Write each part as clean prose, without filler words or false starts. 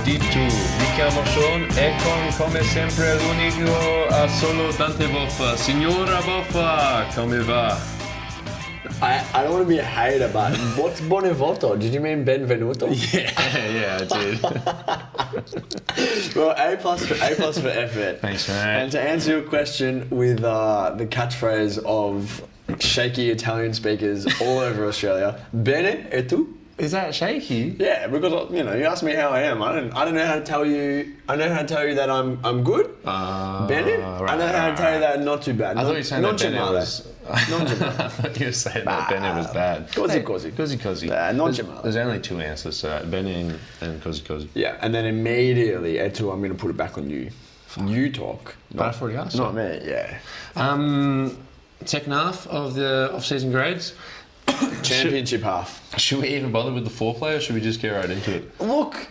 detto, mi chiamo Sean e come sempre l'unico solo Dante Boffa. Signora Boffa, come va? I don't want to be a hater, but what's Bonevoto? Did you mean Benvenuto? Yeah, I did. Well, A plus for effort. Thanks, man. And to answer your question with the catchphrase of shaky Italian speakers all over Australia, bene e tu? Is that shaky? Yeah, because you asked me how I am. I don't know how to tell you. I know how to tell you that I'm good. Bene. I know how to tell you that I'm not too bad. I thought you were saying that Bene was. I thought you were saying that Bene was bad. Cozy. There's only two answers to that: Bene and cozy. Yeah, and then immediately, Etu, I'm going to put it back on you. You talk. But I've already asked. Not me. Yeah. Second half of the off-season grades. Championship half. Should we even bother with the foreplay, or should we just get right into it? Look,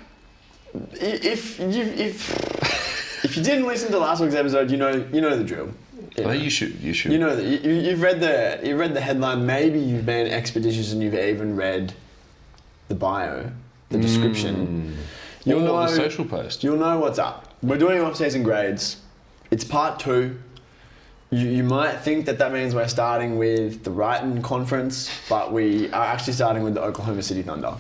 if you didn't listen to last week's episode, you know the drill. You should. You know that you've read the headline. Maybe you've been expeditious and you've even read the bio, the description. You'll know the social post. You'll know what's up. We're doing off-season grades. It's part 2. You might think that means we're starting with the Brighton Conference, but we are actually starting with the Oklahoma City Thunder.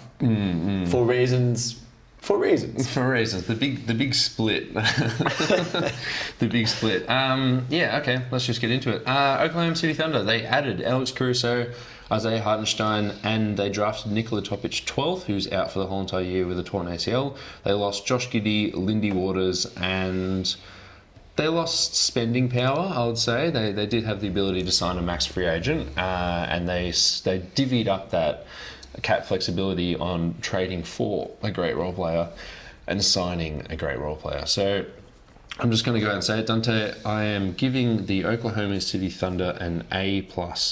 For reasons. The big split. The big split. Yeah, okay, let's just get into it. Oklahoma City Thunder, they added Alex Caruso, Isaiah Hartenstein, and they drafted Nikola Topic 12th, who's out for the whole entire year with a torn ACL. They lost Josh Giddey, Lindy Waters, and they lost spending power, I would say. They did have the ability to sign a max free agent, and they divvied up that cap flexibility on trading for a great role player and signing a great role player. So I'm just going to go out and say it, Dante. I am giving the Oklahoma City Thunder an A+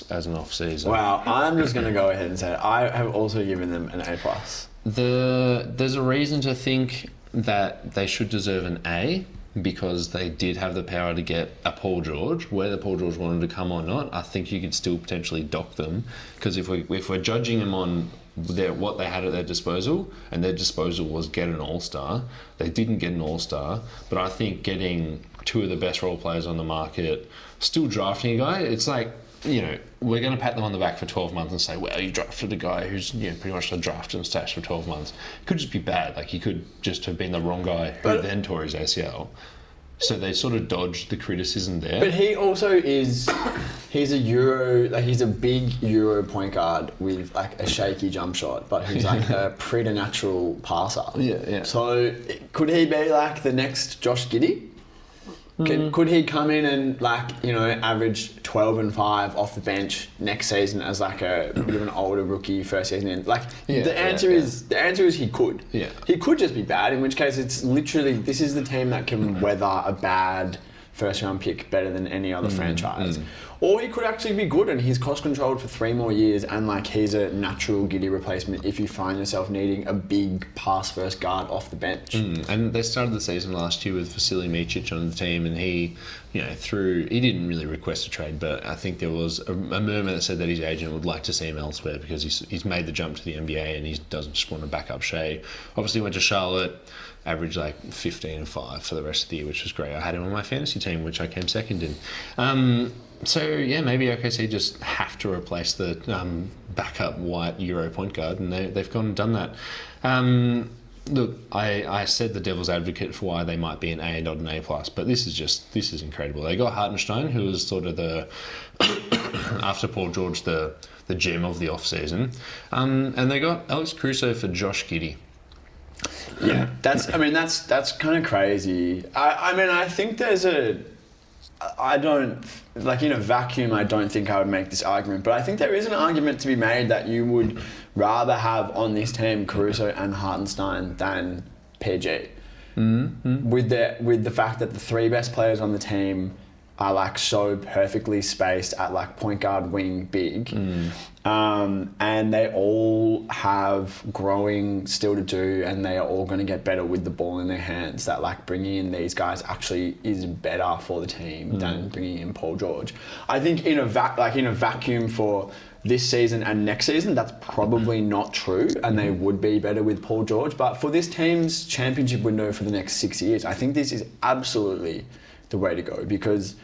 as an off-season. Wow, I'm just going to go ahead and say it. I have also given them an A+. There's a reason to think that they should deserve an A, because they did have the power to get a Paul George. Whether Paul George wanted to come or not, I think you could still potentially dock them, because if we're judging them on what they had at their disposal, and their disposal was get an all-star, they didn't get an all-star, but I think getting 2 of the best role players on the market, still drafting a guy, it's like, we're going to pat them on the back for 12 months and say, well, you drafted a guy who's pretty much the draft and stash for 12 months. It could just be bad. Like, he could just have been the wrong guy who then tore his ACL. So they sort of dodged the criticism there. But he also he's a big Euro point guard with like a shaky jump shot, but he's like a preternatural passer. Yeah. So could he be like the next Josh Giddey? Could he come in and average 12 and 5 off the bench next season as like a bit of an older rookie first season in? The answer is he could. Yeah. He could just be bad, in which case it's literally, this is the team that can weather a bad first round pick better than any other franchise. Or he could actually be good and he's cost controlled for 3 more years, and he's a natural Giddey replacement if you find yourself needing a big pass first guard off the bench. And they started the season last year with Vasily Micic on the team, and he didn't really request a trade, but I think there was a murmur that said that his agent would like to see him elsewhere because he's made the jump to the NBA and he doesn't just want to back up Shea. Obviously went to Charlotte, averaged 15 and 5 for the rest of the year, which was great. I had him on my fantasy team, which I came second in. So yeah, maybe OKC just have to replace the backup white Euro point guard, and they've gone and done that. Look, I said the devil's advocate for why they might be an A, not an A+, but this is incredible. They got Hartenstein, who was sort of the after Paul George the gem of the off season, and they got Alex Caruso for Josh Giddey. Yeah, that's kind of crazy. I think there's I don't, in a vacuum, I don't think I would make this argument, but I think there is an argument to be made that you would rather have on this team Caruso and Hartenstein than PG. With the fact that the 3 best players on the team are like so perfectly spaced at like point guard, wing, big. And they all have growing still to do, and they are all going to get better with the ball in their hands. That like bringing in these guys actually is better for the team than bringing in Paul George. I think in a vacuum for this season and next season, that's probably not true, and they would be better with Paul George. But for this team's championship window for the next 6 years, I think this is absolutely the way to go, because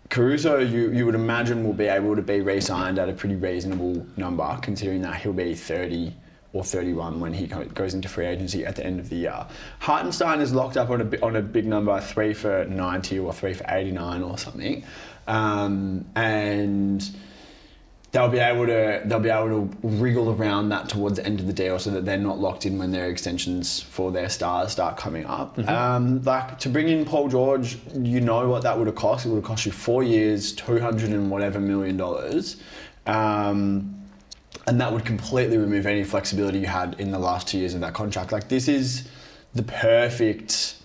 Caruso, you would imagine, will be able to be re-signed at a pretty reasonable number, considering that he'll be 30 or 31 when he goes into free agency at the end of the year. Hartenstein is locked up on a big number, 3 for 90 or 3 for 89 or something, and they'll be able to wriggle around that towards the end of the deal so that they're not locked in when their extensions for their stars start coming up. Like to bring in Paul George, you know what that would have cost. It would have cost you 4 years, $200 and whatever million. And that would completely remove any flexibility you had in the last 2 years of that contract. Like this is the perfect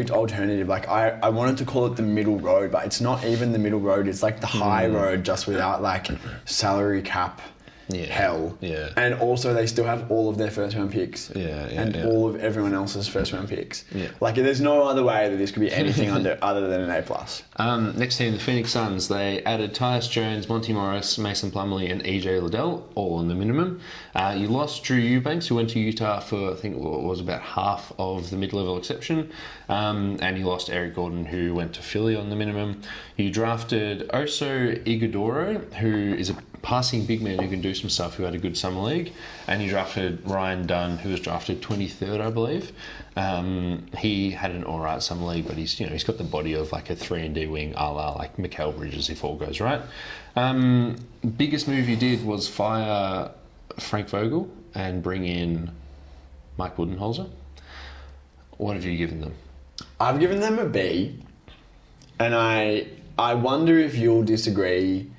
alternative. Like I wanted to call it the middle road, but it's not even the middle road. It's like the high road, just without like salary cap hell. Yeah. And also they still have all of their first round picks. All of everyone else's first round picks. Yeah. Like there's no other way that this could be anything other than an A+. Next team, the Phoenix Suns. They added Tyus Jones, Monty Morris, Mason Plumlee, and EJ Liddell, all on the minimum. You lost Drew Eubanks, who went to Utah for I think it was about half of the mid-level exception, and you lost Eric Gordon, who went to Philly on the minimum. You drafted Oso Ighodaro, who is a passing big man who can do some stuff, who had a good summer league, and you drafted Ryan Dunn, who was drafted 23rd, I believe. He had an alright summer league, but he's got the body of like a 3-and-D wing, a la like Mikal Bridges if all goes right. Biggest move you did was fire Frank Vogel and bring in Mike Budenholzer. What have you given them? I've given them a B, and I wonder if you'll disagree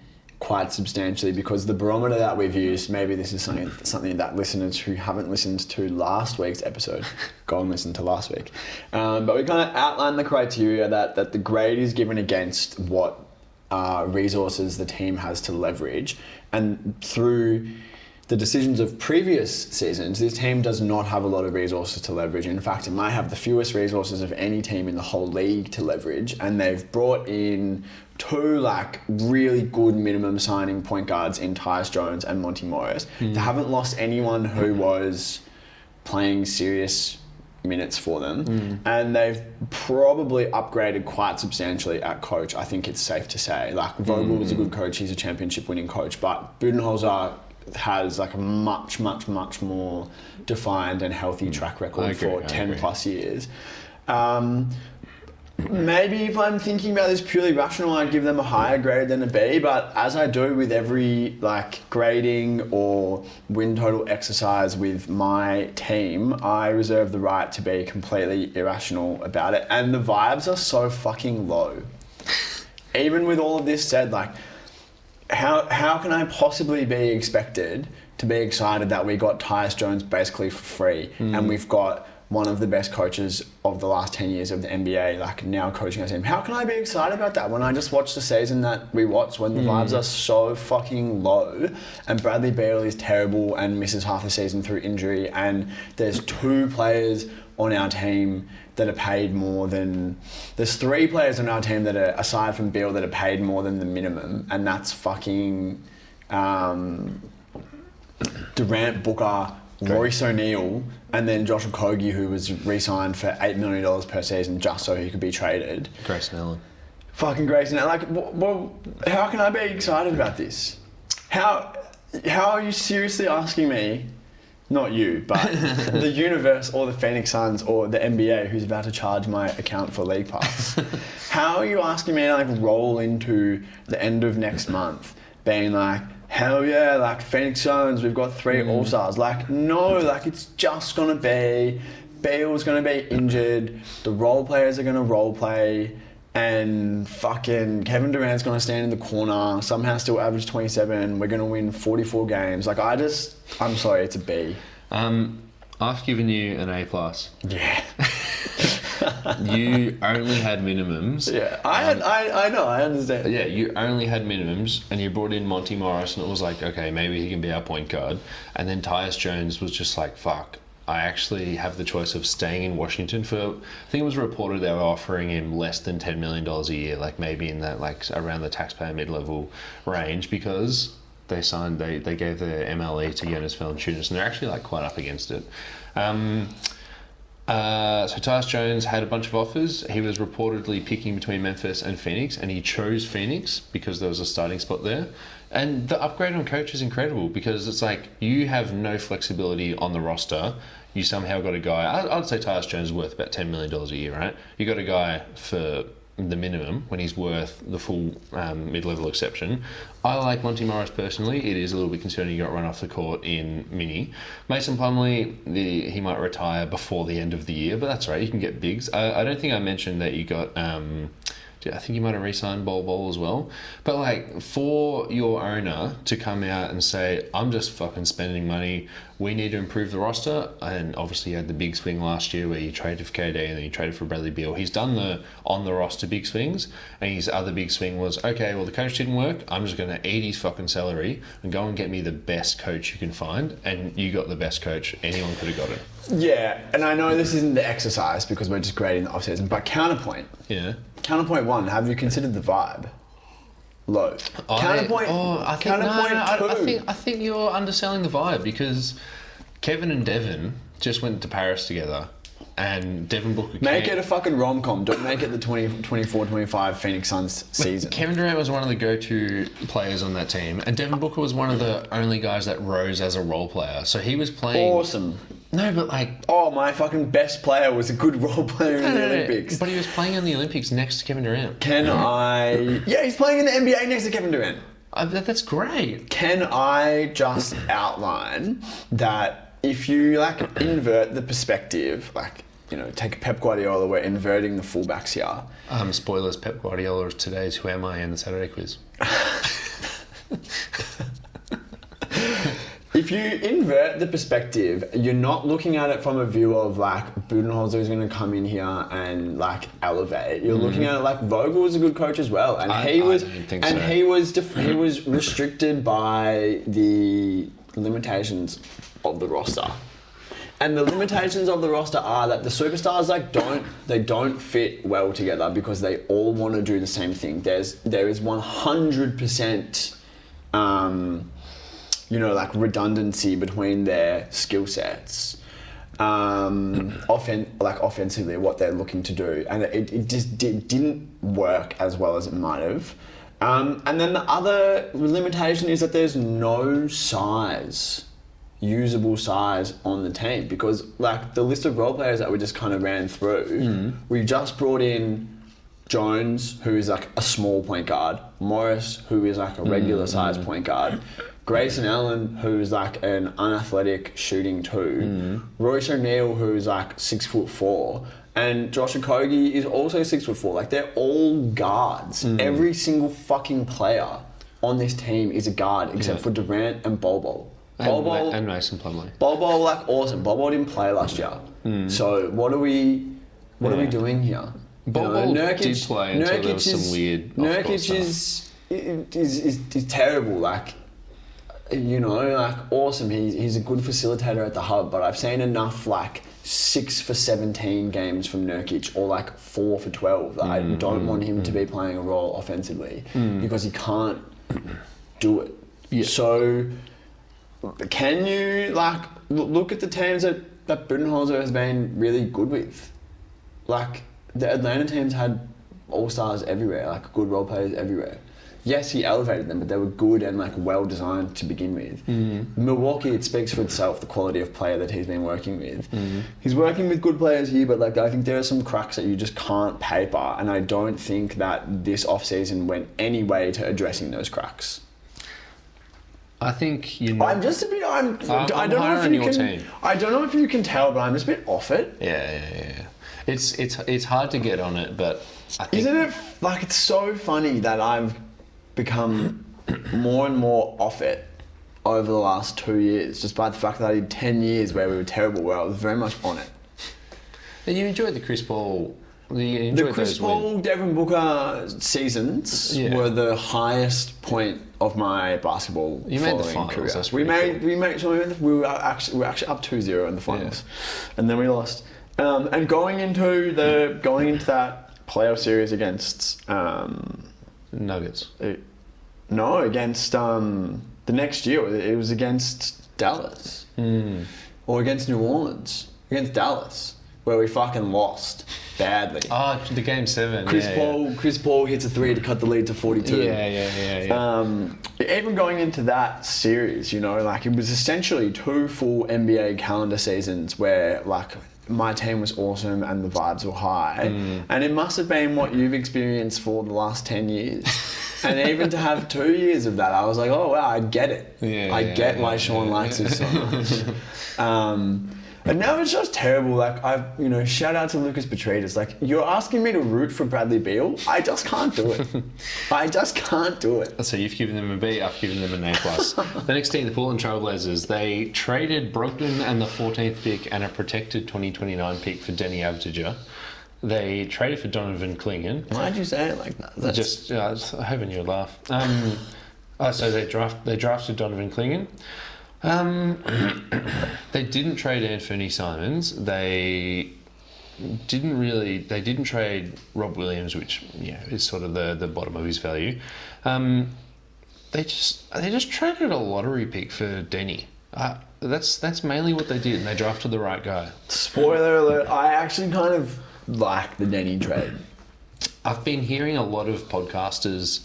quite substantially, because the barometer that we've used, maybe this is something that listeners who haven't listened to last week's episode, go and listen to last week. But we kind of outlined the criteria that the grade is given against what resources the team has to leverage. And through the decisions of previous seasons, this team does not have a lot of resources to leverage. In fact, it might have the fewest resources of any team in the whole league to leverage. And they've brought in 2 like really good minimum signing point guards in Tyus Jones and Monty Morris. They haven't lost anyone who was playing serious minutes for them, and they've probably upgraded quite substantially at coach. I think it's safe to say. Like Vogel was a good coach; he's a championship winning coach, but Budenholzer has like a much more defined and healthy track record for 10 plus years. Maybe if I'm thinking about this purely rational, I'd give them a higher grade than a B, but as I do with every like grading or win total exercise with my team, I reserve the right to be completely irrational about it. And the vibes are so fucking low. Even with all of this said, like, how can I possibly be expected to be excited that we got Tyus Jones basically for free, and we've got one of the best coaches of the last 10 years of the NBA, like now coaching our team? How can I be excited about that when I just watched the season that we watched, when the vibes are so fucking low, and Bradley Beal is terrible and misses half the season through injury, and there's 2 players on our team that are paid more than... There's 3 players on our team that are, aside from Beal, that are paid more than the minimum, and that's fucking Durant, Booker, Royce O'Neal, and then Josh Okogie, who was re-signed for $8 million per season just so he could be traded. Grayson Allen. Fucking Grayson Allen. Like, well, how can I be excited about this? How are you seriously asking me, not you, but the universe or the Phoenix Suns or the NBA, who's about to charge my account for League Pass? How are you asking me to like roll into the end of next month being like, hell yeah, like Phoenix Suns, we've got 3 All-Stars. Like, no, like it's just going to be, Beal's going to be injured, the role players are going to role play, and fucking Kevin Durant's going to stand in the corner, somehow still average 27, we're going to win 44 games. Like, I'm sorry, it's a B. I've given you an A+. Yeah. You only had minimums. Yeah, I know, I understand. Yeah, you only had minimums, and you brought in Monty Morris, and it was like, okay, maybe he can be our point guard. And then Tyus Jones was just like, fuck, I actually have the choice of staying in Washington for, I think it was reported they were offering him less than $10 million a year, like maybe in that, like around the taxpayer mid-level range, because they gave their MLE to Jonas Valanciunas, and they're actually like quite up against it. So Tyus Jones had a bunch of offers. He was reportedly picking between Memphis and Phoenix, and he chose Phoenix because there was a starting spot there. And the upgrade on coach is incredible, because it's like you have no flexibility on the roster. You somehow got a guy, I'd say Tyus Jones is worth about $10 million a year, right? You got a guy for the minimum when he's worth the full mid-level exception. I like Monty Morris personally. It is a little bit concerning he got run off the court in mini. Mason Plumlee, he might retire before the end of the year, but that's right, you can get bigs. I don't think I mentioned that you got... I think you might have re-signed Bol as well. But like, for your owner to come out and say, I'm just fucking spending money, we need to improve the roster, and obviously you had the big swing last year where you traded for KD and then you traded for Bradley Beal. He's done the on the roster big swings, and his other big swing was, okay, well the coach didn't work, I'm just going to eat his fucking salary and go and get me the best coach you can find, and you got the best coach anyone could have got it. Yeah, and I know this isn't the exercise because we're just grading the offseason, but counterpoint. Yeah. Counterpoint 1, have you considered the vibe? Low. Counterpoint 2. I think you're underselling the vibe, because Kevin and Devin just went to Paris together, and Devin Booker... Make it a fucking rom-com. Don't make it the 24-25 Phoenix Suns season. Kevin Durant was one of the go-to players on that team, and Devin Booker was one of the only guys that rose as a role player. So he was playing... Awesome. No, but like... Oh, my fucking best player was a good role player in the Olympics. But he was playing in the Olympics next to Kevin Durant. Yeah, he's playing in the NBA next to Kevin Durant. That's great. Can I just outline that if you, like, invert the perspective, like, you know, take Pep Guardiola, we're inverting the fullbacks here. Spoilers, Pep Guardiola is today's Who Am I in the Saturday quiz. If you invert the perspective, you're not looking at it from a view of like Budenholzer is going to come in here and like elevate. You're looking at it like Vogel was a good coach as well, and he was restricted by the limitations of the roster. And the limitations of the roster are that the superstars don't fit well together because they all want to do the same thing. There is 100%. Like redundancy between their skill sets, offensively, what they're looking to do, and it just didn't work as well as it might have. And then the other limitation is that there's no usable size on the team, because like the list of role players that we just kind of ran through, we just brought in Jones, who is like a small point guard, Morris, who is like a regular size point guard, Grayson Allen, who's like an unathletic shooting 2, Royce O'Neal, who's like 6'4", and Josh Okogie is also 6'4". Like, they're all guards. Every single fucking player on this team is a guard except for Durant and Bol. And Mason Plumlee. Bol, like, awesome. Bol didn't play last year. So what are we doing here? Bol did play until there was some weird Nurkic is terrible. Like, awesome. He's a good facilitator at the hub, but I've seen enough like 6 for 17 games from Nurkic, or like 4 for 12. I don't want him to be playing a role offensively because he can't do it. Yeah. So can you like look at the teams that Budenholzer has been really good with? Like, the Atlanta teams had all-stars everywhere, like good role players everywhere. Yes, he elevated them, but they were good and like well designed to begin with. Milwaukee, it speaks for itself, the quality of player that he's been working with. He's working with good players here, but like I think there are some cracks that you just can't paper, and I don't think that this offseason went any way to addressing those cracks. I think I'm just a bit. I don't know if you can tell, but I'm just a bit off it. Yeah. It's hard to get on it, but I think... Isn't it like, it's so funny that I've become more and more off it over the last 2 years, despite the fact that I did 10 years where we were terrible, where I was very much on it. And you enjoyed the Chris Paul The Chris Paul, Devin Booker seasons were the highest point of my basketball. You made the following finals. career. We were actually up 2-0 in the finals, and then we lost. And going into that playoff series against Nuggets. Against the next year it was against Dallas or against New Orleans, against Dallas, where we fucking lost badly. The game 7. Chris Paul hits a 3 to cut the lead to 42. Yeah. Even going into that series, it was essentially 2 full NBA calendar seasons where my team was awesome and the vibes were high. And it must have been what you've experienced for the last 10 years. And even to have 2 years of that, I was like, oh wow, I get it. I get why Sean likes it so much. And now it's just terrible. Shout out to Lucas Petridis. You're asking me to root for Bradley Beal. I just can't do it. I just can't do it. So you've given them a B. I've given them an A+. The next team, the Portland Trailblazers, they traded Brogdon and the 14th pick and a protected 2029 pick for Denny Avdija. They traded for Donovan Clingan. Why'd you say it like that? I was hoping you'd laugh. So they drafted Donovan Clingan. They didn't trade Anthony Simons. They didn't trade Rob Williams, which is sort of the bottom of his value. They just traded a lottery pick for Denny. That's mainly what they did, and they drafted the right guy. Spoiler alert, I actually kind of like the Denny trade. I've been hearing a lot of podcasters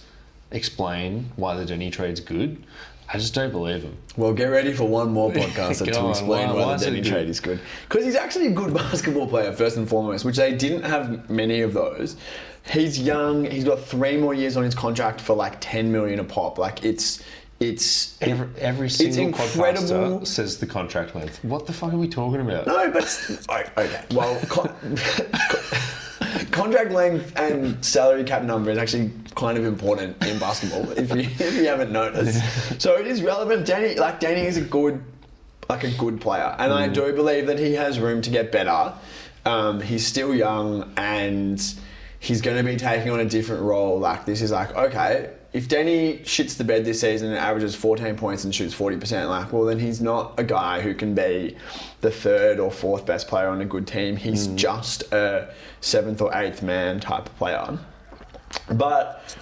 explain why the Denny trade's good. I just don't believe him. Well, get ready for one more podcast to explain why the Denny trade is good. Because he's actually a good basketball player, first and foremost, which they didn't have many of those. He's young. He's got 3 more years on his contract for $10 million a pop. It's every single podcaster says the contract length. What the fuck are we talking about? No, but okay. Well, contract length and salary cap number is actually kind of important in basketball, if you haven't noticed. So it is relevant. Danny is a good player, and I do believe that he has room to get better. He's still young, and he's going to be taking on a different role. This is okay. If Denny shits the bed this season and averages 14 points and shoots 40%, well, then he's not a guy who can be the 3rd or 4th best player on a good team. He's just a 7th or 8th man type of player. But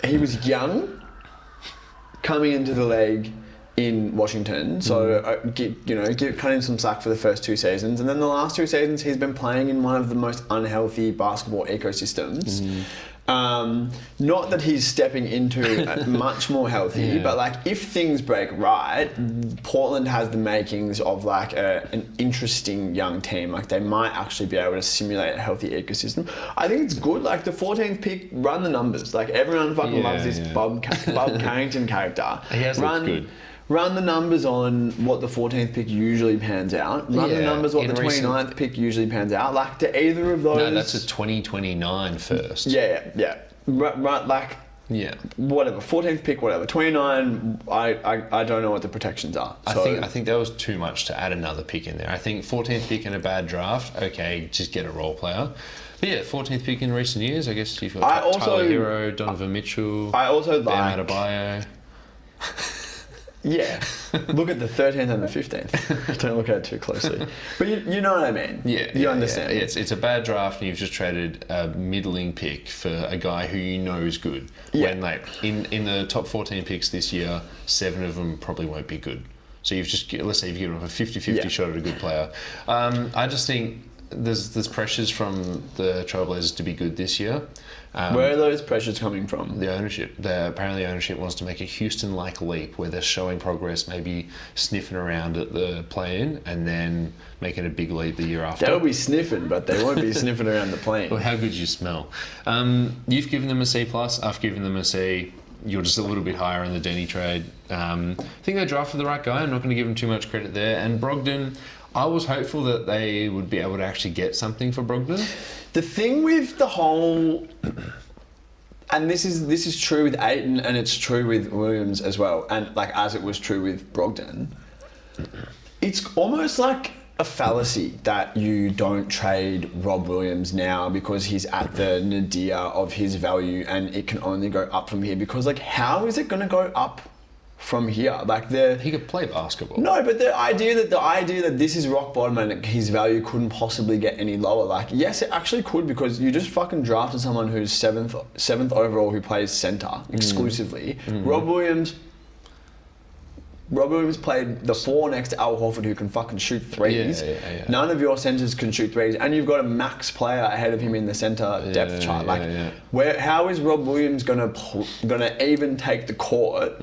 he was young coming into the league in Washington, so cut him some slack for the first 2 seasons, and then the last 2 seasons he's been playing in one of the most unhealthy basketball ecosystems. Not that he's stepping into much more healthy, but if things break right, Portland has the makings of an interesting young team. They might actually be able to simulate a healthy ecosystem. I think it's good. The 14th pick, run the numbers. Everyone fucking loves this Bob Carrington character. He has looked good. Run the numbers on what the 14th pick usually pans out. Run the numbers what the 29th pick usually pans out. To either of those... No, that's a 2029 first. Yeah. Right, whatever. 14th pick, whatever. 29, I don't know what the protections are. So. I think that was too much to add another pick in there. I think 14th pick in a bad draft, okay, just get a role player. But 14th pick in recent years, I guess you've got Tyler Hero, Donovan Mitchell, I also Bam Adebayo. Yeah, look at the 13th and the 15th. Don't look at it too closely. But you know what I mean. You understand. Yeah. It's a bad draft, and you've just traded a middling pick for a guy who you know is good. Yeah. When in the top 14 picks this year, 7 of them probably won't be good. So let's say you've given up a 50-50 shot at a good player. I just think there's pressures from the Trailblazers to be good this year. Where are those pressures coming from? The ownership. Apparently ownership wants to make a Houston-like leap where they're showing progress, maybe sniffing around at the play-in and then making a big leap the year after. They'll be sniffing, but they won't be sniffing around the plane. Well, how good you smell. You've given them a C+, I've given them a C. You're just a little bit higher in the Denny trade. I think they drafted the right guy. I'm not going to give them too much credit there. And Brogdon, I was hopeful that they would be able to actually get something for Brogdon. The thing with the whole, and this is true with Ayton and it's true with Williams as well, and as it was true with Brogdon, it's almost like a fallacy that you don't trade Rob Williams now because he's at the nadir of his value and it can only go up from here. Because, like, how is it going to go up from here? Like, he could play basketball. No, but the idea that this is rock bottom and his value couldn't possibly get any lower. Like, yes, it actually could, because you just fucking drafted someone who's seventh overall who plays center exclusively. Rob Williams played the 4 next to Al Horford, who can fucking shoot threes. Yeah. None of your centers can shoot threes, and you've got a max player ahead of him in the center depth chart. How is Rob Williams gonna even take the court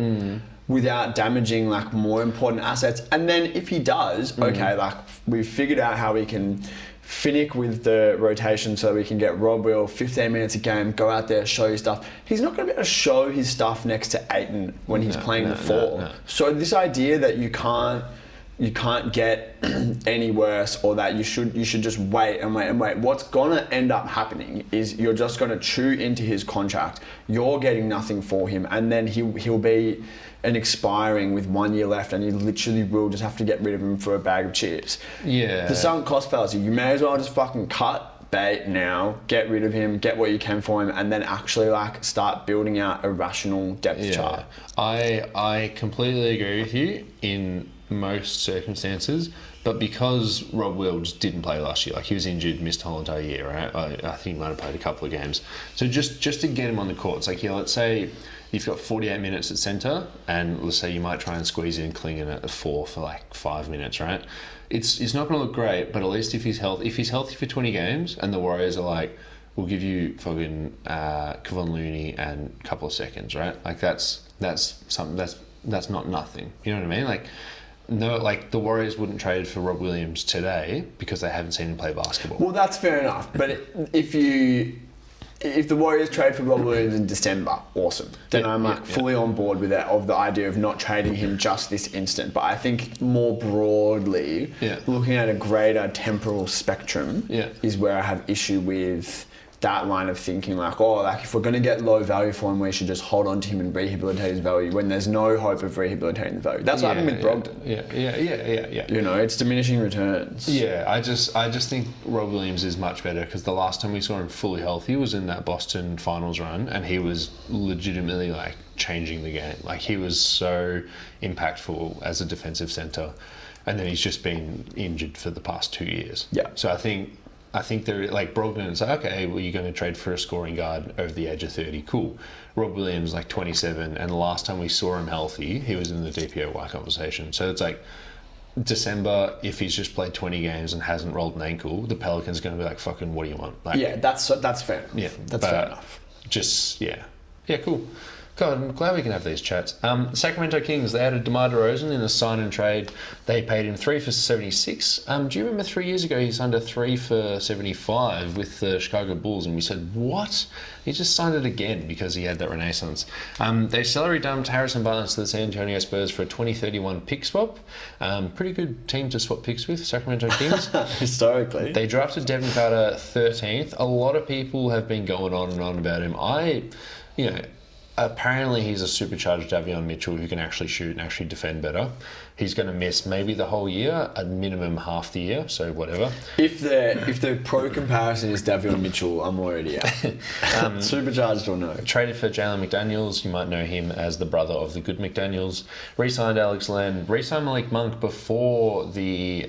without damaging, like, more important assets? And then if he does, okay, like, we've figured out how we can finick with the rotation so we can get Rob Will 15 minutes a game, go out there, show his stuff. He's not going to be able to show his stuff next to Ayton when he's playing the 4. No. So this idea that you can't get any worse, or that you should just wait and wait. What's gonna end up happening is you're just gonna chew into his contract. You're getting nothing for him, and then he'll be an expiring with 1 year left, and you literally will just have to get rid of him for a bag of chips. Yeah. The sunk cost fallacy. You may as well just fucking cut bait now, get rid of him, get what you can for him, and then actually, like, start building out a rational depth chart. I completely agree with you in most circumstances, but because Rob Will just didn't play last year, like, he was injured, missed the whole entire year, right? I think he might have played a couple of games. So just to get him on the court, it's like, yeah, let's say you've got 48 minutes at centre, and let's say you might try and squeeze in Klingon at 4 for like 5 minutes, right? It's not going to look great, but at least if he's healthy for 20 games, and the Warriors are like, we'll give you fucking Kevon Looney and a couple of seconds, right? Like, that's something that's not nothing. You know what I mean? Like, no, like, the Warriors wouldn't trade for Rob Williams today because they haven't seen him play basketball. Well, that's fair enough, but if the Warriors trade for Rob Williams in December, awesome. Then I'm fully on board with that, of the idea of not trading him just this instant. But I think more broadly, looking at a greater temporal spectrum is where I have issue with that line of thinking. Like, if we're going to get low value for him, we should just hold on to him and rehabilitate his value, when there's no hope of rehabilitating the value. That's what happened with Brogdon. Yeah. You know, it's diminishing returns. Yeah, I just think Rob Williams is much better, because the last time we saw him fully healthy was in that Boston finals run, and he was legitimately, like, changing the game. Like, he was so impactful as a defensive centre, and then he's just been injured for the past 2 years. Yeah. So I think they're like, Brogdon, it's like, okay, well, you're going to trade for a scoring guard over the age of 30. Cool. Rob Williams, like, 27, and the last time we saw him healthy, he was in the DPOY conversation. So it's like, December, if he's just played 20 games and hasn't rolled an ankle, the Pelicans are going to be like, fucking, what do you want? Like, yeah, that's fair. Yeah, that's fair enough. Cool. God, I'm glad we can have these chats. Sacramento Kings, they added DeMar DeRozan in a sign and trade. They paid him 3 for 76. Do you remember 3 years ago he signed a 3 for 75 with the Chicago Bulls, and we said, what? He just signed it again because he had that renaissance. They salary dumped Harrison Barnes to the San Antonio Spurs for a 2031 pick swap. Pretty good team to swap picks with, Sacramento Kings. Historically. They drafted Devin Carter 13th. A lot of people have been going on and on about him. Apparently he's a supercharged Davion Mitchell who can actually shoot and actually defend better. He's going to miss maybe the whole year, at minimum half the year, so whatever. If the pro comparison is Davion Mitchell, I'm already out. Supercharged or no? Traded for Jalen McDaniels. You might know him as the brother of the good McDaniels. Re-signed Alex Len. Re-signed Malik Monk before the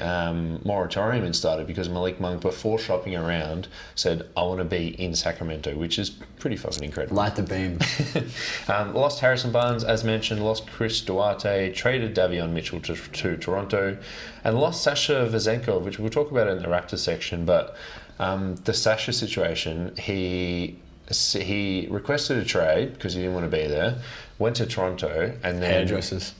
moratorium had started, because Malik Monk, before shopping around, said, I want to be in Sacramento, which is pretty fucking incredible. Light the beam. Lost Harrison Barnes, as mentioned. Lost Chris Duarte. Traded Davion Mitchell to Toronto, and lost Sasha Vezenkov, which we'll talk about in the Raptors section. But the Sasha situation, he requested a trade because he didn't want to be there. Went to Toronto, and then hairdressers.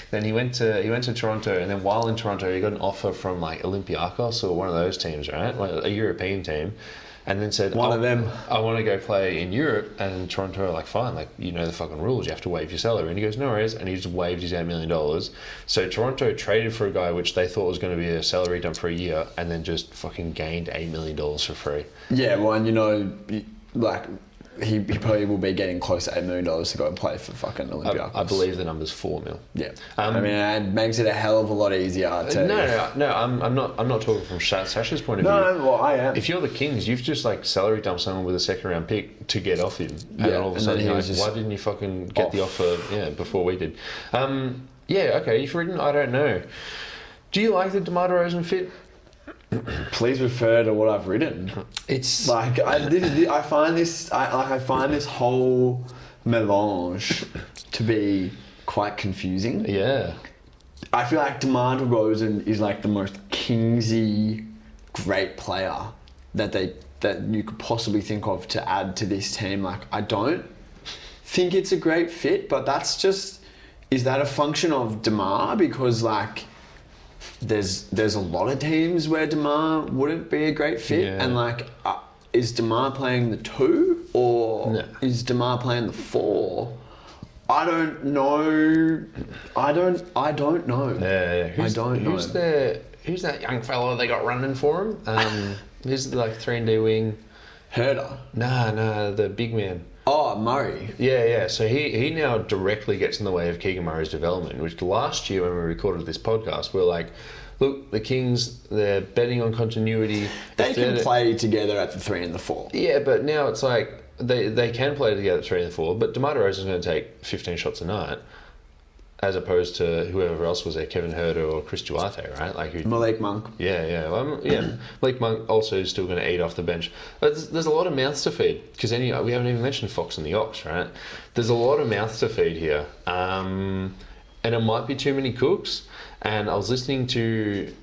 Then he went to Toronto, and then while in Toronto, he got an offer from like Olympiacos or one of those teams, right? Like a European team. And then said, one of them, I want to go play in Europe. And Toronto are like, fine, like, you know the fucking rules, you have to waive your salary. And he goes, no worries. And he just waived his $8 million. So Toronto traded for a guy which they thought was going to be a salary dump for a year, and then just fucking gained $8 million for free. Yeah, well, and like, he probably will be getting close to $8 million to go and play for fucking Olympiacos. I believe the number's $4 million. Yeah. I mean, it makes it a hell of a lot easier to... No. I'm not talking from Sasha's point of view. No, well, I am. If you're the Kings, you've just like salary dumped someone with a second round pick to get off him, and then all of a sudden, you're like, why didn't you fucking get the offer? Yeah, before we did. Okay. You've written. I don't know. Do you like the DeMar DeRozan fit? Please refer to what I've written. It's like I find this whole melange to be quite confusing. Yeah. I feel like DeMar DeRozan is like the most Kingsy great player that you could possibly think of to add to this team. Like, I don't think it's a great fit, but that's just... Is that a function of DeMar? Because, like... There's a lot of teams where DeMar wouldn't be a great fit, and like, is DeMar playing the 2 or is DeMar playing the 4? I don't know. I don't know. Yeah. Who's that young fella they got running for him? Who's the 3-and-D wing? Herder. Nah, the big man. Oh, Murray. Yeah. So he now directly gets in the way of Keegan Murray's development, which last year when we recorded this podcast, we were like, look, the Kings, they're betting on continuity. They can play together at the 3 and the 4. Yeah, but now it's like they can play together at 3 and the 4, but DeMar DeRozan is going to take 15 shots a night, as opposed to whoever else was there, Kevin Herter or Chris Duarte, right? Malik Monk. Yeah. Malik Monk also is still going to eat off the bench. But there's a lot of mouths to feed, because we haven't even mentioned Fox and the Ox, right? There's a lot of mouths to feed here. And it might be too many cooks. And I was listening to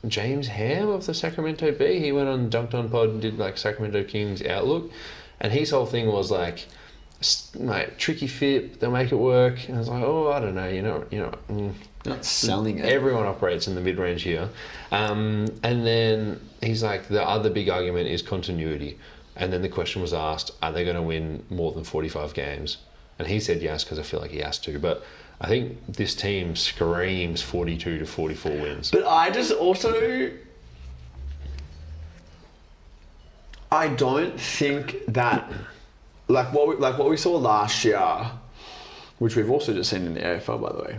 James Ham of the Sacramento Bee. He went on Dunked On Pod and did Sacramento Kings Outlook. And his whole thing was tricky fit, they'll make it work. And I was like, I don't know, not selling it. Everyone operates in the mid-range here. And then he's like, the other big argument is continuity. And then the question was asked, are they going to win more than 45 games? And he said yes, because I feel like he has to. But I think this team screams 42 to 44 wins. But I just also... I don't think that... Like what we saw last year, which we've also just seen in the AFL, by the way.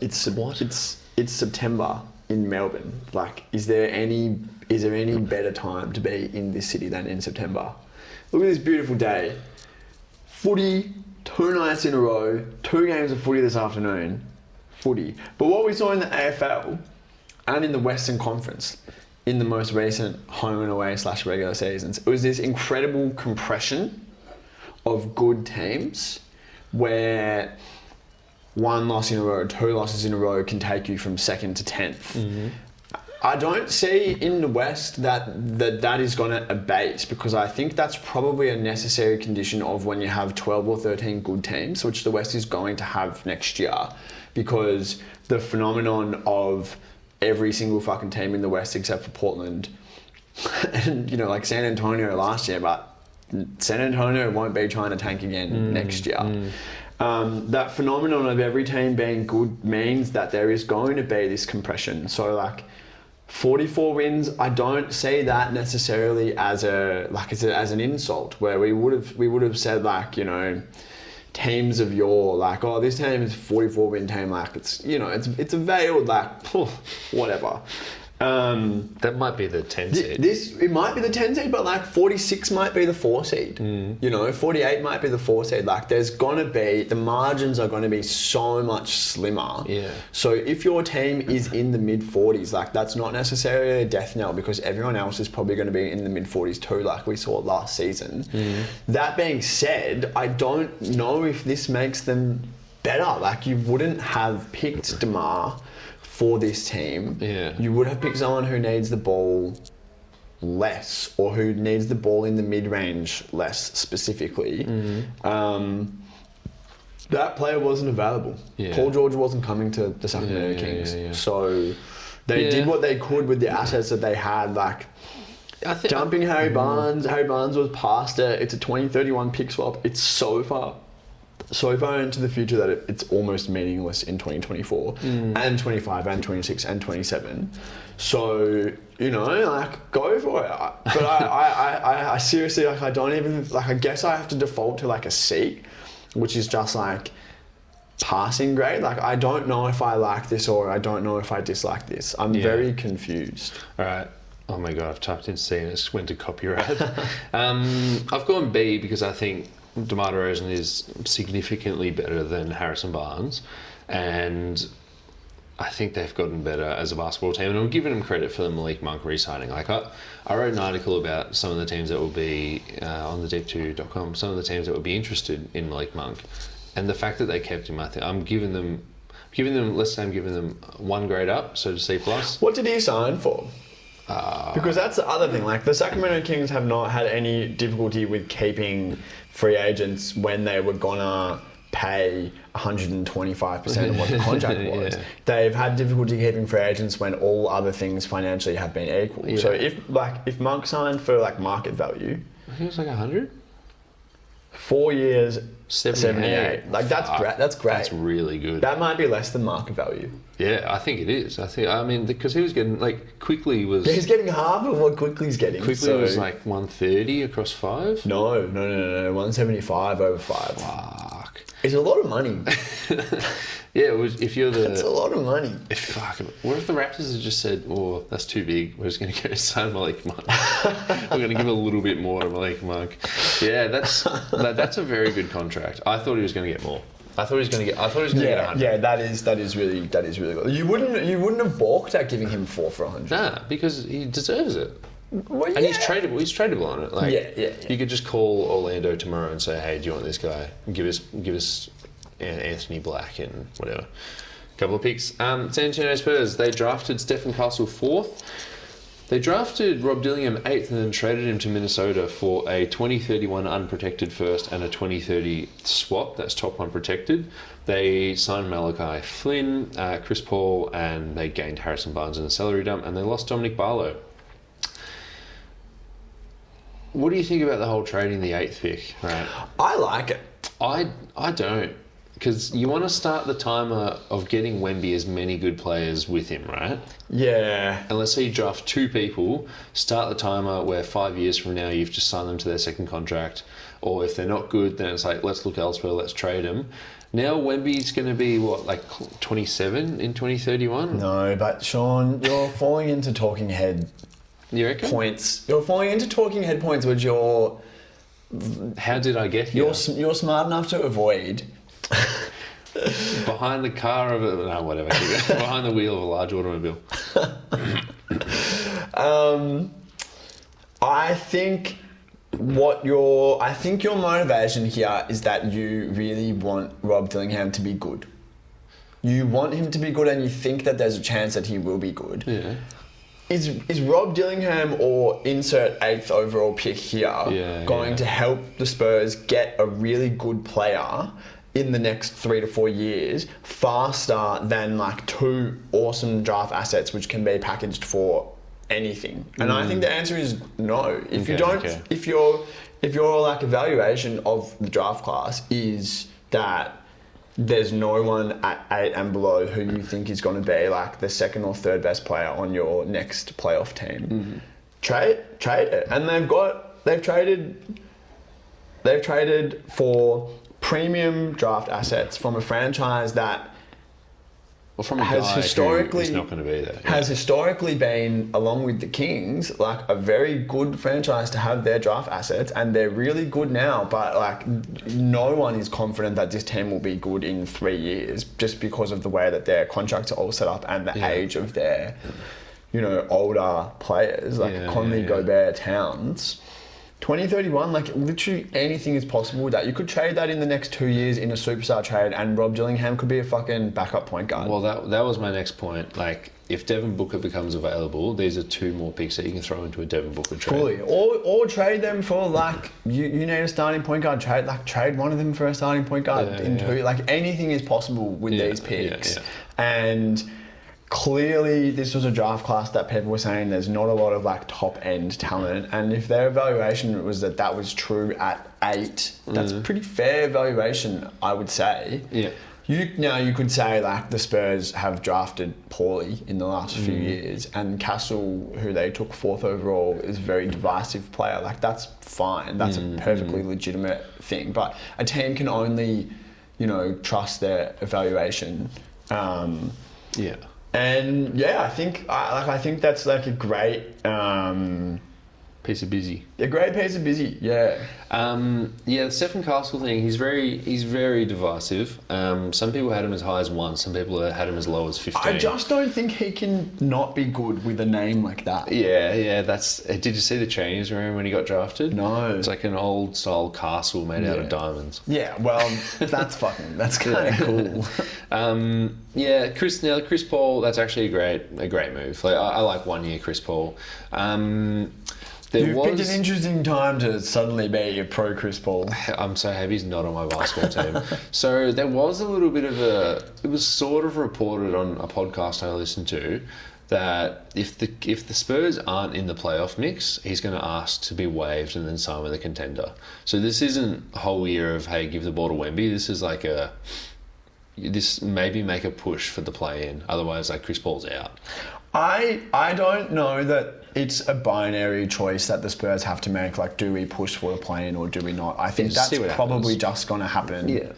It's September in Melbourne. Is there any better time to be in this city than in September? Look at this beautiful day. Footy, 2 nights in a row, 2 games of footy this afternoon. Footy. But what we saw in the AFL and in the Western Conference, in the most recent home and away / regular seasons, it was this incredible compression of good teams where 1 loss in a row, 2 losses in a row can take you from 2nd to 10th. Mm-hmm. I don't see in the West that is going to abate, because I think that's probably a necessary condition of when you have 12 or 13 good teams, which the West is going to have next year, because the phenomenon of every single fucking team in the West except for Portland and San Antonio last year, but San Antonio won't be trying to tank again next year. That phenomenon of every team being good means that there is going to be this compression. So 44 wins, I don't see that necessarily as an insult, where we would have said teams of yore, this team is a 44 win team, it's a veiled whatever. That might be the 10 seed. It might be the 10 seed, but 46 might be the 4 seed. 48 might be the 4 seed. There's gonna be, the margins are gonna be so much slimmer. Yeah. So if your team is in the mid 40s, that's not necessarily a death knell, because everyone else is probably gonna be in the mid 40s too, like we saw last season. That being said, I don't know if this makes them better. You wouldn't have picked DeMar for this team. Yeah. You would have picked someone who needs the ball less, or who needs the ball in the mid-range less specifically. That player wasn't available. Yeah. Paul George wasn't coming to the Sacramento Kings. Yeah. So they did what they could with the assets that they had. Dumping Harry Barnes. Harry Barnes was past it. It's a 2031 pick swap. It's so far so far into the future that it's almost meaningless in 2024 and 25 and 26 and 27. So, you know, like, go for it. But I seriously, like, I don't even, like, I guess I have to default to, like, a C, which is just, like, passing grade. Like, I don't know if I like this or I don't know if I dislike this. I'm very confused. All right. Oh my God, I've typed in C and it just went to copyright. I've gone B because I think DeMar DeRozan is significantly better than Harrison Barnes, and I think they've gotten better as a basketball team, and I'm giving them credit for the Malik Monk re-signing. Like, I wrote an article about some of the teams that will be on the deep2.com, some of the teams that would be interested in Malik Monk, and the fact that they kept him, I think I'm giving them, let's say I'm giving them 1 grade up, so to C+. What did he sign for? Because that's the other thing. Like, the Sacramento Kings have not had any difficulty with keeping free agents when they were gonna pay 125% of what the contract was. They've had difficulty keeping free agents when all other things financially have been equal. Yeah. So if Monk signed for, like, market value, I think it was like 100. 4 years, 78. Like, that's great. That's great. That's really good. That might be less than market value. Yeah, I think it is. I mean, because he was getting, like, Quickly was... Yeah, he's getting half of what Quickly's getting. Quickly was like 130 across 5? No. 175 over 5. Fuck. It's a lot of money. Yeah, if you're the... It's a lot of money. What if the Raptors had just said, oh, that's too big, we're just going to go sign Malik Monk. We're going to give a little bit more to Malik Monk. Yeah, that's a very good contract. I thought he was going to get more. I thought he was going to get 100. Yeah, that is really good. You wouldn't have balked at giving him 4 for 100. Nah, because he deserves it. Well, and he's tradable. He's tradable on it. Like, yeah. You could just call Orlando tomorrow and say, "Hey, do you want this guy? Give us Anthony Black and whatever." Couple of picks. San Antonio Spurs. They drafted Stephen Castle 4th. They drafted Rob Dillingham 8th and then traded him to Minnesota for a 2031 unprotected first and a 2030 swap. That's top 1 protected. They signed Malachi Flynn, Chris Paul, and they gained Harrison Barnes in a salary dump, and they lost Dominic Barlow. What do you think about the whole trading the 8th pick? Right. I like it. I don't. Because you want to start the timer of getting Wemby as many good players with him, right? Yeah. And let's say you draft 2 people, start the timer where 5 years from now you've just signed them to their second contract. Or if they're not good, then it's like, let's look elsewhere, let's trade them. Now Wemby's going to be, what, like 27 in 2031? No, but Sean, you're falling into talking head points. You're falling into talking head points which you're... How did I get here? You're smart enough to avoid... Behind the car of a... No, whatever. Behind the wheel of a large automobile. I think your motivation here is that you really want Rob Dillingham to be good. You want him to be good and you think that there's a chance that he will be good. Yeah. Is Rob Dillingham or insert 8th overall pick here going to help the Spurs get a really good player in the next 3 to 4 years faster than, like, 2 awesome draft assets which can be packaged for anything? And I think the answer is no. If your like evaluation of the draft class is that there's no one at 8 and below who you think is going to be, like, the 2nd or 3rd best player on your next playoff team, trade it. And they've traded for premium draft assets from a franchise that has historically not going to be there. Has historically been, along with the Kings, like, a very good franchise to have their draft assets, and they're really good now. But, like, no one is confident that this team will be good in 3 years just because of the way that their contracts are all set up and the age of their, older players like Conley, Gobert, Towns. 2031, like, literally anything is possible with that. You could trade that in the next 2 years in a superstar trade, and Rob Dillingham could be a fucking backup point guard. Well, that was my next point. Like, if Devin Booker becomes available, these are 2 more picks that you can throw into a Devin Booker trade. Fully. Or trade them for, like, you need a starting point guard. Trade one of them for a starting point guard 2. Like, anything is possible with these picks. And clearly this was a draft class that people were saying there's not a lot of like top end talent, and if their evaluation was that was true at 8, that's a pretty fair evaluation, I would say. Yeah. You could say like the Spurs have drafted poorly in the last few years, and Castle, who they took 4th overall, is a very divisive player. Like that's fine. That's a perfectly legitimate thing. But a team can only, trust their evaluation. Yeah. And yeah, I think that's like a great piece of busy. A great piece of busy, yeah. The Stephen Castle thing, he's very divisive. Some people had him as high as 1, some people had him as low as 15. I just don't think he can not be good with a name like that. Yeah, that's... Did you see the chains, remember when he got drafted? No. It's like an old style castle made out of diamonds. Yeah, well, that's kind of cool. Chris Paul, that's actually a great move. Like I like 1 year Chris Paul. You've picked an interesting time to suddenly be a pro Chris Paul. I'm so happy he's not on my basketball team. So there was a little bit of it was sort of reported on a podcast I listened to that if the Spurs aren't in the playoff mix, he's going to ask to be waived and then sign with a contender. So this isn't a whole year of, hey, give the ball to Wemby. This is like this maybe make a push for the play-in. Otherwise, like, Chris Paul's out. I don't know that it's a binary choice that the Spurs have to make. Like, do we push for a play-in or do we not? I think that's probably just going to happen. Yeah.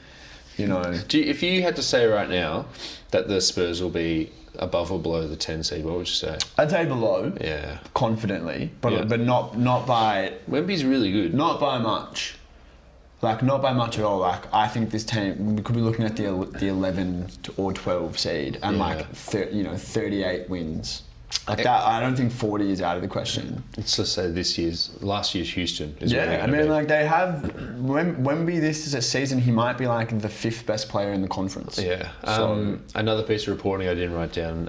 If you had to say right now that the Spurs will be above or below the 10 seed, what would you say? I'd say below. Yeah. Confidently. But not by... Wemby's really good. Not by much. Like, not by much at all. Like, I think this team, we could be looking at the 11 or 12 seed and 38 wins. Like that, I don't think 40 is out of the question. Let's just say last year's Houston is yeah, I mean, like, they have Wemby this is a season, he might be like the 5th best player in the conference. Yeah. Another piece of reporting I didn't write down,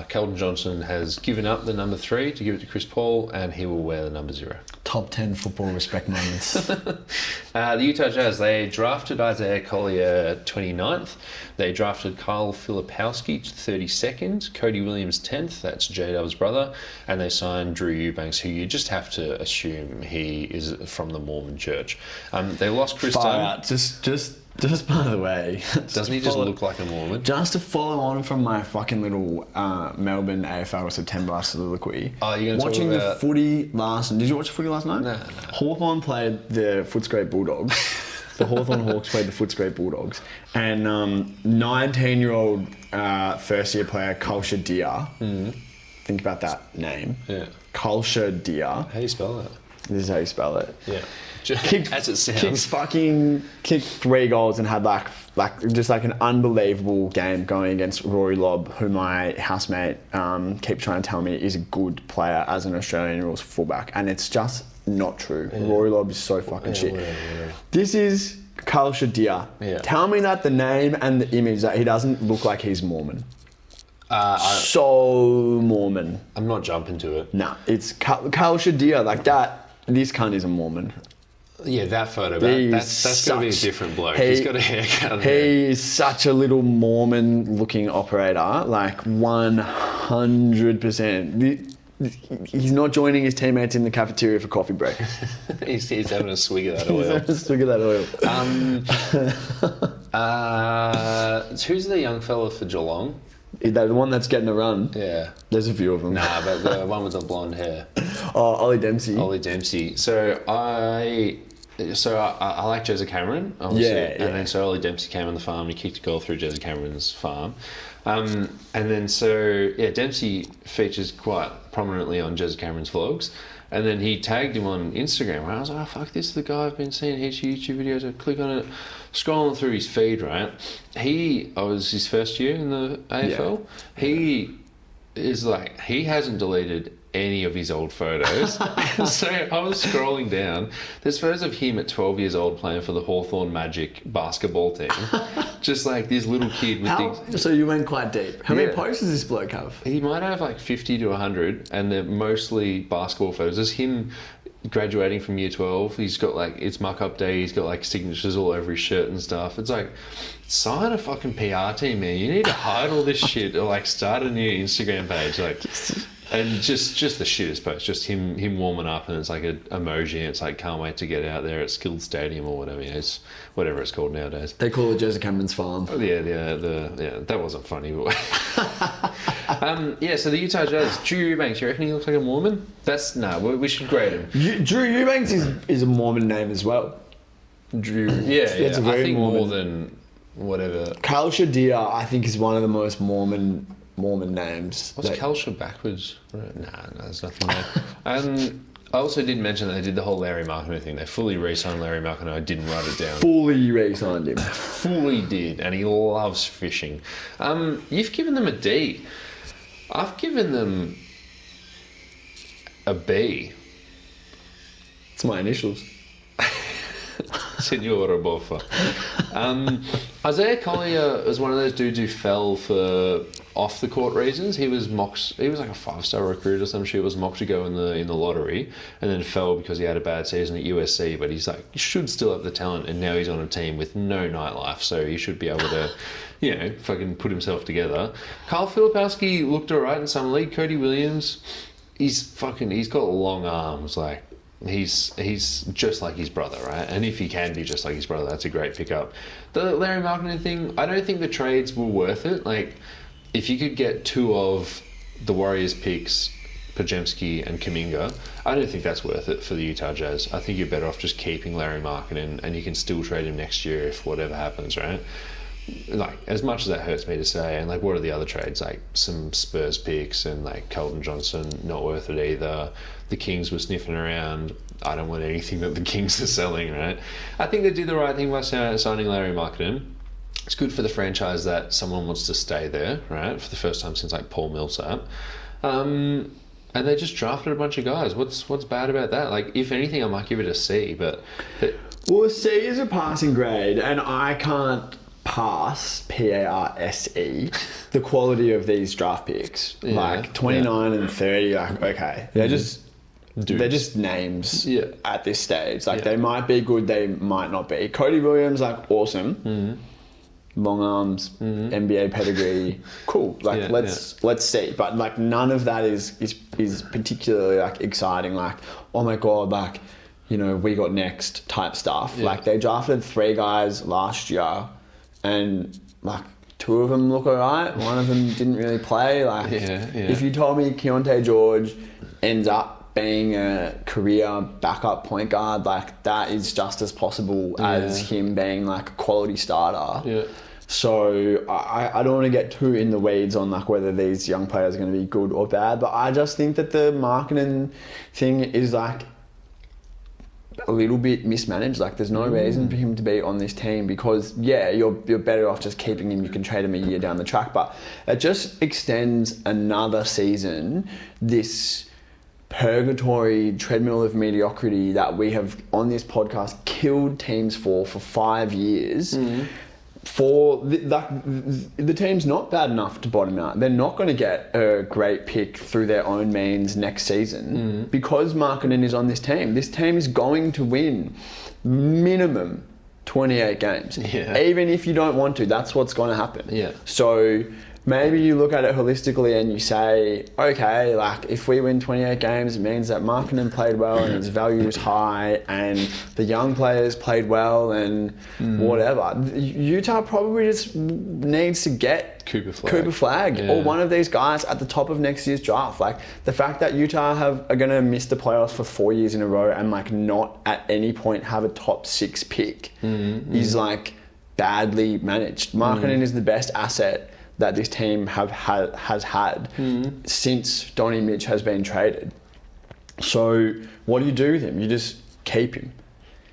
Keldon Johnson has given up the number 3 to give it to Chris Paul, and he will wear the number 0. Top 10 football respect moments. The Utah Jazz, they drafted Isaiah Collier 29th. They drafted Kyle Filipowski 32nd, Cody Williams 10th, that's J-Dub's brother, and they signed Drew Eubanks, who you just have to assume he is from the Mormon church. They lost Chris Dunn. Just by the way, doesn't he just look like a Mormon? Just to follow on from my fucking little Melbourne AFL September soliloquy. Oh, you're going to watching the footy last night. Did you watch the footy last night? No. Hawthorn played the Footscray Bulldogs. The Hawthorn Hawks played the Footscray Bulldogs. And 19-year-old first-year player Kulsha Dia. Think about that name. Yeah. Kulsha Dia. How do you spell that? This is how you spell it. Yeah. As it sounds. Kicked 3 goals and had like an unbelievable game going against Rory Lobb, who my housemate keeps trying to tell me is a good player as an Australian rules fullback, and it's just not true. Yeah. Rory Lobb is so fucking shit. Whatever. This is Kulsha Dia. Yeah. Tell me that the name and the image that he doesn't look like he's Mormon. So Mormon. I'm not jumping to it. No, it's Kulsha Dia like that. This cunt is a Mormon. Yeah, that photo. That's got to be a different bloke. He's got a haircut. He is such a little Mormon-looking operator, like 100%. He's not joining his teammates in the cafeteria for coffee break. he's having a swig of that oil. He's having a swig of that oil. Who's the young fella for Geelong? The one that's getting a run. Yeah. There's a few of them. Nah, but the one with the blonde hair. Oh, Ollie Dempsey. So I like Jezza Cameron, obviously. Yeah. And then so Ollie Dempsey came on the farm and he kicked a goal through Jezza Cameron's farm. And then Dempsey features quite prominently on Jezza Cameron's vlogs. And then he tagged him on Instagram, where I was like, oh, fuck, this is the guy I've been seeing his YouTube videos. I click on it, scrolling through his feed, right? I was his first year in the AFL. Yeah. He is like, he hasn't deleted any of his old photos. So I was scrolling down. There's photos of him at 12 years old playing for the Hawthorn Magic basketball team. Just like this little kid with things. So you went quite deep. How many posts does this bloke have? He might have like 50 to 100, and they're mostly basketball photos. There's him graduating from year 12. He's got like, it's muck-up day. He's got like signatures all over his shirt and stuff. It's like, sign a fucking PR team, man. You need to hide all this shit or like start a new Instagram page. Like, and just the shittest post, just him warming up, and it's like an emoji, and it's like, can't wait to get out there at Skilled Stadium or whatever, you know, it's whatever it's called nowadays. They call it Joseph Cameron's farm. Oh, yeah, that wasn't funny, but so the Utah Jazz, Drew Eubanks, you reckon he looks like a Mormon? We should grade him. Drew Eubanks is a Mormon name as well. Drew, yeah, It's a very I think Mormon. more than whatever. Kyle Shadia, I think, is one of the most Mormon names. What's Kalsha backwards? Nah, there's nothing there. I also did mention that they did the whole Larry Markkinen thing. They fully re-signed Larry Markkinen. I didn't write it down. Fully re-signed him. Fully did, and he loves fishing. You've given them a D. I've given them a B. It's my initials. Senora Boffa. Isaiah Collier was one of those dudes who fell for off the court reasons. He was like a 5-star recruit or some shit. Was mocked to go in the lottery, and then fell because he had a bad season at USC. But he's like, he should still have the talent, and now he's on a team with no nightlife, so he should be able to, you know, fucking put himself together. Kyle Filipowski looked alright in summer league. Cody Williams, he's got long arms, like. He's just like his brother, right? And if he can be just like his brother, that's a great pickup. The Larry Markkinen thing, I don't think the trades were worth it. Like, if you could get 2 of the Warriors picks, Podziemski and Kuminga, I don't think that's worth it for the Utah Jazz. I think you're better off just keeping Larry Markkinen, and you can still trade him next year if whatever happens, right? Like, as much as that hurts me to say, and like, what are the other trades? Like, some Spurs picks and like Keldon Johnson, not worth it either. The Kings were sniffing around. I don't want anything that the Kings are selling, right? I think they did the right thing by signing Larry Markkinen. It's good for the franchise that someone wants to stay there, right? For the first time since like Paul Millsap. And they just drafted a bunch of guys. What's bad about that? Like, if anything, I might give it a C, but Well, a C is a passing grade, and I can't pass, P-A-R-S-E, the quality of these draft picks. Yeah, like 29 and 30, like, okay. They're just Dudes. They're just names at this stage. Like, they might be good, they might not be. Cody Williams, like, awesome. Long arms, NBA pedigree, cool. Like, let's see. But like, none of that is particularly like exciting. Like, oh my god, like, you know, we got next type stuff. Yeah. Like, they drafted 3 guys last year, and like 2 of them look alright. One of them didn't really play. Like, if you told me Keontae George ends up being a career backup point guard, like, that is just as possible as him being like a quality starter. Yeah. So I don't want to get too in the weeds on like whether these young players are going to be good or bad, but I just think that the marketing thing is like a little bit mismanaged. Like, there's no reason for him to be on this team, because you're better off just keeping him. You can trade him a year down the track, but it just extends another season, this purgatory treadmill of mediocrity that we have on this podcast killed teams for 5 years. For the team's not bad enough to bottom out. They're not going to get a great pick through their own means next season because Markkinen is on this team. This team is going to win minimum 28 games. Yeah. Even if you don't want to, that's what's going to happen. Yeah. So maybe you look at it holistically and you say, okay, like, if we win 28 games, it means that Markkinen played well and his value is high, and the young players played well, and whatever. Utah probably just needs to get Cooper Flagg or one of these guys at the top of next year's draft. Like, the fact that Utah are going to miss the playoffs for 4 years in a row and like not at any point have a top 6 pick is like badly managed. Markkinen is the best asset that this team has had since Donnie Mitch has been traded. So what do you do with him? You just keep him.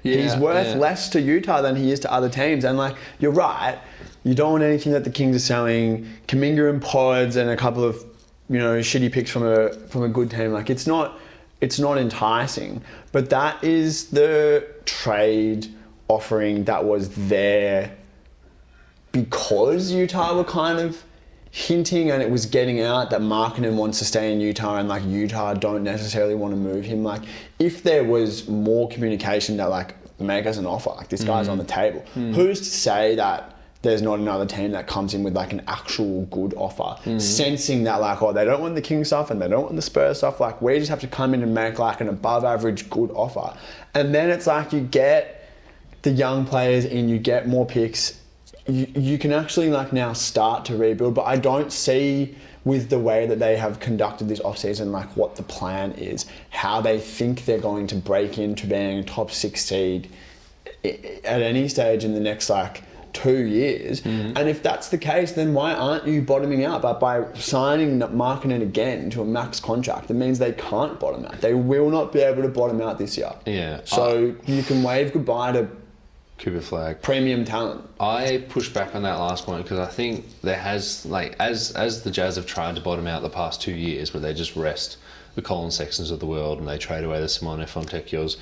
Yeah, he's worth less to Utah than he is to other teams. And like, you're right, you don't want anything that the Kings are selling. Kuminga and Pods and a couple of, you know, shitty picks from a good team. Like, it's not enticing. But that is the trade offering that was there because Utah were kind of hinting, and it was getting out that Markkanen wants to stay in Utah, and like Utah don't necessarily want to move him. Like, if there was more communication that like make us an offer, like this guy's on the table, who's to say that there's not another team that comes in with like an actual good offer, sensing that like, oh, they don't want the King stuff and they don't want the Spurs stuff. Like, we just have to come in and make like an above average good offer. And then it's like you get the young players in, you get more picks. You can actually like now start to rebuild, but I don't see with the way that they have conducted this offseason, like what the plan is, how they think they're going to break into being a top 6 seed at any stage in the next like 2 years. And if that's the case, then why aren't you bottoming out? But by signing Markkanen again to a max contract, it means they can't bottom out. They will not be able to bottom out this year. Yeah. So you can wave goodbye to Cooper Flag. Premium talent. I push back on that last point because I think there has, like, as the Jazz have tried to bottom out the past 2 years, where they just rest the Colin Sextons of the world and they trade away the Simone Fontecchios.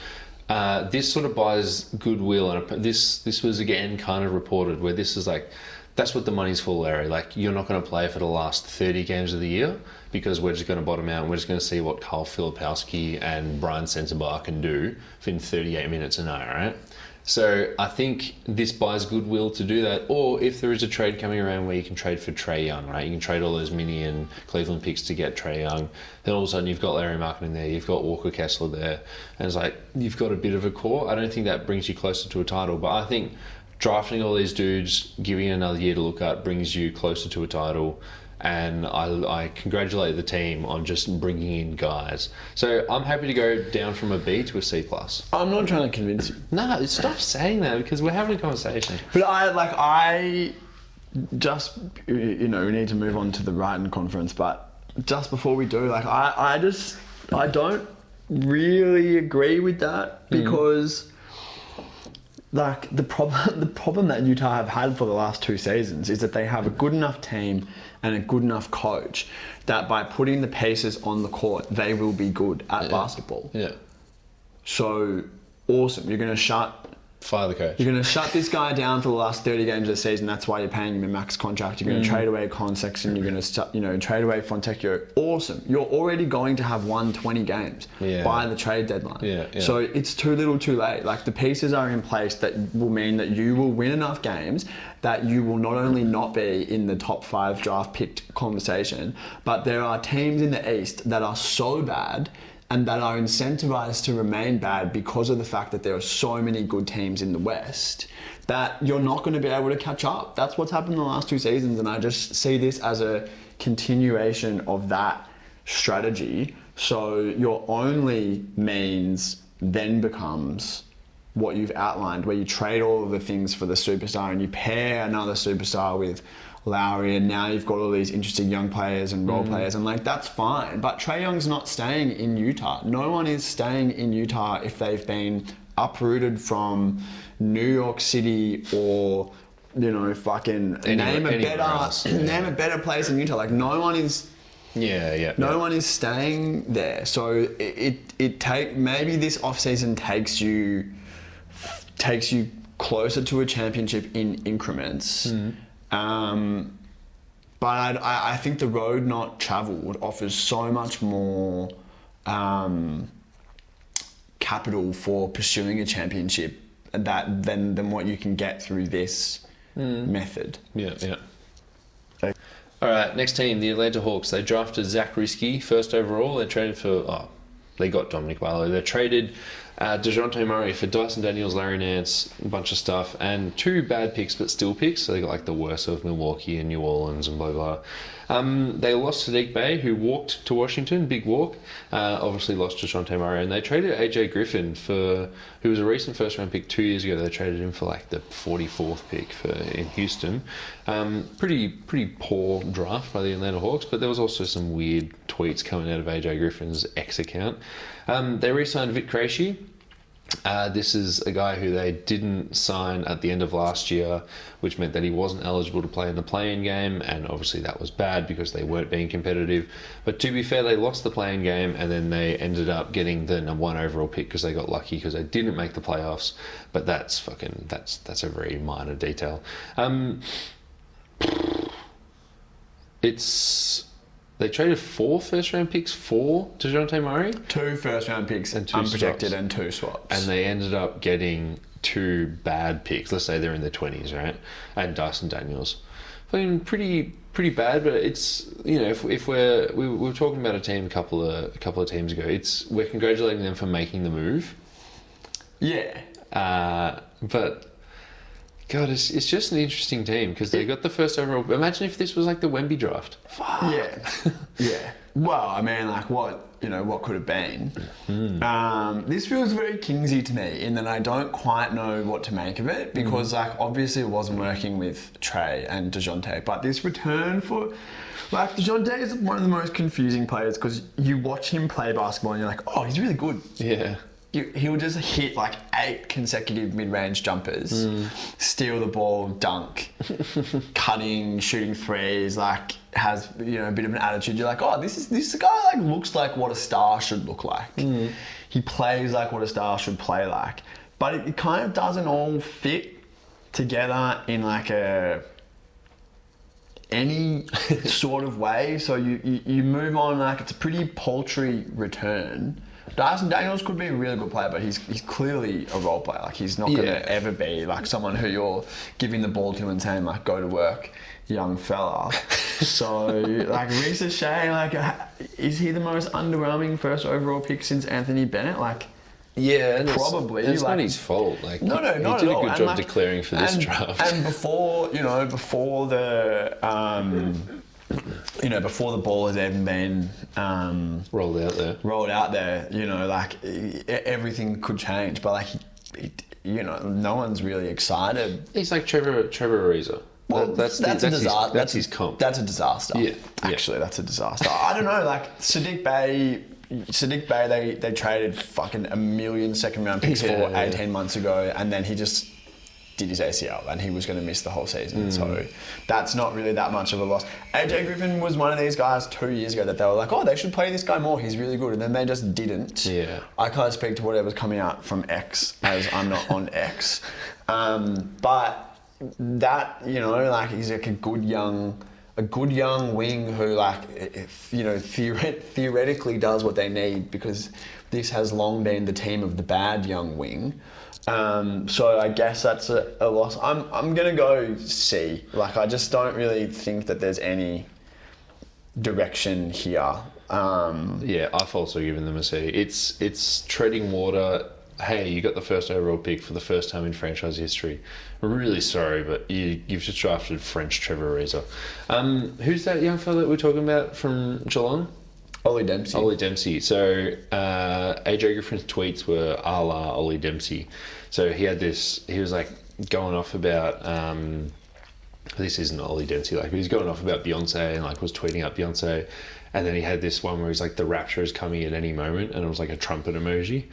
This sort of buys goodwill, and this was again kind of reported where this is like, that's what the money's for, Larry. Like, you're not going to play for the last 30 games of the year because we're just going to bottom out and we're just going to see what Carl Filipowski and Brian Sensabaugh can do in 38 minutes a night, right? So I think this buys goodwill to do that. Or if there is a trade coming around where you can trade for Trae Young, right? You can trade all those Mini and Cleveland picks to get Trae Young. Then all of a sudden you've got Larry Markkanen there, you've got Walker Kessler there. And it's like, you've got a bit of a core. I don't think that brings you closer to a title. But I think drafting all these dudes, giving it another year to look at, brings you closer to a title. And I congratulate the team on just bringing in guys. So I'm happy to go down from a B to a C+. I'm not trying to convince you. No, stop saying that because we're having a conversation. But I just, you know, we need to move on to the Brighton conference. But just before we do, like, I don't really agree with that because, like, the problem that Utah have had for the last 2 seasons is that they have a good enough team and a good enough coach that by putting the pieces on the court, they will be good at basketball. Yeah. So, awesome. You're going to fire the coach. You're going to shut this guy down for the last 30 games of the season. That's why you're paying him a max contract. You're going to trade away Colin Sexton. You're going to trade away Fontecchio. Awesome. You're already going to have won 20 games by the trade deadline. Yeah. So it's too little too late. Like, the pieces are in place that will mean that you will win enough games that you will not only not be in the top 5 draft picked conversation, but there are teams in the East that are so bad and that are incentivized to remain bad because of the fact that there are so many good teams in the West that you're not going to be able to catch up. That's what's happened in the last 2 seasons, and I just see this as a continuation of that strategy. So your only means then becomes what you've outlined, where you trade all of the things for the superstar and you pair another superstar with Lowry, and now you've got all these interesting young players and role players, and like, that's fine. But Trae Young's not staying in Utah. No one is staying in Utah if they've been uprooted from New York City or, you know, fucking name a better place in Utah. Like, no one is. No one is staying there. So maybe this offseason takes you closer to a championship in increments. But I think the road not travelled offers so much more capital for pursuing a championship than what you can get through this method. Yeah. All right, next team, the Atlanta Hawks. They drafted Zach Risky first overall. They traded for... they got Dominic Barlow. They traded DeJounte Murray for Dyson Daniels, Larry Nance, a bunch of stuff, and 2 bad picks, but still picks. So they got like the worst of Milwaukee and New Orleans and blah, blah. They lost Sadiq Bey, who walked to Washington, big walk. Obviously lost DeJounte Murray, and they traded AJ Griffin who was a recent first round pick 2 years ago. They traded him for like the 44th pick in Houston. Pretty poor draft by the Atlanta Hawks, but there was also some weird tweets coming out of AJ Griffin's X account. They re-signed Vit Krejci. This is a guy who they didn't sign at the end of last year, which meant that he wasn't eligible to play in the play-in game, and obviously that was bad because they weren't being competitive. But to be fair, they lost the play-in game, and then they ended up getting the number 1 overall pick because they got lucky because they didn't make the playoffs. But that's a very minor detail. They traded 4 first-round picks for DeJounte Murray. 2 first-round picks, And 2 unprotected, swaps. and 2 swaps. And they ended up getting 2 bad picks. Let's say they're in their 20s, right? And Dyson Daniels. I mean, pretty bad, but it's, you know, if we were talking about a team a couple of teams ago, we're congratulating them for making the move. Yeah. But God, it's just an interesting team because they got the first overall. Imagine if this was like the Wemby draft. Fuck. Yeah. Well, I mean, like what could have been. This feels very Kingsy to me in that I don't quite know what to make of it because, like, obviously it wasn't working with Trey and DeJounte, but this return for, like, DeJounte is one of the most confusing players because you watch him play basketball and you're like, oh, he's really good. Yeah. He'll just hit like 8 consecutive mid-range jumpers, steal the ball, dunk, cutting, shooting threes, like has, you know, a bit of an attitude. You're like, oh, this guy like looks like what a star should look like. He plays like what a star should play like. But it kind of doesn't all fit together in like any sort of way. So you move on, like it's a pretty paltry return. Dyson Daniels could be a really good player, but he's clearly a role player. Like he's not going to ever be like someone who you're giving the ball to and saying like, go to work, young fella. So like Risa Shea, like is he the most underwhelming first overall pick since Anthony Bennett? Like yeah, probably. It's like, not his fault. Like no, not he at did a all. good job declaring for this draft. And before the before the ball has even been rolled out there, you know, like everything could change. But like, no one's really excited. He's like Trevor Ariza. Well, that's a disaster. That's his comp. That's a disaster. Yeah, actually, that's a disaster. I don't know. Like Sadiq Bey, they traded fucking 1 million second-round picks for 18 months ago, and then he just did his ACL and he was going to miss the whole season. So that's not really that much of a loss. AJ Griffin was one of these guys 2 years ago that they were like, oh, they should play this guy more, he's really good, and then they just didn't. Yeah. I can't speak to whatever's coming out from X as I'm not on X. But that, you know, like he's like a good young wing who, like, theoretically does what they need because this has long been the team of the bad young wing. So I guess that's a loss. I'm gonna go C. Like I just don't really think that there's any direction here. Yeah, I've also given them a C. It's treading water. Hey, you got the first overall pick for the first time in franchise history. We're really sorry, but you've just drafted French Trevor Ariza. Who's that young fella that we're talking about from Geelong? Ollie Dempsey. So AJ Griffin's tweets were a la Ollie Dempsey. So he was like going off about, this isn't Ollie Dempsey, like he was going off about Beyonce and like was tweeting up Beyonce. And then he had this one where he's like, the rapture is coming at any moment. And it was like a trumpet emoji.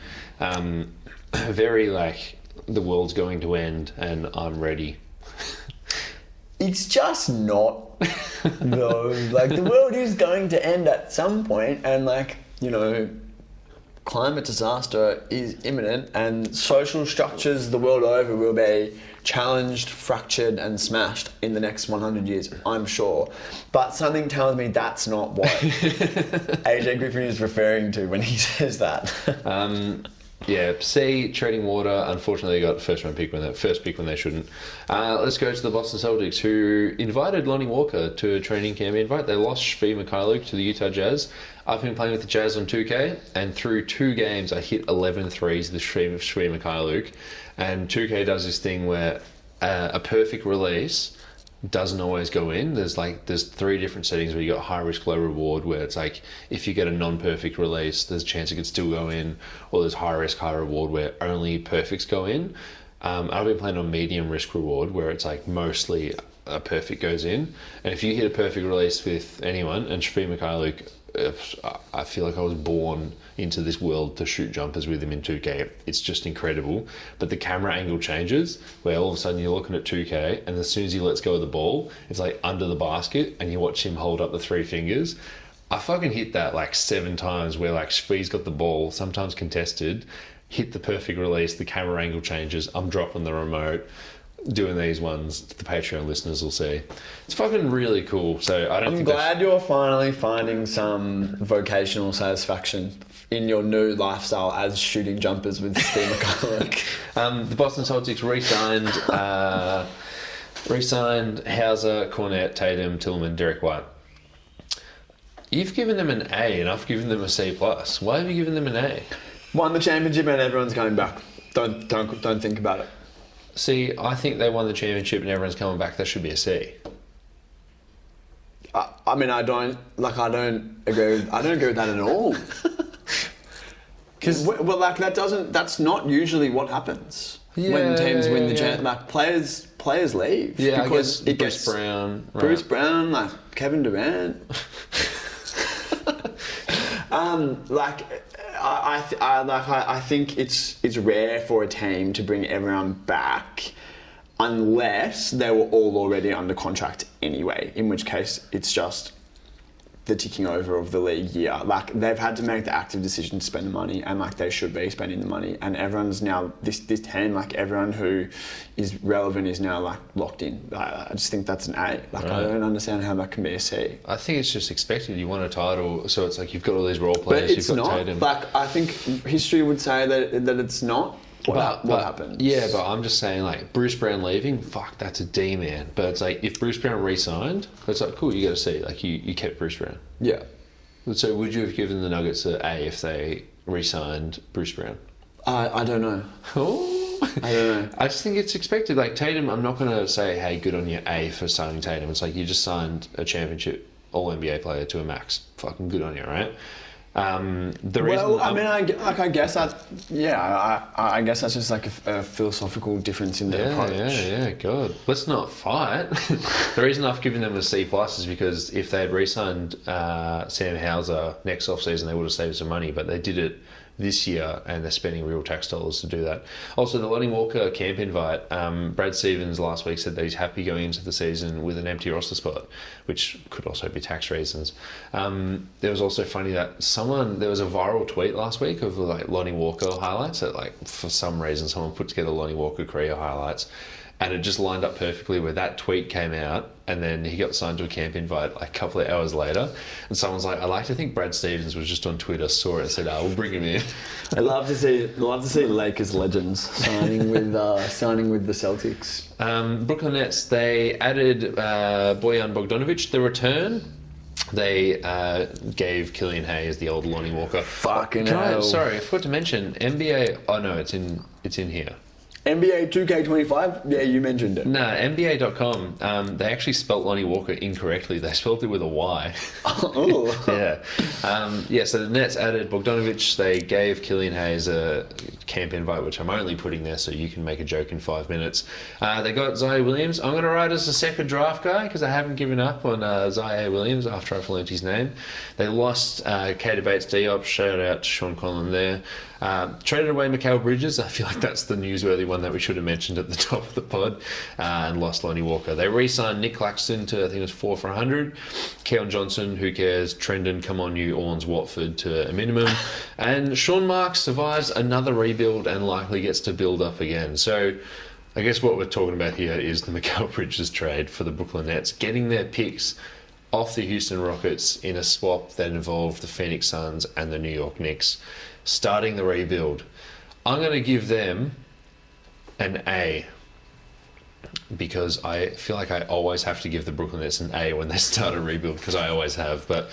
Very like, the world's going to end and I'm ready. It's just not, though. Like, the world is going to end at some point, and, like, you know, climate disaster is imminent, and social structures the world over will be challenged, fractured, and smashed in the next 100 years, I'm sure. But something tells me that's not what AJ Griffin is referring to when he says that. Yeah, C, trading water. Unfortunately, they got the first pick when they shouldn't. Let's go to the Boston Celtics, who invited Lonnie Walker to a training camp invite. They lost Shvi Mykhailiuk to the Utah Jazz. I've been playing with the Jazz on 2K, and through 2 games, I hit 11 threes with Shvi Mykhailiuk. And 2K does this thing where a perfect release doesn't always go in. There's 3 different settings where you got high risk, low reward, where it's like if you get a non-perfect release, there's a chance it could still go in, or there's high risk, high reward where only perfects go in. I've been playing on medium risk reward where it's like mostly a perfect goes in. And if you hit a perfect release with anyone, and Shvi Mykhailiuk, I feel like I was born into this world to shoot jumpers with him in 2K. It's just incredible. But the camera angle changes where all of a sudden you're looking at 2K and as soon as he lets go of the ball, it's like under the basket and you watch him hold up the 3 fingers. I fucking hit that like 7 times where like Shvi's got the ball, sometimes contested, hit the perfect release, the camera angle changes, I'm dropping the remote. doing these ones. The Patreon listeners will see. It's fucking really cool. So I'm glad you're finally finding some vocational satisfaction in your new lifestyle as shooting jumpers with Steve McCulloch. The Boston Celtics re-signed Hauser, Cornette, Tatum, Tillman, Derek White. You've given them an A and I've given them a C+. Why have you given them an A? Won the championship and everyone's coming back. Don't think about it. See, I think they won the championship and everyone's coming back. That should be a C. I mean, I don't agree with that at all. Because that's not usually what happens when teams win the championship. Like players leave. Yeah, because I guess Brown, right. Bruce Brown, like Kevin Durant. I think it's rare for a team to bring everyone back unless they were all already under contract anyway, in which case it's just the ticking over of the league year. Like, they've had to make the active decision to spend the money, and like they should be spending the money, and everyone's now this team, like everyone who is relevant is now like locked in. I just think that's an A. Like, right. I don't understand how that can be a C. I think it's just expected. You want a title, so it's like you've got all these role players. But it's you've got not. Tatum. Like, I think history would say that it's not. What happens? Yeah, but I'm just saying, like, Bruce Brown leaving, fuck, that's a D, man. But it's like, if Bruce Brown re-signed, it's like, cool, you got to see, like, you kept Bruce Brown. Yeah. So would you have given the Nuggets an A if they re-signed Bruce Brown? I don't know. Oh. I don't know. I just think it's expected. Like, Tatum, I'm not going to say, hey, good on you, A, for signing Tatum. It's like, you just signed a championship All-NBA player to a max. Fucking good on you, right? I guess that's just like a philosophical difference in their approach. Yeah, God. Let's not fight. The reason I've given them a C+ is because if they had re-signed Sam Hauser next offseason, they would have saved some money, but they did it this year and they're spending real tax dollars to do that. Also, the Lonnie Walker camp invite, Brad Stevens last week said that he's happy going into the season with an empty roster spot, which could also be tax reasons. There was also funny that there was a viral tweet last week of like Lonnie Walker highlights that, like, for some reason someone put together Lonnie Walker career highlights, and it just lined up perfectly where that tweet came out, and then he got signed to a camp invite like a couple of hours later, and someone's like, I like to think Brad Stevens was just on Twitter, saw it and said, we'll bring him in. I love to see Lakers legends signing with the Celtics. Brooklyn Nets, they added Bojan Bogdanovic, the return. They gave Killian Hayes the old Lonnie Walker. Fucking hell. Sorry, I forgot to mention NBA. Oh no, it's in here. NBA 2K25? Yeah, you mentioned it. No, NBA.com. They actually spelt Lonnie Walker incorrectly. They spelled it with a Y. Oh. Yeah. So the Nets added Bogdanovic. They gave Killian Hayes a camp invite, which I'm only putting there so you can make a joke in 5 minutes. They got Zaire Williams. I'm going to write as a second draft guy because I haven't given up on Zaire Williams after I've learned his name. They lost Kader Bates-Diop. Shout out to Sean Conlon there. Traded away Mikal Bridges. I feel like that's the newsworthy one that we should have mentioned at the top of the pod, and lost Lonnie Walker. They re-signed Nick Claxton to, I think it was 4 for 100. Keon Johnson, who cares? Trendon, come on you, Orns Watford to a minimum. And Sean Marks survives another rebuild and likely gets to build up again. So I guess what we're talking about here is the Mikal Bridges trade for the Brooklyn Nets, getting their picks off the Houston Rockets in a swap that involved the Phoenix Suns and the New York Knicks, starting the rebuild. I'm going to give them an A because I feel like I always have to give the Brooklyn Nets an A when they start a rebuild, because I always have. But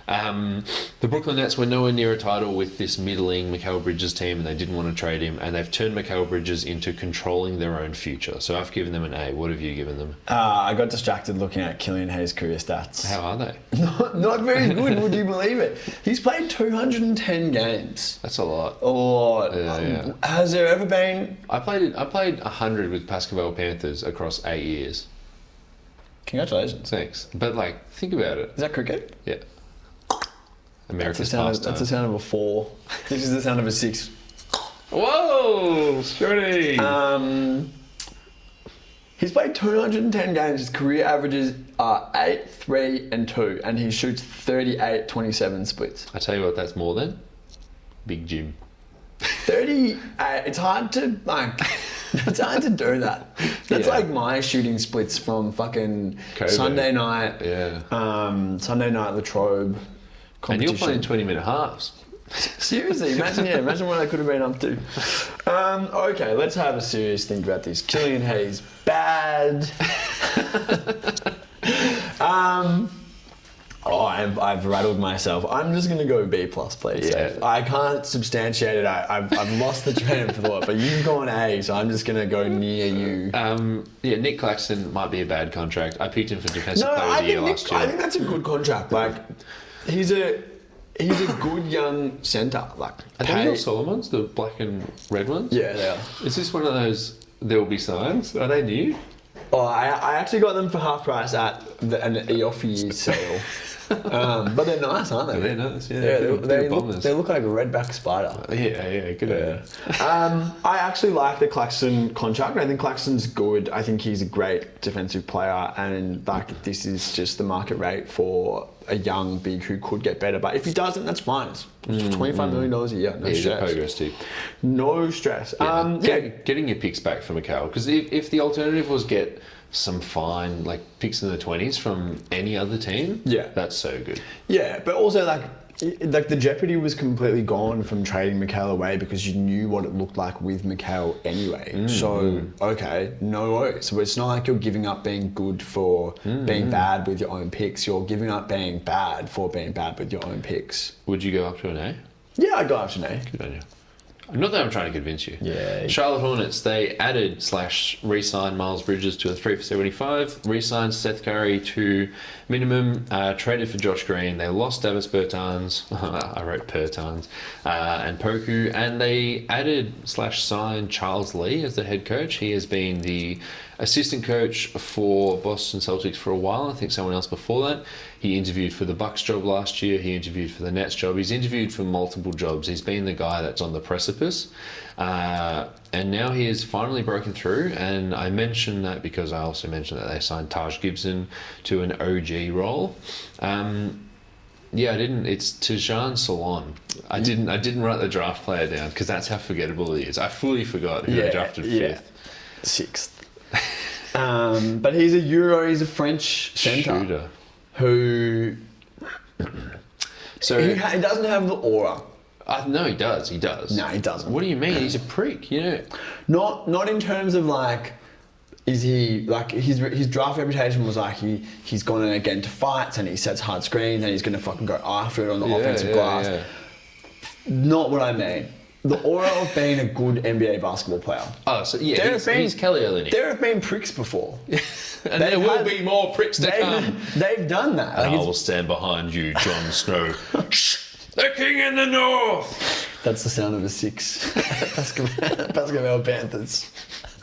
the Brooklyn Nets were nowhere near a title with this middling Mikal Bridges team, and they didn't want to trade him, and they've turned Mikal Bridges into controlling their own future. So I've given them an A. What have you given them? I got distracted looking at Killian Hayes' career stats. How are they? Not very good, would you believe it? He's played 210 games. That's a lot. Yeah. Has there ever been... I played 100 with Pascal Panthers across 8 years. Congratulations. Thanks. But, like, think about it. Is that cricket? Yeah. America's pastime. That's the sound of a 4. This is the sound of a 6. Whoa, Shorty! He's played 210 games. His career averages are 8, 3, and 2, and he shoots 38-27 splits. I tell you what, that's more than Big Jim. 38. It's hard to like. That's hard to do that. That's like my shooting splits from fucking COVID. Sunday night. Yeah. Sunday night Latrobe competition. And you're playing 20-minute halves. Seriously, imagine what I could have been up to. Okay, let's have a serious think about this. Killian Hayes, bad. I've rattled myself. I'm just gonna go B plus, please. Yeah. I can't substantiate it. I've lost the train of thought, but you've gone A, so I'm just gonna go near you. Nick Claxton might be a bad contract. I picked him for defensive player I of the year think last year. I think that's a good contract. Like, he's a good young centre. Like, Are they your Solomons, the black and red ones? Yeah, they are. Is this one of those there will be signs? Are they new? Oh, I actually got them for half price at an EOFI sale. But they're nice, aren't they? They're nice, yeah. They look like a redback spider. Yeah, good idea. I actually like the Claxton contract. I think Claxton's good. I think he's a great defensive player, and like this is just the market rate for a young big who could get better. But if he doesn't, that's fine. It's $25 million a year. No He's a stress. pogo stick. No stress. Getting your picks back for Macau, because if the alternative was get some fine like picks in the 20s from any other team, that's so good. Yeah, but also like the jeopardy was completely gone from trading Mikhail away because you knew what it looked like with Mikhail anyway. Okay, no worries. So it's not like you're giving up being good for being bad with your own picks. You're giving up being bad for being bad with your own picks. Would you go up to an A? Yeah, I'd go up to an A. Good on you. Not that I'm trying to convince you. Yeah. Charlotte Hornets, they added / re-signed Miles Bridges to a 3 for $75, re-signed Seth Curry to minimum, traded for Josh Green. They lost Davis Bertans, I wrote Bertans, and Poku, and they added / signed Charles Lee as the head coach. He has been the assistant coach for Boston Celtics for a while. I think someone else before that. He interviewed for the Bucks job last year. He interviewed for the Nets job. He's interviewed for multiple jobs. He's been the guy that's on the precipice. And now he has finally broken through. And I mentioned that because I also mentioned that they signed Taj Gibson to an OG role. I didn't. It's Tijan Salon. I didn't write the draft player down because that's how forgettable he is. I fully forgot who I drafted 5th. 6th. But he's a French centre. Shooter. Who he doesn't have the aura. No, he does. No, he doesn't. What do you mean? He's a prick. Not in terms of like. Is he like his draft reputation was like he's gone to get into fights and he sets hard screens and he's gonna fucking go after it on the offensive glass. Yeah. Not what I mean. The aura of being a good NBA basketball player. Oh, so yeah, he's Kelly Olynyk. There have been pricks before. And there will be more pricks to come. They've done that. I will stand behind you, Jon Snow. The king in the north. That's the sound of a 6. Basketball Panthers.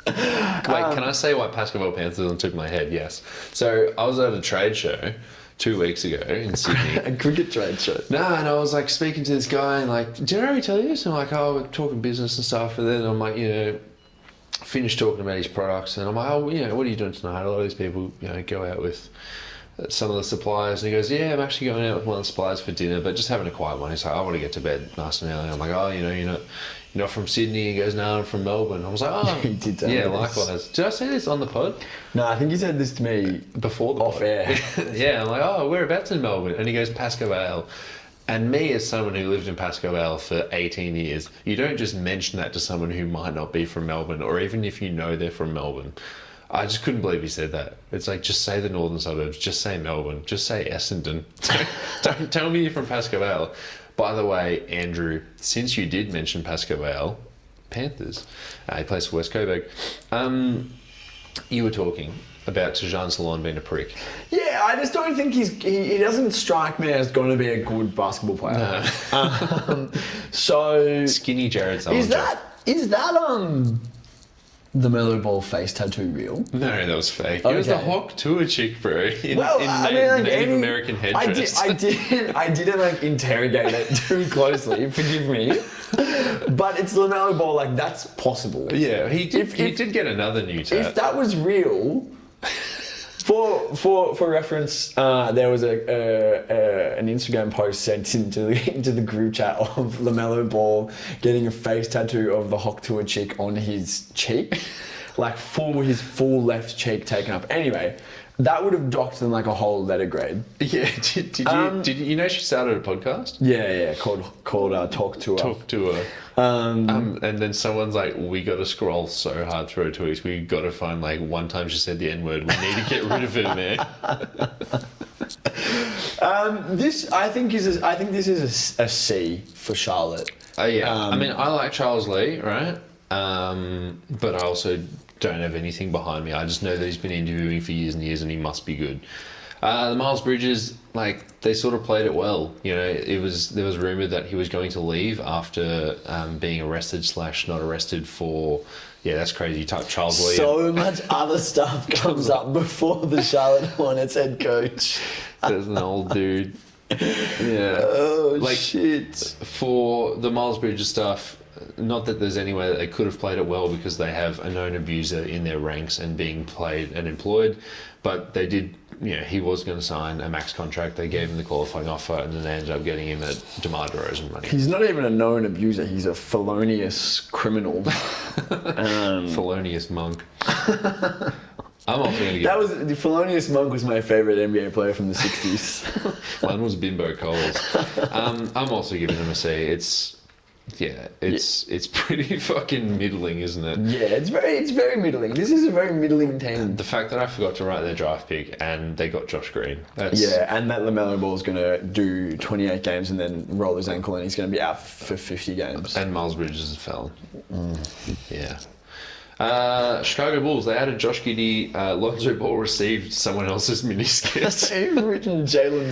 Wait, can I say why Basketball Panthers on the tip of my head? Yes. So I was at a trade show 2 weeks ago in Sydney. A cricket trade show. No, and I was like speaking to this guy and like, did I already tell you this? And I'm like, we're talking business and stuff. And then I'm like, finished talking about his products. And I'm like, what are you doing tonight? A lot of these people, go out with some of the suppliers. And he goes, yeah, I'm actually going out with one of the suppliers for dinner, but just having a quiet one. He's like, I want to get to bed nice and early. I'm like, you're not from Sydney. He goes, no, I'm from Melbourne. I was like, he did tell yeah, me likewise. Did I say this on the pod? No, I think you said this to me before the off pod. Air. Yeah, I'm like, whereabouts in Melbourne? And he goes, Pascoe Vale. And me, as someone who lived in Pascoe Vale for 18 years, you don't just mention that to someone who might not be from Melbourne, or even if you know they're from Melbourne. I just couldn't believe he said that. It's like, just say the northern suburbs, just say Melbourne, just say Essendon. Don't tell me you're from Pascoe Vale. By the way, Andrew, since you did mention Pascoe Vale, Panthers, he plays for West Coburg. You were talking about Tijan Salon being a prick. Yeah, I just don't think he doesn't strike me as going to be a good basketball player. No. So skinny Jared Sullinger. Is that the Melo Ball face tattoo real? No, that was fake. It was the Hawk Tour chick, bro. In Native American headdress. I didn't like interrogate it too closely. Forgive me, but it's LaMelo Ball. Like, that's possible. Yeah, he did get another new tat. If that was real, For reference, there was an Instagram post sent into the group chat of LaMelo Ball getting a face tattoo of the Hawk Tour chick on his cheek, like his full left cheek taken up. Anyway, that would have docked them like a whole letter grade. Yeah. Did you know she started a podcast? Yeah. Called Talk Tour. Talk to her. And then someone's like, we got to scroll so hard through her tweets. We got to find like one time she said the N-word. We need to get rid of it, man. I think this is a C for Charlotte. Yeah. I mean, I like Charles Lee, right? But I also don't have anything behind me. I just know that he's been interviewing for years and years, and he must be good. The Miles Bridges, like, they sort of played it well. You know, there was rumoured that he was going to leave after being arrested / not arrested for, that's crazy, Charles Lee. So much other stuff comes up before the Charlotte Hornets head coach. There's an old dude. Yeah. Oh, like, shit. For the Miles Bridges stuff, not that there's any way that they could have played it well because they have a known abuser in their ranks and being played and employed, but they did. He was going to sign a max contract. They gave him the qualifying offer, and then they ended up getting him at DeMar DeRozan money. He's not even a known abuser. He's a felonious criminal. Felonious monk. I'm also going to get... The felonious monk was my favourite NBA player from the 60s. Mine was Bimbo Coles. I'm also giving him a C. It's pretty fucking middling, isn't it? Yeah, it's very middling. This is a very middling team. The fact that I forgot to write their draft pick and they got Josh Green. And that LaMelo Ball's going to do 28 games and then roll his ankle and he's going to be out for 50 games. And Miles Bridges is a felon. Yeah. Chicago Bulls, they added Josh Giddey. Lonzo Ball received someone else's miniskirt. They've written Jalen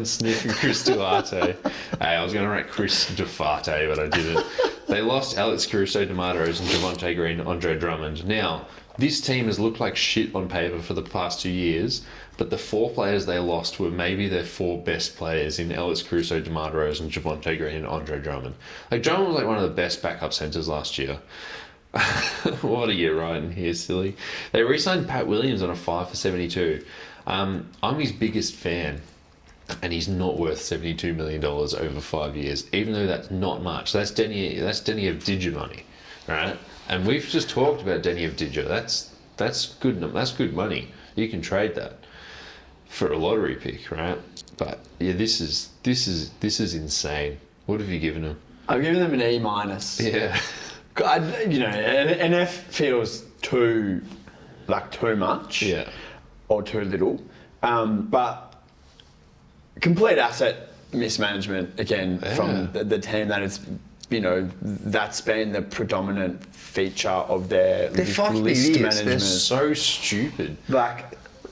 Sniff and Chris Duarte. Hey, I was going to write Chris Duarte, but I didn't. They lost Alex Caruso, DeMar DeRozan, Javonte Green, Andre Drummond. Now, this team has looked like shit on paper for the past 2 years, but the 4 players they lost were maybe their 4 best players in Alex Caruso, DeMar DeRozan, Javonte Green, and Andre Drummond. Like, Drummond was like one of the best backup centers last year. What a year riding here, silly. They re-signed Pat Williams on a 5 for 72. I'm his biggest fan, and he's not worth $72 million over 5 years, even though that's not much. That's Denny Avdija money, right? And we've just talked about Denny Avdija. That's good money. You can trade that for a lottery pick, right? But yeah, this is insane. What have you given him? I've given them an E-. Yeah. An F feels too much, or too little. But complete asset mismanagement again from the team that it's that's been the predominant feature of their list management. They're so stupid.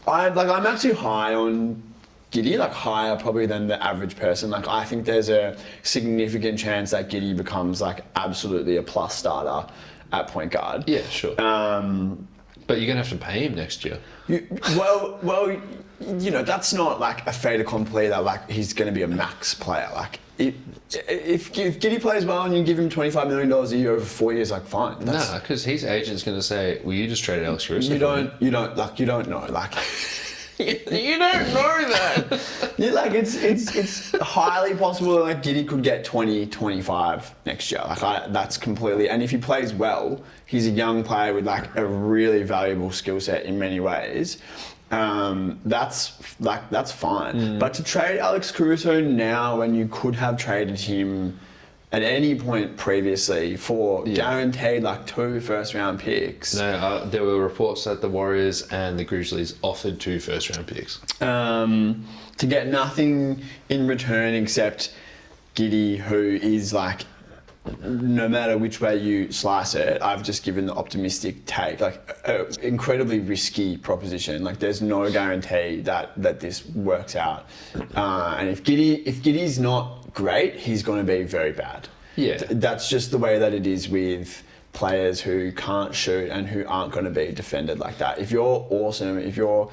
I'm actually high on Giddey, higher probably than the average person. I think there's a significant chance that Giddey becomes absolutely a plus starter at point guard. Yeah, sure. But you're gonna have to pay him next year. That's not a fait accompli that he's gonna be a max player. If Giddey plays well and you give him $25 million a year over 4 years, fine. Nah, because his agent's gonna say, "Well, you just traded Alex Caruso." You don't know. You don't know that. It's highly possible that Giddey could get 20, 25 next year. That's completely. And if he plays well, he's a young player with a really valuable skill set in many ways. That's fine. But to trade Alex Caruso now, when you could have traded him at any point previously for guaranteed 2 first-round picks. No, there were reports that the Warriors and the Grizzlies offered 2 first-round picks. To get nothing in return except Giddey, who is no matter which way you slice it, I've just given the optimistic take, an incredibly risky proposition. There's no guarantee that this works out. And if Giddey's not great, he's going to be very bad. Yeah. That's just the way that it is with players who can't shoot and who aren't going to be defended like that. If you're awesome, if you're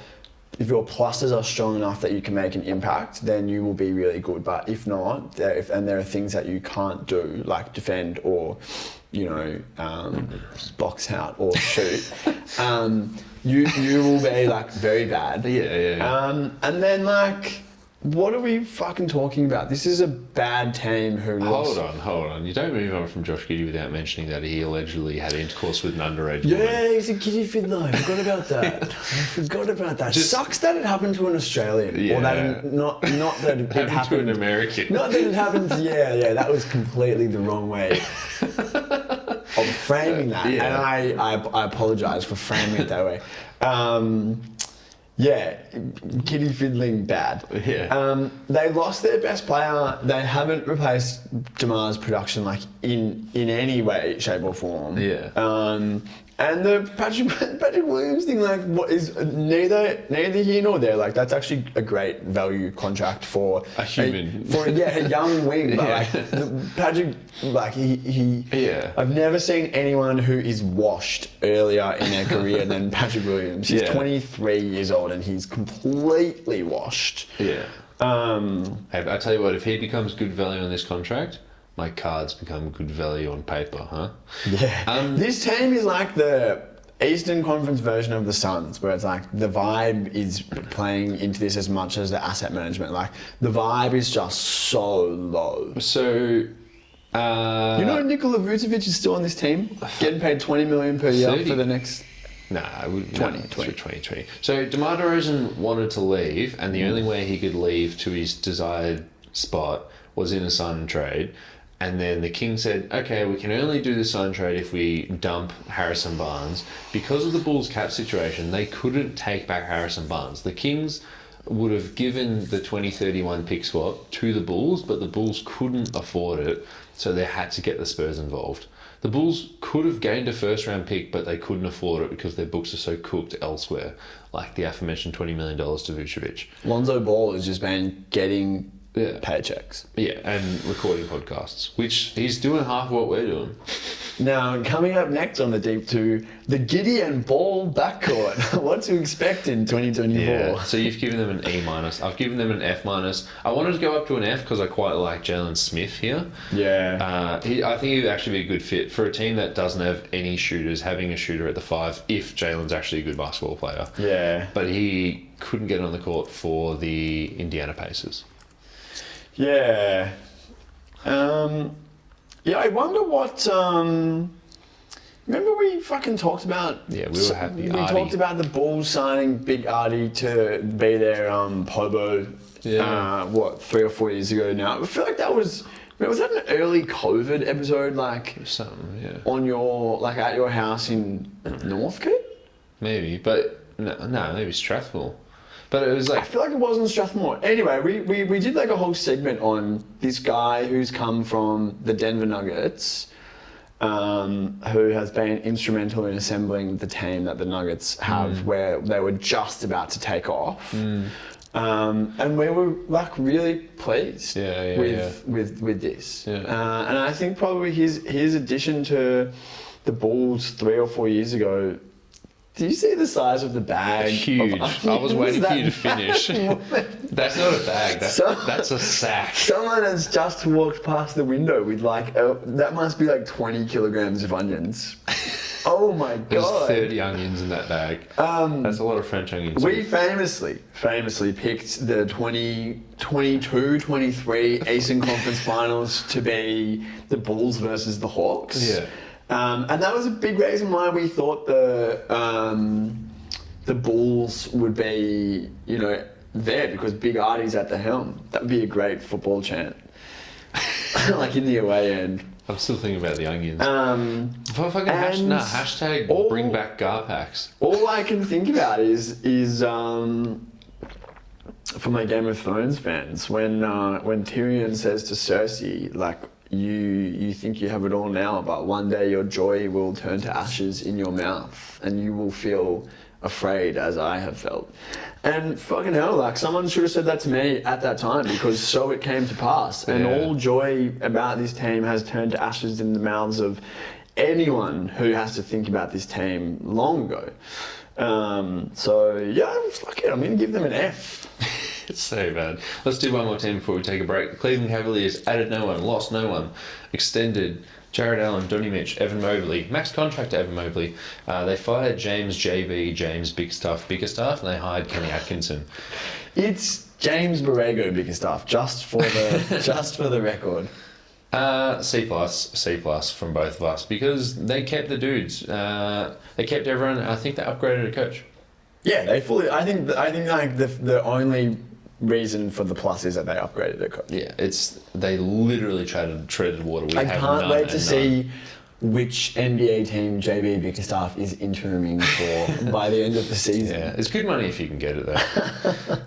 if your pluses are strong enough that you can make an impact, then you will be really good. But if not, and there are things that you can't do, like defend or, box out or shoot, you will be like very bad. Yeah. And then like, what are we fucking talking about? This is a bad team who lost. Hold on. You don't move on from Josh Giddey without mentioning that he allegedly had intercourse with an underage Yeah, woman. he's a kiddie fiddler. I forgot about that. Sucks that it happened to an Australian. Yeah. Or that not that it happened to an American. Not that it happened to, that was completely the wrong way of framing that. Yeah. And I apologise for framing it that way. Kiddie fiddling bad. Yeah. They lost their best player. They haven't replaced Jamar's production like in any way, shape or form. Yeah. And the Patrick Williams thing, like, what is neither here nor there. Like, that's actually a great value contract for a human, a young wing. But Yeah. like Patrick, like he. Yeah. I've never seen anyone who is washed earlier in their career than Patrick Williams. He's 23 years old and he's completely washed. Yeah. Hey, I tell you what, if he becomes good value on this contract, my cards become good value on paper, huh? Yeah. This team is like the Eastern Conference version of the Suns, where it's like the vibe is playing into this as much as the asset management. Like, the vibe is just so low. So, Nikola Vucevic is still on this team, getting paid $20 million per year 30. for the next... I wouldn't. 20. So DeMar DeRozan wanted to leave, and the only way he could leave to his desired spot was in a sign and trade. And then the Kings said, okay, we can only do the sign and trade if we dump Harrison Barnes. Because of the Bulls' cap situation, they couldn't take back Harrison Barnes. The Kings would have given the 2031 pick swap to the Bulls, but the Bulls couldn't afford it, so they had to get the Spurs involved. The Bulls could have gained a first-round pick, but they couldn't afford it because their books are so cooked elsewhere, like the aforementioned $20 million to Vucevic. Lonzo Ball has just been getting paychecks. Yeah, and recording podcasts, which he's doing half what we're doing. Now, coming up next on the Deep 2, the Giddey and Ball backcourt. What to expect in 2024. Yeah, so you've given them an E-. I've given them an F-. I wanted to go up to an F because I quite like Jalen Smith here. Yeah. I think he'd actually be a good fit for a team that doesn't have any shooters, having a shooter at the 5 if Jalen's actually a good basketball player. Yeah. But he couldn't get on the court for the Indiana Pacers. Yeah. I wonder what... remember we fucking talked about... Yeah, we were happy. We talked about the Bulls signing Big Artie to be their Pobo, 3 or 4 years ago now. I feel like that was... Was that an early COVID episode, like... Something, yeah. On your... Like, at your house in Northcote? Maybe, but... No, maybe Strathmore. But it was like... I feel like it wasn't Strathmore. Anyway, we did like a whole segment on this guy who's come from the Denver Nuggets, who has been instrumental in assembling the team that the Nuggets have, where they were just about to take off. And we were like really pleased with this. Yeah. And I think probably his addition to the Bulls 3 or 4 years ago. Do you see the size of the bag? Huge. I was waiting for you to finish. That's not a bag. That's a sack. Someone has just walked past the window with like, that must be like 20 kilograms of onions. Oh my God. There's 30 onions in that bag. That's a lot of French onions. We famously picked the 2022-23 Eastern Conference Finals to be the Bulls versus the Hawks. Yeah. And that was a big reason why we thought the Bulls would be, there, because Big Artie's at the helm. That would be a great football chant. Like in the away end. I'm still thinking about the onions. Hashtag bring back Garpax. All I can think about is for my Game of Thrones fans, when Tyrion says to Cersei, like, you think you have it all now, but one day your joy will turn to ashes in your mouth, and you will feel afraid as I have felt. And fucking hell, like, someone should have said that to me at that time, because so it came to pass. And all joy about this team has turned to ashes in the mouths of anyone who has to think about this team long ago. So yeah, fuck it. I'm gonna give them an F. It's so bad. Let's do one more team before we take a break. Cleveland Cavaliers added no one, lost no one, extended Jared Allen, Donny Mitch, Evan Mobley, max contract to Evan Mobley. They fired James Bickerstaff, and they hired Kenny Atkinson. It's James Borrego Bickerstaff, just for the record. C plus from both of us because they kept the dudes. They kept everyone. I think they upgraded a coach. Yeah, they fully. I think like the only reason for the plus is that they upgraded their coach. Yeah, they literally treaded water. I can't wait to see which NBA team JB Bickerstaff is interiming for by the end of the season. Yeah, it's good money if you can get it though.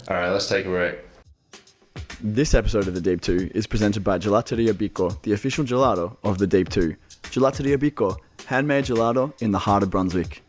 All right, let's take a break. This episode of The Deep 2 is presented by Gelateria Bico, the official gelato of The Deep 2. Gelateria Bico, handmade gelato in the heart of Brunswick.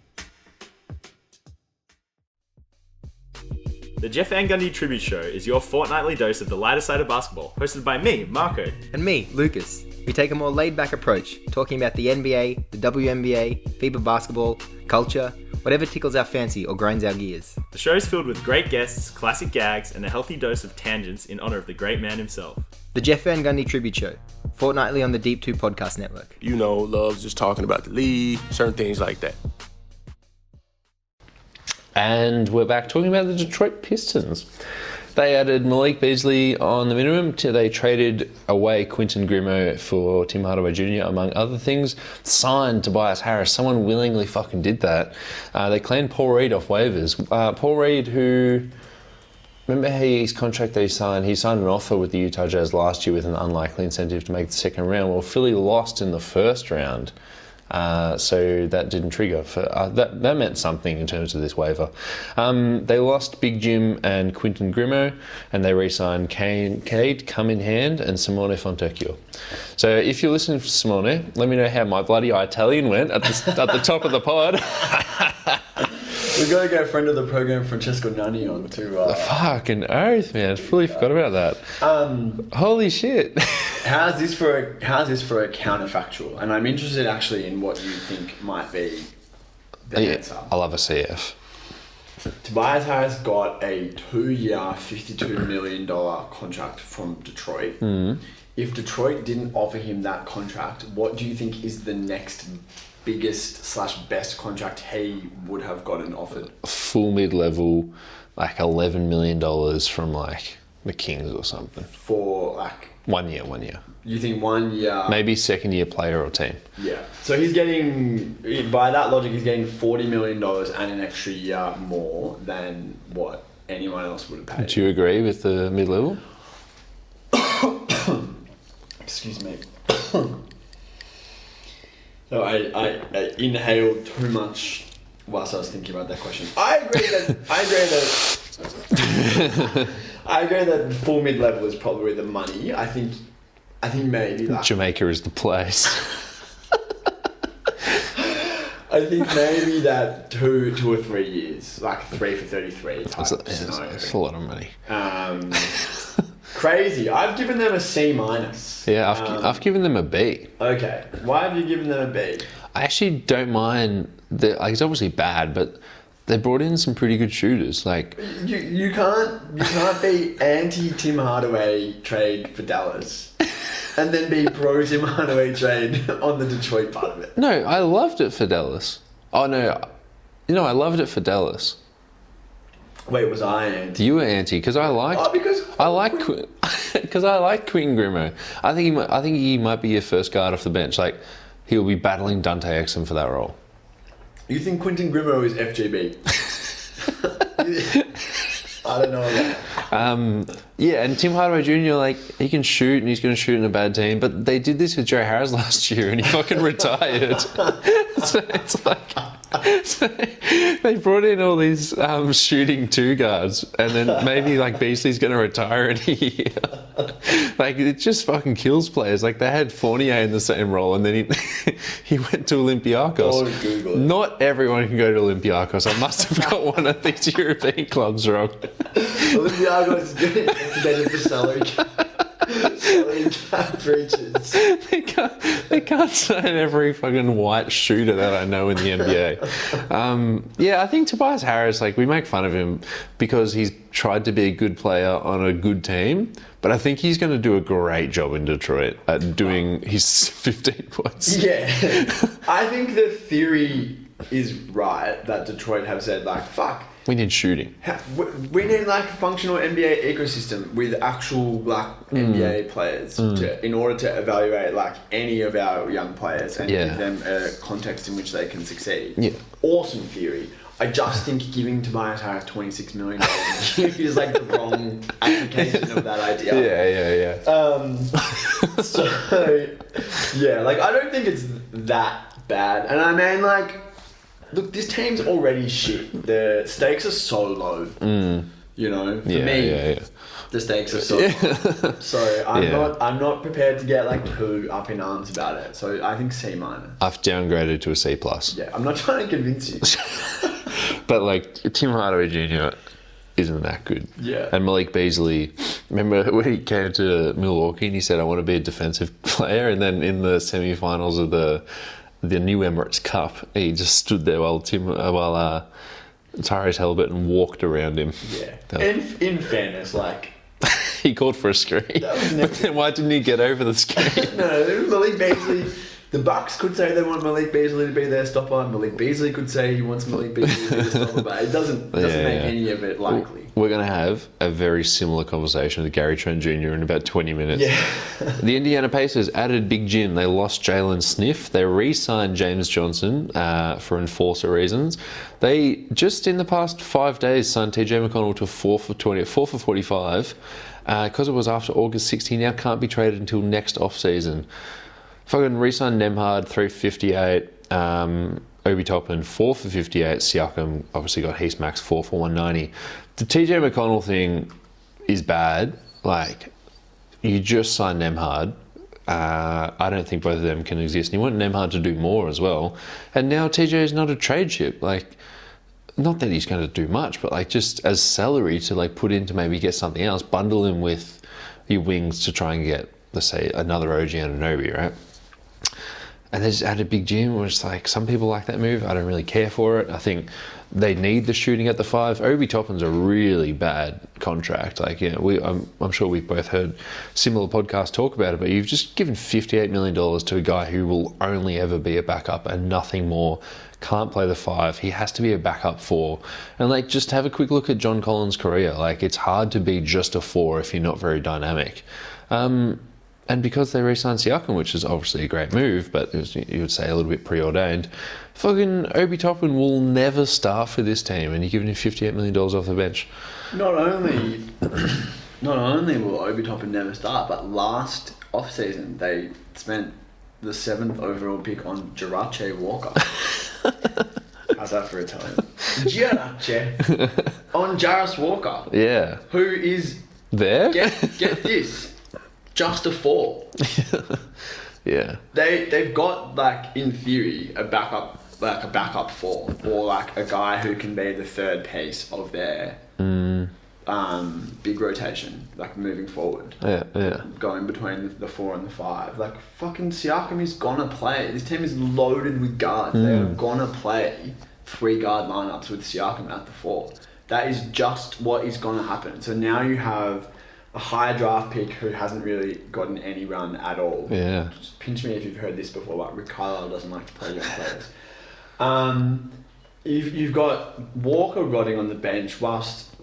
The Jeff Van Gundy Tribute Show is your fortnightly dose of the lighter side of basketball, hosted by me, Marco. And me, Lucas. We take a more laid-back approach, talking about the NBA, the WNBA, FIBA basketball, culture, whatever tickles our fancy or grinds our gears. The show is filled with great guests, classic gags, and a healthy dose of tangents in honour of the great man himself. The Jeff Van Gundy Tribute Show, fortnightly on the Deep 2 Podcast Network. You know, loves just talking about the league, certain things like that. And we're back talking about the Detroit Pistons. They added Malik Beasley on the minimum. They traded away Quentin Grimo for Tim Hardaway Jr., among other things. Signed Tobias Harris. Someone willingly fucking did that. They claimed Paul Reed off waivers. Paul Reed, who... Remember his contract that he signed an offer with the Utah Jazz last year with an unlikely incentive to make the second round. Well, Philly lost in the first round. So that didn't trigger. That meant something in terms of this waiver. They lost Big Jim and Quentin Grimo, and they re-signed Cade Cunningham and Simone Fontecchio. So if you're listening to Simone, let me know how my bloody Italian went at the top of the pod. We've got to get a friend of the program, Francesco Nani, on too. Fucking oath, man! Fully forgot about that. Holy shit! How's this for a counterfactual? And I'm interested actually in what you think might be the answer. I love a CF. Tobias Harris got a 2-year, $52 million contract from Detroit. Mm. If Detroit didn't offer him that contract, what do you think is the next biggest / best contract he would have gotten offered? Full mid-level, like $11 million from like the Kings or something. For like 1 year. You think 1 year? Maybe second year player or team. Yeah. So he's getting, by that logic, he's getting $40 million and an extra year more than what anyone else would have paid. Do you agree with the mid-level? Excuse me. So I inhaled too much whilst I was thinking about that question. I agree that full mid-level is probably the money. I think maybe that. Jamaica is the place. I think maybe that 2 or 3 years, like 3 for 33 type scenario. It's a lot of money. Crazy. I've given them a C-. Yeah, I've given them a B. Okay. Why have you given them a B? I actually don't mind. It's obviously bad, but they brought in some pretty good shooters. Like you can't be anti Tim Hardaway trade for Dallas, and then be pro Tim Hardaway trade on the Detroit part of it. No, I loved it for Dallas. Oh no, I loved it for Dallas. Wait, was I anti? You were anti because I liked. Oh, because I like because I like Quentin Grimo. I think he might be your first guard off the bench. Like he'll be battling Dante Exum for that role. You think Quentin Grimo is FGB? I don't know about that. Yeah, and Tim Hardaway Jr., like, he can shoot and he's going to shoot in a bad team, but they did this with Joe Harris last year and he fucking retired. So it's like... So they brought in all these shooting two guards, and then maybe like Beasley's going to retire in a year. Like it just fucking kills players. Like they had Fournier in the same role, and then he went to Olympiacos. Oh, Google it. Not everyone can go to Olympiacos. I must have got one of these European clubs wrong. Olympiacos is good for salary cap. salary cap breaches. They can't sign every fucking white shooter that I know in the NBA. Yeah, I think Tobias Harris, like, we make fun of him because he's tried to be a good player on a good team, but I think he's going to do a great job in Detroit at doing his 15 points. Yeah. I think the theory is right that Detroit have said, like, fuck. We need shooting. We need like a functional NBA ecosystem with actual like NBA players in order to evaluate like any of our young players and give them a context in which they can succeed. Yeah. Awesome theory. I just think giving Tobias Harris $26 million is like the wrong application of that idea. Yeah. So yeah, like I don't think it's that bad. And I mean like, look, this team's already shit. The stakes are so low. You know, for me, the stakes are so low. So I'm not prepared to get like too up in arms about it. So I think C-. I've downgraded to a C+. Yeah, I'm not trying to convince you. But like Tim Hardaway Jr. isn't that good. Yeah. And Malik Beasley, remember when he came to Milwaukee and he said, I want to be a defensive player, and then in the semi-finals of the new Emirates Cup, he just stood there while Tyrese Haliburton walked around him. Yeah. And in fairness, like, he called for a screen. But then why didn't he get over the screen? No, Malik Beasley. The Bucks could say they want Malik Beasley to be their stopper. Malik Beasley could say he wants Malik Beasley to be the stopper, but it doesn't make any of it likely. We're going to have a very similar conversation with Gary Trent Jr. in about 20 minutes. Yeah. The Indiana Pacers added Big Jim. They lost Jalen Sniff. They re-signed James Johnson for enforcer reasons. They, just in the past 5 days, signed TJ McConnell to 4 for 45. Because it was after August 6th, he now can't be traded until next offseason. Fucking re-signed Nemhard, 358. Obi Toppin, 4 for 58. Siakam obviously got Heath Max, 4 for 190. The TJ McConnell thing is bad. Like, you just signed Nemhard. I don't think both of them can exist. And you want Nemhard to do more as well. And now TJ is not a trade chip. Like, not that he's going to do much, but like just as salary to like put in to maybe get something else, bundle him with your wings to try and get, let's say, another OG Anunoby, right? And they just added Big Jim, which, like, some people like that move. I don't really care for it. I think they need the shooting at the 5. Obi Toppin's a really bad contract. Like, you know, I'm sure we've both heard similar podcasts talk about it, but you've just given $58 million to a guy who will only ever be a backup and nothing more. Can't play the 5. He has to be a backup 4. And, like, just have a quick look at John Collins' career. Like, it's hard to be just a 4 if you're not very dynamic. And because they re-signed Siakam, which is obviously a great move, but it was, you would say, a little bit preordained, fucking Obi Toppin will never start for this team, and you're giving him $58 million off the bench. Not only will Obi Toppin never start, but last offseason they spent the 7th overall pick on Jarache Walker. How's that for Italian? Jarache. On Jarris Walker. Yeah. Who is... There? Get this. Just a 4. Yeah. They've got, like, in theory, a backup 4, or like a guy who can be the third piece of their big rotation, like moving forward. Yeah. Going between the 4 and the 5. Like, fucking Siakam is gonna play. This team is loaded with guards. They are gonna play 3 guard lineups with Siakam at the 4. That is just what is gonna happen. So now you have a high draft pick who hasn't really gotten any run at all. Yeah. Just pinch me if you've heard this before, but Rick Carlisle doesn't like to play young players. You've got Walker rotting on the bench whilst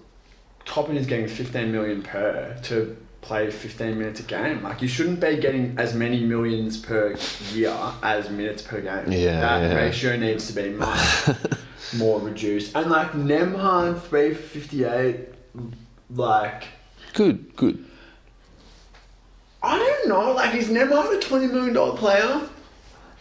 Toppin is getting $15 million per to play 15 minutes a game. Like, you shouldn't be getting as many millions per year as minutes per game. That ratio needs to be much more reduced. And like Nemhard, 3 for 58, like... Good. I don't know. Like, is Nemhard a $20 million player?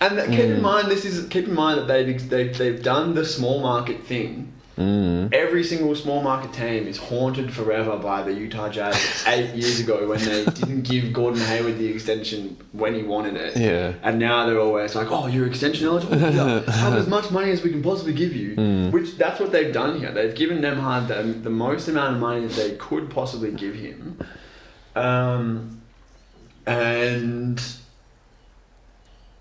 And keep in mind that they've done the small market thing. Every single small market team is haunted forever by the Utah Jazz 8 years ago when they didn't give Gordon Hayward the extension when he wanted it. Yeah. And now they're always like, oh, you're extension eligible? Yeah, have as much money as we can possibly give you. Which, that's what they've done here. They've given Nemhard the most amount of money that they could possibly give him. and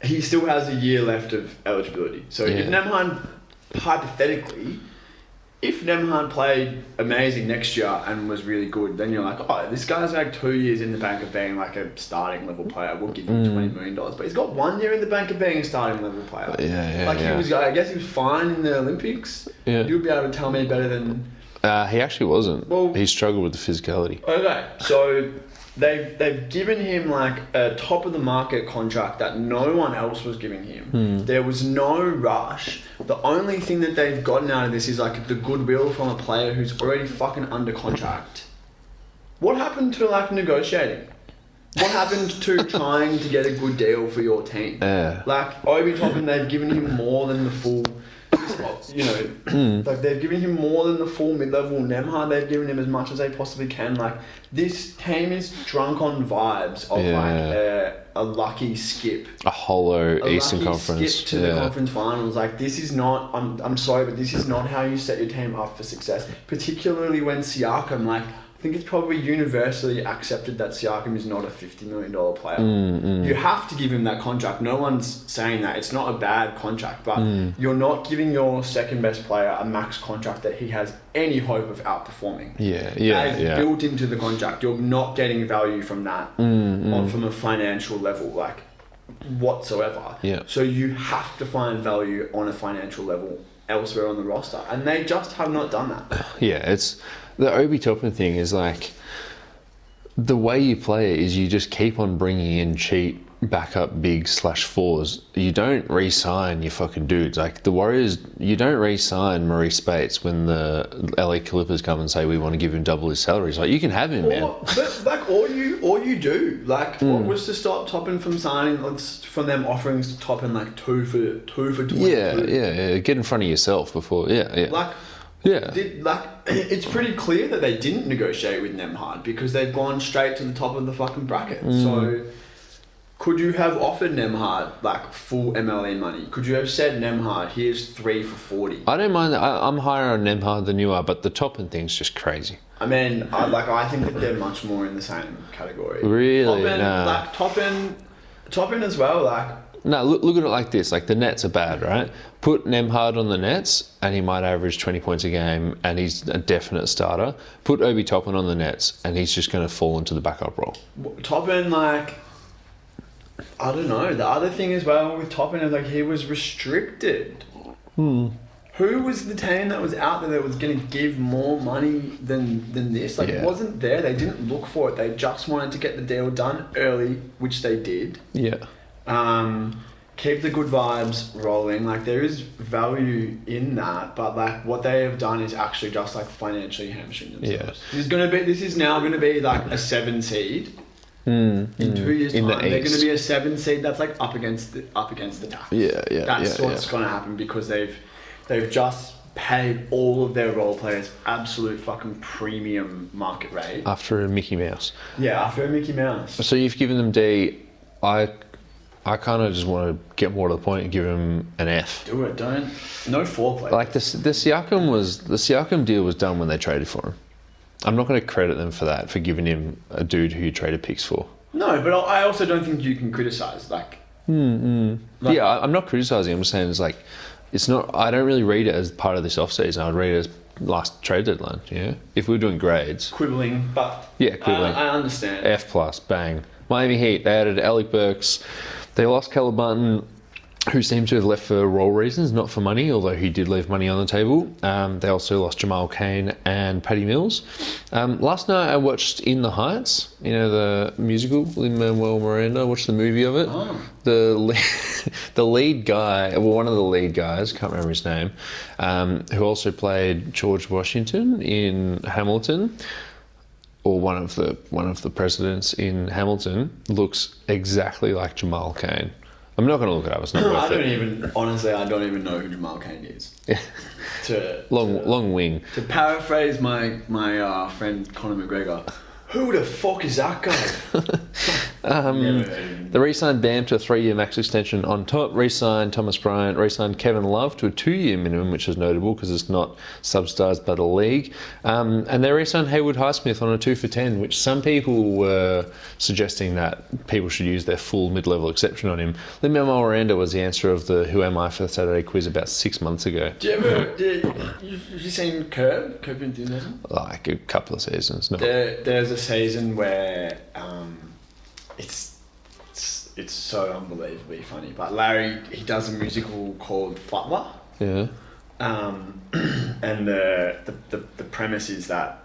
he still has a year left of eligibility. So if Nemhard, hypothetically, if Nemhard played amazing next year and was really good, then you're like, oh, this guy's like 2 years in the bank of being like a starting level player. We'll give him $20 million. But he's got 1 year in the bank of being a starting level player. He was, I guess he was fine in the Olympics. Yeah. You'll be able to tell me better than... He actually wasn't. Well, he struggled with the physicality. Okay, so they've given him like a top of the market contract that no one else was giving him. There was no rush. The only thing that they've gotten out of this is like the goodwill from a player who's already fucking under contract. What happened to like negotiating? What happened to trying to get a good deal for your team? Like Obi Toppin, they've given him more than the full, like they've given him more than the full mid-level. Nemhard, they've given him as much as they possibly can. Like this team is drunk on vibes of a lucky skip, a hollow Eastern Conference skip to the conference finals. Like this is not. I'm sorry, but this is not how you set your team up for success. Particularly when Siakam, like. I think it's probably universally accepted that Siakam is not a $50 million player. You have to give him that contract. No one's saying that. It's not a bad contract, but you're not giving your second best player a max contract that he has any hope of outperforming. That is built into the contract. You're not getting value from that from a financial level, like whatsoever. So you have to find value on a financial level elsewhere on the roster, and they just have not done that. It's the Obi Toppin thing is like the way you play it is you just keep on bringing in cheap backup bigs / fours. You don't re-sign your fucking dudes. Like the Warriors, you don't re-sign Maurice Spates when the LA Clippers come and say we want to give him double his salary. It's like you can have him, man. But like, or you do. Like, what was to stop Toppin from signing? From them offering Toppin like two for 20. Yeah. Get in front of yourself before. It's pretty clear that they didn't negotiate with Nemhard because they've gone straight to the top of the fucking bracket. So, could you have offered Nemhard like full MLE money? Could you have said Nemhard, here's 3 for 40? I don't mind that. I'm higher on Nemhard than you are, but the Toppin thing's just crazy. I mean, I think that they're much more in the same category. Really? Toppin as well, like. No, look at it like this. Like the Nets are bad, right? Put Nemhard on the Nets and he might average 20 points a game and he's a definite starter. Put Obi Toppin on the Nets and he's just going to fall into the backup role. Toppin, like, I don't know. The other thing as well with Toppin is like he was restricted. Who was the team that was out there that was going to give more money than this? Like it wasn't there. They didn't look for it. They just wanted to get the deal done early, which they did. Keep the good vibes rolling. Like there is value in that, but like what they have done is actually just like financially hamstring themselves. This is now going to be like a 7 seed. In 2 years' time, they're going to be a 7 seed that's like up against the tax. That's what's going to happen because they've just paid all of their role players absolute fucking premium market rate after a Mickey Mouse. After a Mickey Mouse. So you've given them D. I kind of just want to get more to the point and give him an F. Do it, don't. No foreplay. Like the Siakam deal was done when they traded for him. I'm not going to credit them for that, for giving him a dude who you traded picks for. No, but I also don't think you can criticise like. I'm not criticising. I'm just saying it's not. I don't really read it as part of this offseason. I'd read it as last trade deadline. Yeah, if we were doing grades, quibbling, but quibbling. I understand. F+, bang. Miami Heat. They added Alec Burks. They lost Caliburton, who seemed to have left for role reasons, not for money, although he did leave money on the table. They also lost Jamal Cain and Patty Mills. Last night I watched In the Heights, the musical, Lin-Manuel Miranda. I watched the movie of it. The lead guy, one of the lead guys, can't remember his name, who also played George Washington in Hamilton, or one of the presidents in Hamilton, looks exactly like Jamal Cain. I'm not going to look it up. It's not worth it. I don't even know who Jamal Cain is. Long wing. To paraphrase my friend Conor McGregor, who the fuck is that guy? Never heard of him. They re-signed Bam to a 3-year max extension on top. Re-signed Thomas Bryant. Re-signed Kevin Love to a 2-year minimum, which is notable because it's not subsidised by the league. And they re-signed Haywood Highsmith on a 2 for 10, which some people were suggesting that people should use their full mid-level exception on him. Lin-Manuel Miranda was the answer of the Who Am I for the Saturday quiz about 6 months ago. Have you seen Curb Enthusiasm? Like a couple of seasons. No. There's a season where it's so unbelievably funny. But Larry, he does a musical called Fatwa. Yeah. And the premise is that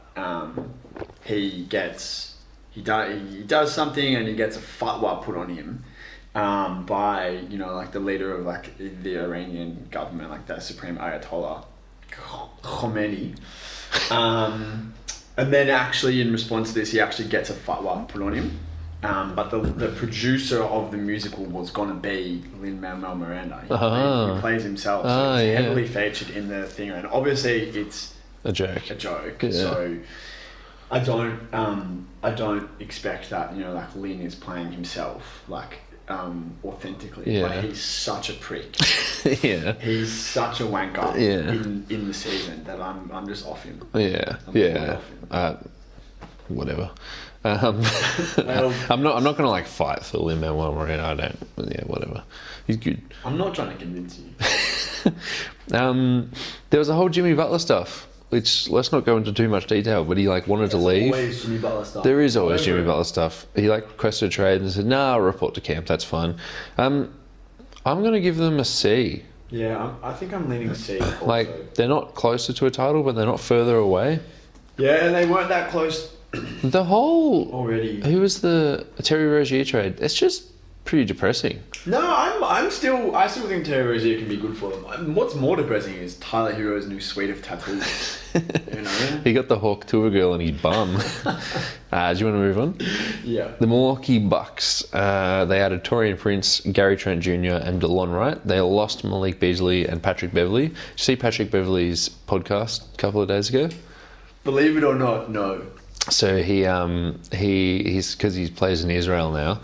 he does something and he gets a fatwa put on him by like the leader of like the Iranian government, like the Supreme Ayatollah Khomeini. And then actually in response to this, he actually gets a fatwa put on him. But the producer of the musical was going to be Lin-Manuel Miranda. He plays himself. So it's heavily featured in the thing. And obviously it's a joke. Yeah. So I don't expect that, like Lin is playing himself like authentically. Yeah. But he's such a prick. Yeah. He's such a wanker in the season that I'm just off him. Yeah. I'm off him. Whatever. I'm not gonna like fight for Lin-Manuel Miranda. I don't. Yeah, whatever. He's good. I'm not trying to convince you. There was a whole Jimmy Butler stuff, which let's not go into too much detail. But he wanted to leave. Always Jimmy Butler stuff. There is always Jimmy Butler stuff. He requested a trade and said, "Nah, I'll report to camp. That's fine." I'm gonna give them a C. Yeah, I think I'm leaning C. Also. Like they're not closer to a title, but they're not further away. Yeah, and they weren't that close. The whole already. Who was the Terry Rozier trade? It's just pretty depressing. No, I still think Terry Rozier can be good for them. What's more depressing is Tyler Hero's new suite of tattoos. He got the Hawk Tour girl on his bum. Do you want to move on? Yeah. The Milwaukee Bucks. They added Taurean Prince, Gary Trent Jr. and DeLon Wright. They lost Malik Beasley and Patrick Beverley. Did you see Patrick Beverley's podcast a couple of days ago? Believe it or not, no. So he's because he plays in Israel now,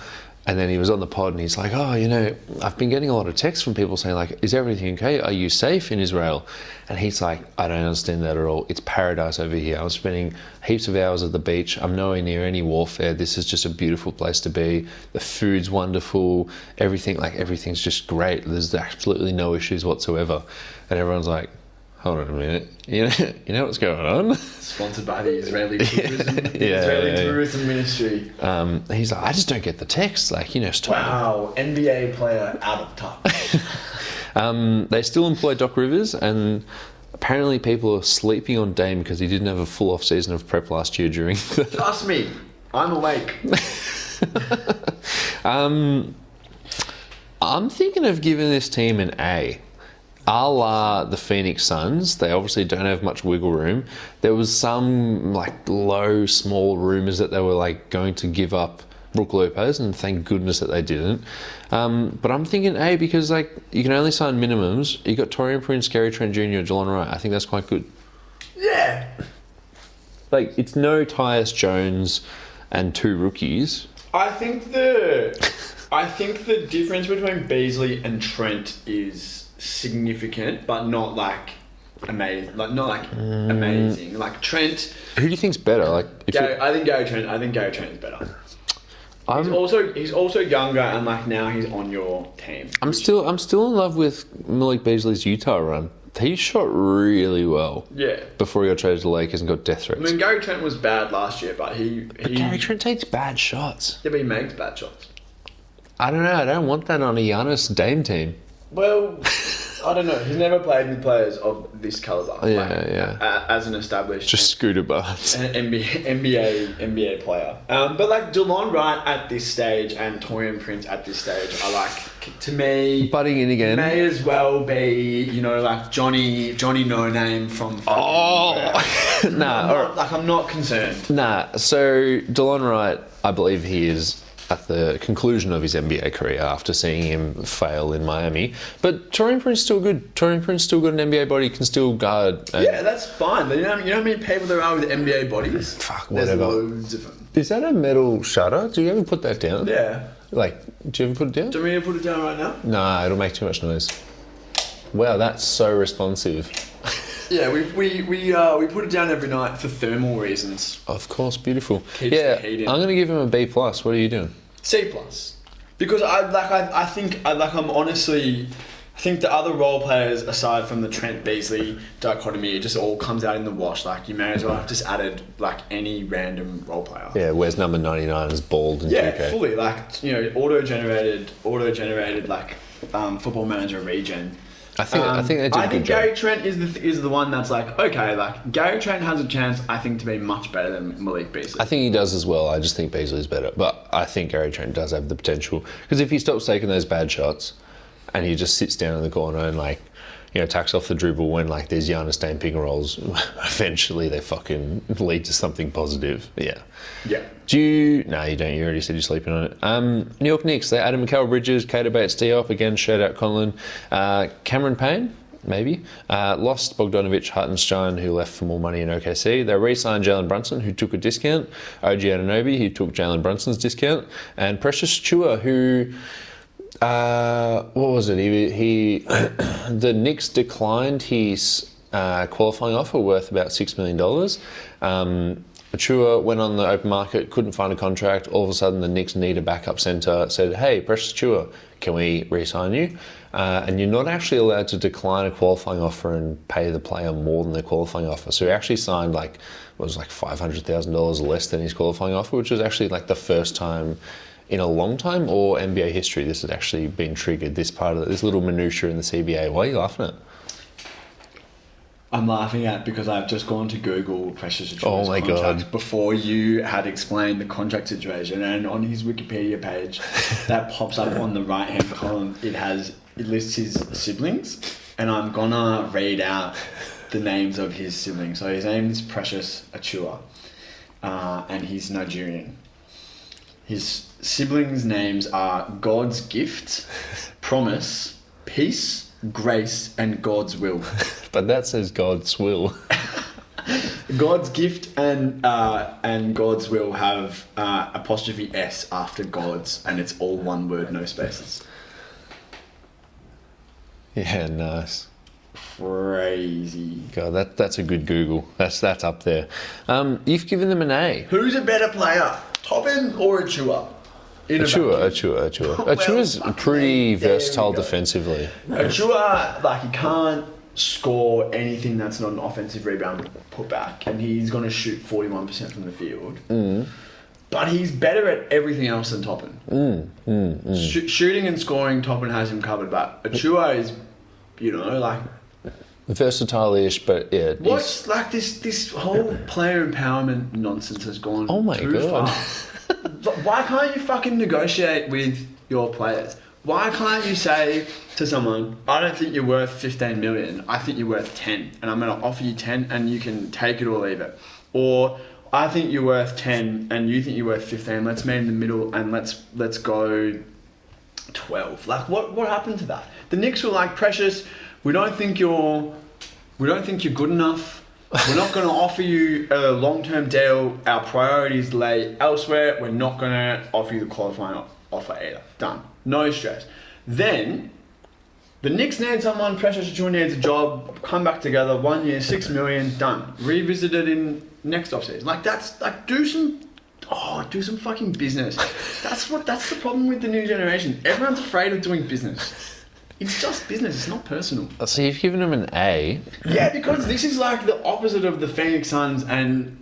and then he was on the pod and he's like, I've been getting a lot of texts from people saying like, is everything okay? Are you safe in Israel? And he's like, I don't understand that at all. It's paradise over here. I'm spending heaps of hours at the beach. I'm nowhere near any warfare. This is just a beautiful place to be. The food's wonderful. Everything's just great. There's absolutely no issues whatsoever. And everyone's like, hold on a minute. You know what's going on? Sponsored by the Israeli tourism, tourism ministry. He's like, I just don't get the text. Stop. Wow, NBA player out of touch. They still employ Doc Rivers, and apparently people are sleeping on Dame because he didn't have a full off season of prep last year during. Trust me, I'm awake. I'm thinking of giving this team an A. A la the Phoenix Suns, they obviously don't have much wiggle room. There was some low, small rumours that they were going to give up Brook Lopez, and thank goodness that they didn't. But I'm thinking A because you can only sign minimums. You got Taurean Prince, Gary Trent Jr., DeLon Wright. I think that's quite good. Yeah. It's no Tyus Jones and 2 rookies. I think the difference between Beasley and Trent is significant, but not amazing. Amazing. Trent. Who do you think's better? I think Gary Trent is better. He's also younger, and now he's on your team. I'm still in love with Malik Beasley's Utah run. He shot really well. Yeah. Before he got traded to the Lakers and got death threats. I mean, Gary Trent was bad last year, but Gary Trent takes bad shots. Yeah, but he makes bad shots. I don't know. I don't want that on a Giannis Dame team. Well, I don't know. He's never played with players of this caliber. Yeah. As an established... Just Scooter Barnes. An NBA player. But DeLon Wright at this stage and Taurean Prince at this stage are to me... Butting in again. May as well be, Johnny No Name from... Nah. I'm not concerned. Nah. So, DeLon Wright, I believe he is at the conclusion of his NBA career after seeing him fail in Miami. But Taurean Prince still good. Taurean Prince still got an NBA body, can still guard. Yeah, that's fine. But you know how many people there are with NBA bodies? Fuck, There's whatever. loads of them. Is that a metal shutter? Do you ever put that down? Yeah. Like, do you ever put it down? Do you want me to put it down right now? Nah, it'll make too much noise. Wow, that's so responsive. Yeah, we put it down every night for thermal reasons. Of course, beautiful. Keeps Yeah, the heat in. I'm going to give him a B+. What are you doing? C+. Because I think the other role players aside from the Trent Beasley dichotomy, it just all comes out in the wash. Like you may as well have just added like any random role player. Yeah, where's number 99 is bald and Yeah, 2K. fully like auto-generated like Football Manager regen. I think they did a I good think job. Gary Trent is the one that's like okay, like Gary Trent has a chance. I think to be much better than Malik Beasley. I think he does as well. I just think Beasley's better. But I think Gary Trent does have the potential. Because if he stops taking those bad shots and he just sits down in the corner and tacks off the dribble when like there's Giannis Dame pick and rolls, eventually they fucking lead to something positive. Yeah. Yeah. No, you don't. You already said you're sleeping on it. New York Knicks, they added Mikal Bridges, Cater Bates, Diop, again, shout out Conlon. Cameron Payne, maybe. Lost Bogdanovic, Hartenstein, who left for more money in OKC. They re-signed Jalen Brunson, who took a discount. OG Anunoby, who took Jalen Brunson's discount. And Precious Chua, who... what was it? The Knicks declined his qualifying offer worth about $6 million. Chua went on the open market, couldn't find a contract. All of a sudden, the Knicks need a backup centre. Said, "Hey, Precious Chua, can we re-sign you?" And you're not actually allowed to decline a qualifying offer and pay the player more than the qualifying offer. So he actually signed $500,000 less than his qualifying offer, which was actually like the first time in a long time or NBA history this has actually been triggered. This little minutiae in the CBA. Why are you laughing at? I'm laughing at because I've just gone to Google Precious Achiuwa's Oh my contract God. before you had explained the contract situation, and on his Wikipedia page that pops up on the right hand column it lists his siblings, and I'm gonna read out the names of his siblings. So his name is Precious Achiuwa, and he's Nigerian. His siblings' names are God's Gift, Promise, Peace, Grace, and God's Will. But that says God's will. God's Gift and God's Will have apostrophe S after God's, and it's all one word, no spaces. Yeah, nice. Crazy. God, that's a good Google. That's up there. You've given them an A. Who's a better player, Toppin or Achiuwa? Achiuwa. Achiuwa's fucking pretty there we versatile go. defensively. Achiuwa, he can't score anything that's not an offensive rebound putback, and he's going to shoot 41% from the field. But he's better at everything else than Toppin. Shooting and scoring, Toppin has him covered, but Achiuwa is, Versatile-ish, but yeah. what's this whole player empowerment nonsense has gone Oh my too God. far. Why can't you fucking negotiate with your players? Why can't you say to someone, I don't think you're worth 15 million, I think you're worth 10, and I'm going to offer you 10 and you can take it or leave it. Or I think you're worth 10 and you think you're worth 15, let's meet in the middle and let's go 12. What happened to that? The Knicks were like, Precious, we don't think you're good enough. We're not going to offer you a long-term deal. Our priorities lay elsewhere. We're not going to offer you the qualifying offer either. Done. No stress. Then, the Knicks need someone. Precious Achiuwa needs a job. Come back together. 1 year, $6 million. Done. Revisit it in next offseason. Do some fucking business. That's the problem with the new generation. Everyone's afraid of doing business. It's just business. It's not personal. So you've given him an A. Yeah, because this is like the opposite of the Phoenix Suns and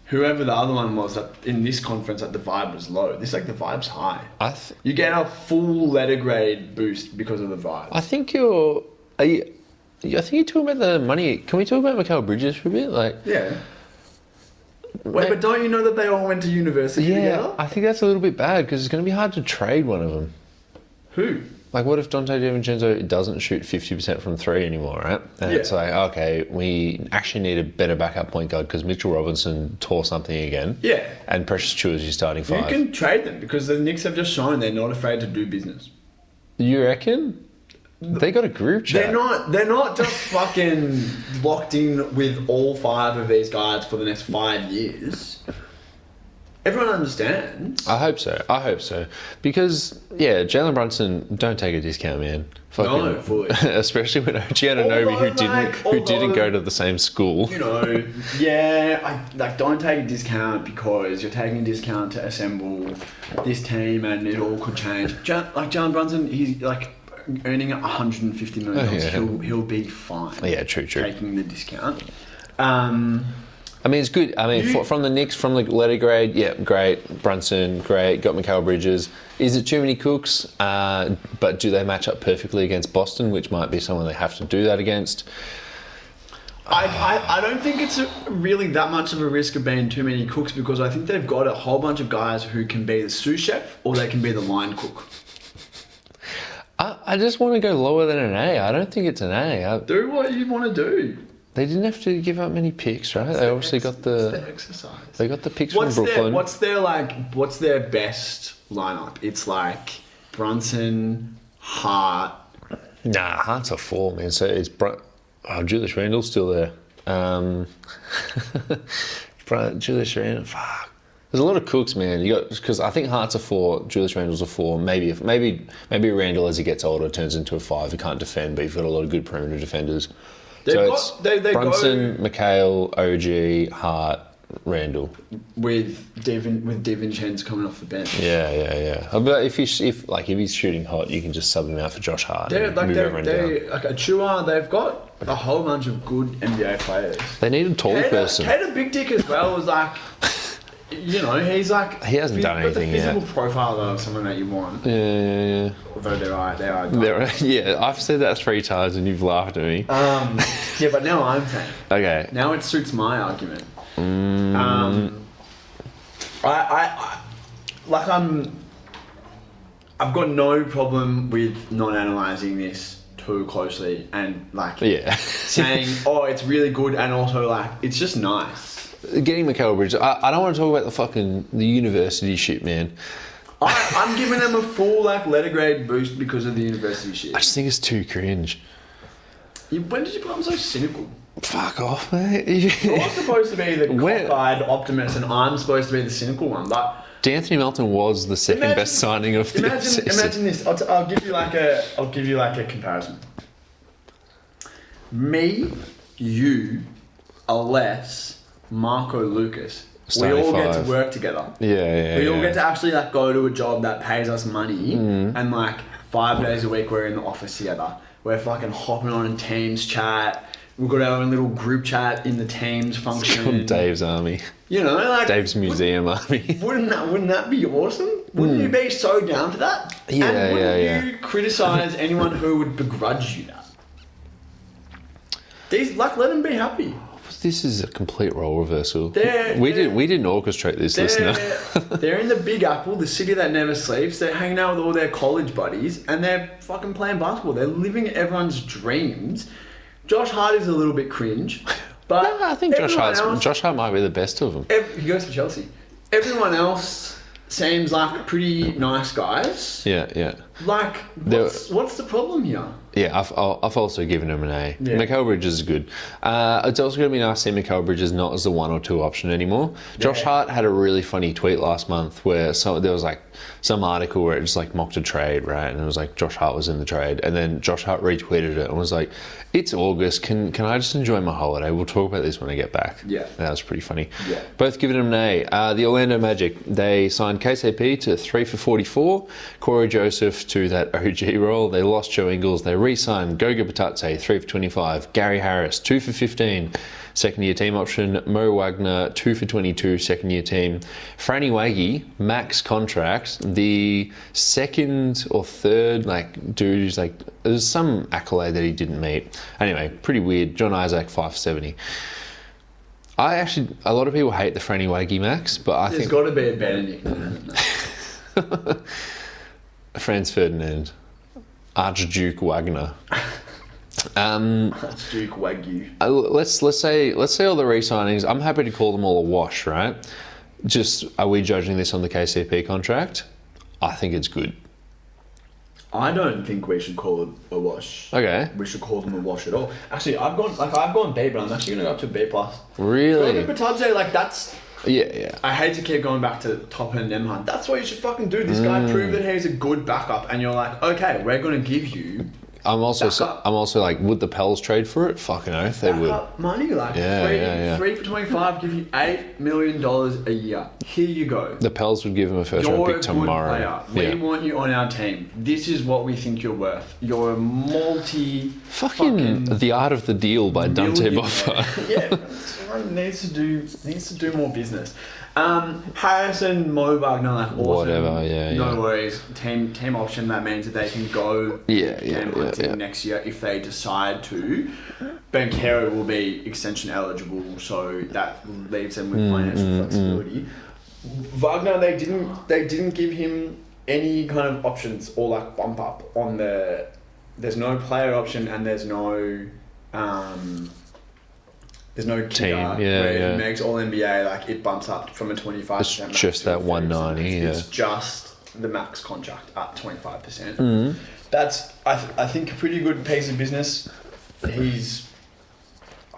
whoever the other one was in this conference that the vibe was low. This the vibe's high. You get a full letter grade boost because of the vibe. I think you're talking about the money. Can we talk about Mikal Bridges for a bit? Yeah. Wait, but don't you know that they all went to university together? I think that's a little bit bad because it's going to be hard to trade one of them. Who? like, what if Dante DiVincenzo doesn't shoot 50% from 3 anymore, right? And it's like, okay, we actually need a better backup point guard because Mitchell Robinson tore something again. Yeah. And Precious Achiuwa is your starting 5. You can trade them because the Knicks have just shown they're not afraid to do business. You reckon? They got a group chat. They're not just fucking locked in with all 5 of these guys for the next 5 years. Everyone understands. I hope so. Because, yeah, Jalen Brunson, don't take a discount, man. No, fully. Especially when OG Anunoby, who didn't go to the same school. You know, yeah, don't take a discount because you're taking a discount to assemble this team and it all could change. Jalen Brunson, he's like earning $150 million. Yeah. He'll be fine. Yeah, true. Taking the discount. I mean, it's good. I mean, from the Knicks, from the letter grade, yeah, great. Brunson, great. Got Mikal Bridges. Is it too many cooks? But do they match up perfectly against Boston, which might be someone they have to do that against? I don't think it's really that much of a risk of being too many cooks because I think they've got a whole bunch of guys who can be the sous chef or they can be the line cook. I just want to go lower than an A. I don't think it's an A. Do what you want to do. They didn't have to give up many picks, right? They obviously got the exercise. They got the picks from Brooklyn. What's their best lineup? It's like Brunson, Hart. Nah, Hart's a 4, man. So it's Julius Randle's still there. Julius Randle, fuck. There's a lot of cooks, man. You got because I think Hart's a 4, Julius Randle's a 4. Maybe Randle as he gets older turns into a 5. He can't defend, but you've got a lot of good perimeter defenders. It's Brunson, Mikal, OG, Hart, Randle, with DiVincenzo coming off the bench. Yeah. But if he's shooting hot, you can just sub him out for Josh Hart. Achiuwa, they've got a whole bunch of good NBA players. They need a tall person. Cater Big Dick as well was like. You know, he's like... He hasn't done anything yet. The physical profile, though, of someone that you want. Yeah. Although they are. Yeah, I've said that 3 times and you've laughed at me. Yeah, but now I'm saying. Okay. Now it suits my argument. I've got no problem with not analysing this too closely and, saying, it's really good and also, it's just nice. Getting Mikal Bridges. I don't want to talk about the university shit, man. I'm giving them a full letter grade boost because of the university shit. I just think it's too cringe. When did you become so cynical? Fuck off, mate. You're supposed to be the cockeyed optimist and I'm supposed to be the cynical one. But D'Anthony Melton was the second best signing of the season. Imagine this. I'll give you a comparison. Me, you, Aless, Marco Lucas. Starting we all 5. get to work together. Yeah. We all get to actually go to a job that pays us money and 5 days a week we're in the office together. We're fucking hopping on in Teams chat. We've got our own little group chat in the Teams function. It's called Dave's Army. You know, Dave's Museum Army. Wouldn't that be awesome? Wouldn't you be so down for that? Yeah, and wouldn't you criticise anyone who would begrudge you that? Let them be happy. This is a complete role reversal. We didn't orchestrate this, listener. They're in the Big Apple, the city that never sleeps. They're hanging out with all their college buddies, and they're fucking playing basketball. They're living everyone's dreams. Josh Hart is a little bit cringe, but no, I think Josh Hart might be the best of them. He goes to Chelsea. Everyone else seems like pretty nice guys. Yeah. What's the problem here? Yeah, I've also given him an A. Yeah. Mikal Bridges is good. It's also going to be nice to see Mikal Bridges not as the 1 or 2 option anymore. Josh Hart had a really funny tweet last month where there was some article where it just mocked a trade, right? And it was Josh Hart was in the trade, and then Josh Hart retweeted it and was like, "It's August. Can I just enjoy my holiday? We'll talk about this when I get back." Yeah, that was pretty funny. Yeah, both giving him an A. The Orlando Magic, they signed KCP to 3 for $44, Corey Joseph to that OG role. They lost Joe Ingles. They re-signed Goga Batatse, 3 for $25, Gary Harris, 2 for $15, second-year team option, Mo Wagner, 2 for $22, second-year team, Franny Waggy, max contract, the second or third dude who's there's some accolade that he didn't meet. Anyway, pretty weird. John Isaac, 5 for $70. A lot of people hate the Franny Waggy max, but I think there's got to be a better nickname than that. Franz Ferdinand. Archduke Wagner. That's Duke Wagyu. Let's say all the re-signings. I'm happy to call them all a wash, right? Just, are we judging this on the KCP contract? I think it's good. I don't think we should call it a wash. Okay. We should call them a wash at all. Actually, I've gone B, but I'm actually going to go up to B plus. Really? Bertadze, like that's. Yeah. I hate to keep going back to Top and Nemhan. That's what you should fucking do. This guy proved that he's a good backup, and you're like, okay, we're going to give you. I'm also like, would the Pels trade for it? Fucking oath, they would. Money, like three for 25, give you $8 million a year. Here you go. The Pels would give him a first-round pick tomorrow. You're a good player. We want you on our team. This is what we think you're worth. You're a fucking The Art of the Deal by Dante Boffa. Yeah, someone needs to do more business. Harrison, Mo Wagner, like awesome. Whatever, no worries. Team option. That means that they can go next year if they decide to. Banchero will be extension eligible, so that leaves them with financial flexibility. Wagner, they didn't give him any kind of options or like bump up on the. There's no player option and there's no team, where it makes all NBA, like it bumps up from a 25%. It's just that 190, It's just the max contract at 25%. That's I think a pretty good piece of business. I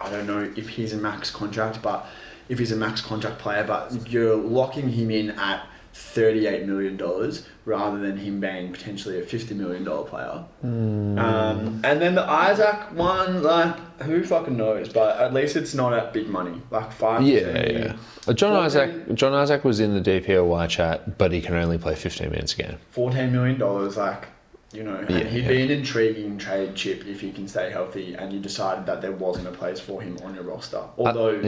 don't know if he's a max contract, but if he's a max contract player, but you're locking him in at $38 million rather than him being potentially a $50 million player. And then the Isaac one, like, who fucking knows? But at least it's not at big money, like 5%. Yeah. John Isaac was in the DPOY chat, but he can only play 15 minutes a game. $14 million, like, you know, and he'd be an intriguing trade chip if he can stay healthy and you decided that there wasn't a place for him on your roster. Although,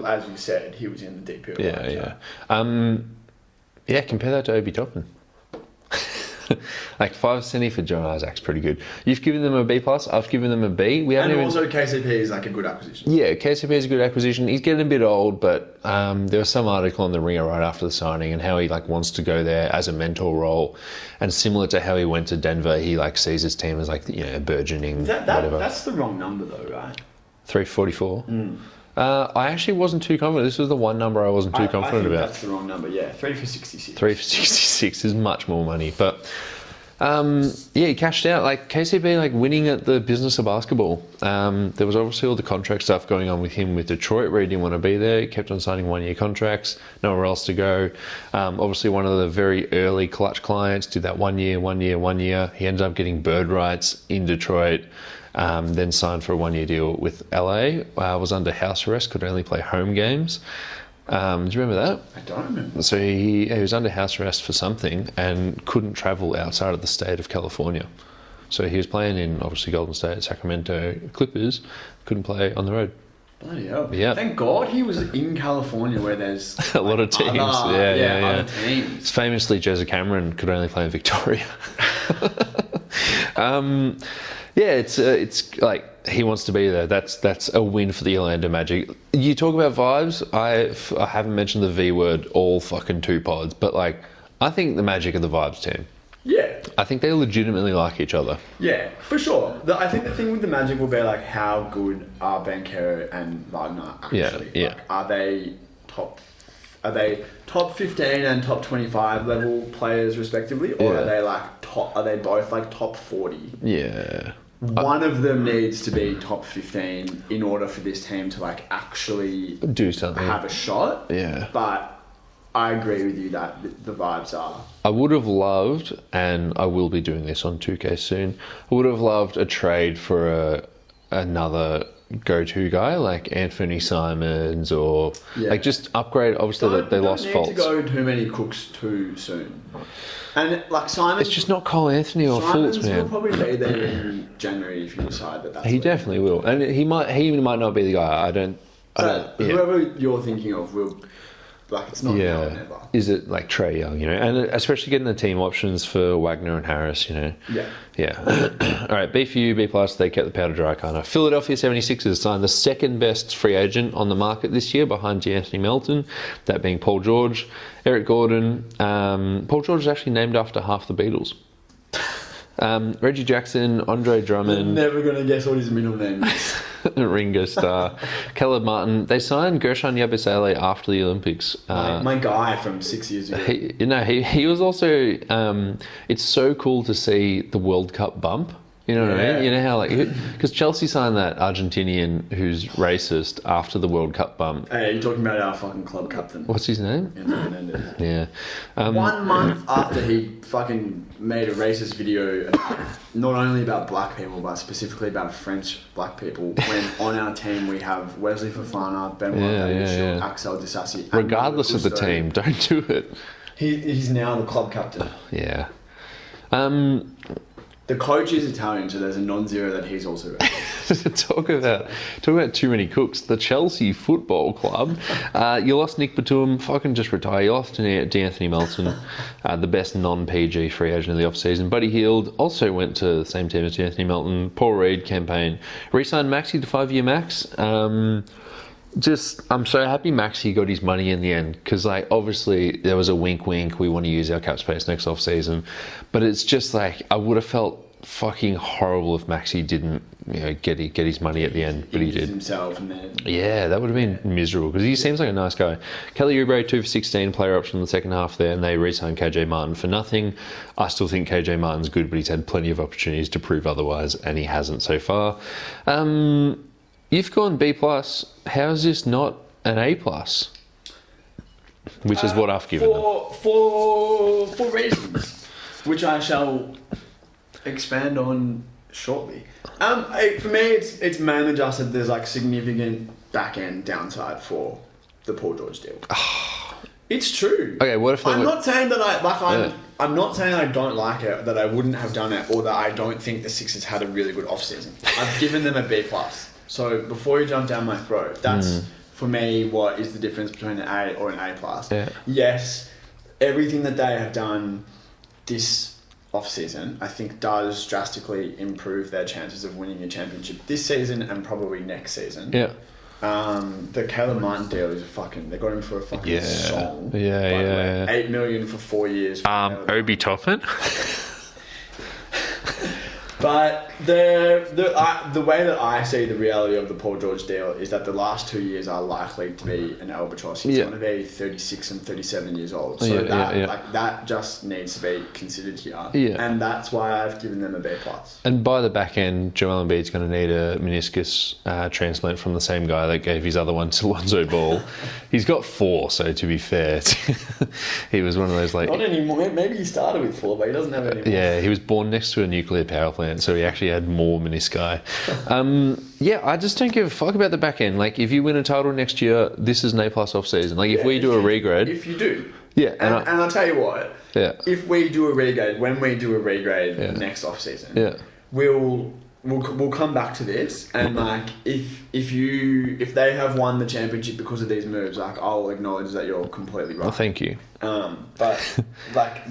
as you said, he was in the DPOY chat. Compare that to Obi Toppin. Like $5 for John Isaac's pretty good. You've given them a B plus. I've given them a B. Also KCP is like a good acquisition. Yeah, KCP is a good acquisition. He's getting a bit old, but there was some article on the Ringer right after the signing and how he like wants to go there as a mentor role, and similar to how he went to Denver, he like sees his team as like a burgeoning whatever. That's the wrong number though, right? 344. I actually wasn't too confident. This was the one number I wasn't too confident about. That's the wrong number, yeah. 3 for 66. 3 for 66 is much more money. But, he cashed out. Like, KCP, like, winning at the business of basketball. There was obviously all the contract stuff going on with him with Detroit, where he didn't want to be there. He kept on signing one-year contracts. Nowhere else to go. Obviously, one of the very early clutch clients did that 1 year. He ended up getting bird rights in Detroit. Then signed for a 1 year deal with LA. Was under house arrest, could only play home games. Do you remember that? I don't remember. So he was under house arrest for something and couldn't travel outside of the state of California. So he was playing in obviously Golden State, Sacramento Clippers, couldn't play on the road. Bloody hell. Yeah. Thank God he was in California where there's a lot of teams. Other teams. It's famously, Jose Cameron could only play in Victoria. It's like he wants to be there. That's a win for the Orlando Magic. You talk about vibes. I haven't mentioned the V word all fucking 2 pods, but like I think the Magic are the vibes team. Yeah. I think they legitimately like each other. Yeah, for sure. I think the thing with the Magic will be like how good are Banchero and Wagner actually? Yeah. Like, are they top 15 and top 25 level players respectively, or are they like are they both like top 40? Yeah. One of them needs to be top 15 in order for this team to like actually do something, have a shot. Yeah. But I agree with you that the vibes are. I would have loved, and I will be doing this on 2K soon, I would have loved a trade for another go-to guy like Anthony Simons or like just upgrade. Obviously, they lost Fultz. Don't need to go too many cooks too soon. And like Simons, it's just not Cole Anthony or Simons Fultz, man. Will probably be there in January if you decide that. He definitely will, and he might not be the guy. I don't. Whoever you're thinking of will. Like it's not now or never. Is it like Trae Young, and especially getting the team options for Wagner and Harris, Yeah. All right, B for you, B plus. They kept the powder dry, kind of. Philadelphia 76ers signed the second best free agent on the market this year behind D'Anthony Melton, that being Paul George, Eric Gordon. Paul George is actually named after half the Beatles. Reggie Jackson, Andre Drummond, Never gonna guess what his middle name is. Ringo Starr, Caleb Martin. They signed Gershon Yabusele after the Olympics. My guy from 6 years ago. He was also. It's so cool to see the World Cup bump. You know what I mean? You know how because Chelsea signed that Argentinian who's racist after the World Cup bump. Hey, you're talking about our fucking club captain. What's his name? Yeah. 1 month after he fucking made a racist video, not only about black people, but specifically about French black people, when on our team we have Wesley Fofana, Benoit Axel Disasi. Regardless of the team, don't do it. He's now the club captain. Yeah. The coach is Italian, so there's a non-zero that he's also racist. Talk about too many cooks. The Chelsea Football Club. You lost Nick Batum. Fucking just retire. You lost D'Anthony Melton, the best non-PG free agent of the off-season. Buddy Hield also went to the same team as D'Anthony Melton. Paul Reed campaign. Re-signed Maxey to 5-year max. I'm so happy Maxey got his money in the end, because obviously there was a wink we want to use our cap space next off season, but it's just I would have felt fucking horrible if Maxey didn't get his money at the end, but he did himself, and then that would have been miserable, because he seems like a nice guy. Kelly Oubre 2 for 16 player option in the second half there, and they re-signed KJ Martin for nothing. I still think KJ Martin's good, but he's had plenty of opportunities to prove otherwise, and he hasn't so far. You've gone B+. How is this not an A+? Which is what I've given them. For reasons, which I shall expand on shortly. For me, it's mainly just that there's significant back end downside for the Paul George deal. It's true. Okay, what if I'm not saying that I'm not saying I don't like it, that I wouldn't have done it, or that I don't think the Sixers had a really good off season. I've given them a B+. So before you jump down my throat, that's for me what is the difference between an A or an A+. Yeah. Yes, everything that they have done this off-season, I think does drastically improve their chances of winning a championship this season and probably next season. Yeah. The Caleb Martin deal is they got him for a fucking song. Yeah. 8 million for 4 years. Obi Toppin. But the way that I see the reality of the Paul George deal is that the last 2 years are likely to be an albatross. He's going to be 36 and 37 years old. So that just needs to be considered here. Yeah. And that's why I've given them a B+. And by the back end, Joel Embiid's going to need a meniscus transplant from the same guy that gave his other one to Lonzo Ball. He's got 4, so to be fair, he was one of those Not anymore. Maybe he started with 4, but he doesn't have any more. Yeah, he was born next to a nuclear power plant, so he actually had more menisci. I just don't give a fuck about the back end. If you win a title next year, this is an A+ off season. If we do a regrade, if you do, and I'll tell you what, if we do a regrade, when we do a regrade next off season, we'll come back to this, and if they have won the championship because of these moves, I'll acknowledge that you're completely right. Well, thank you. But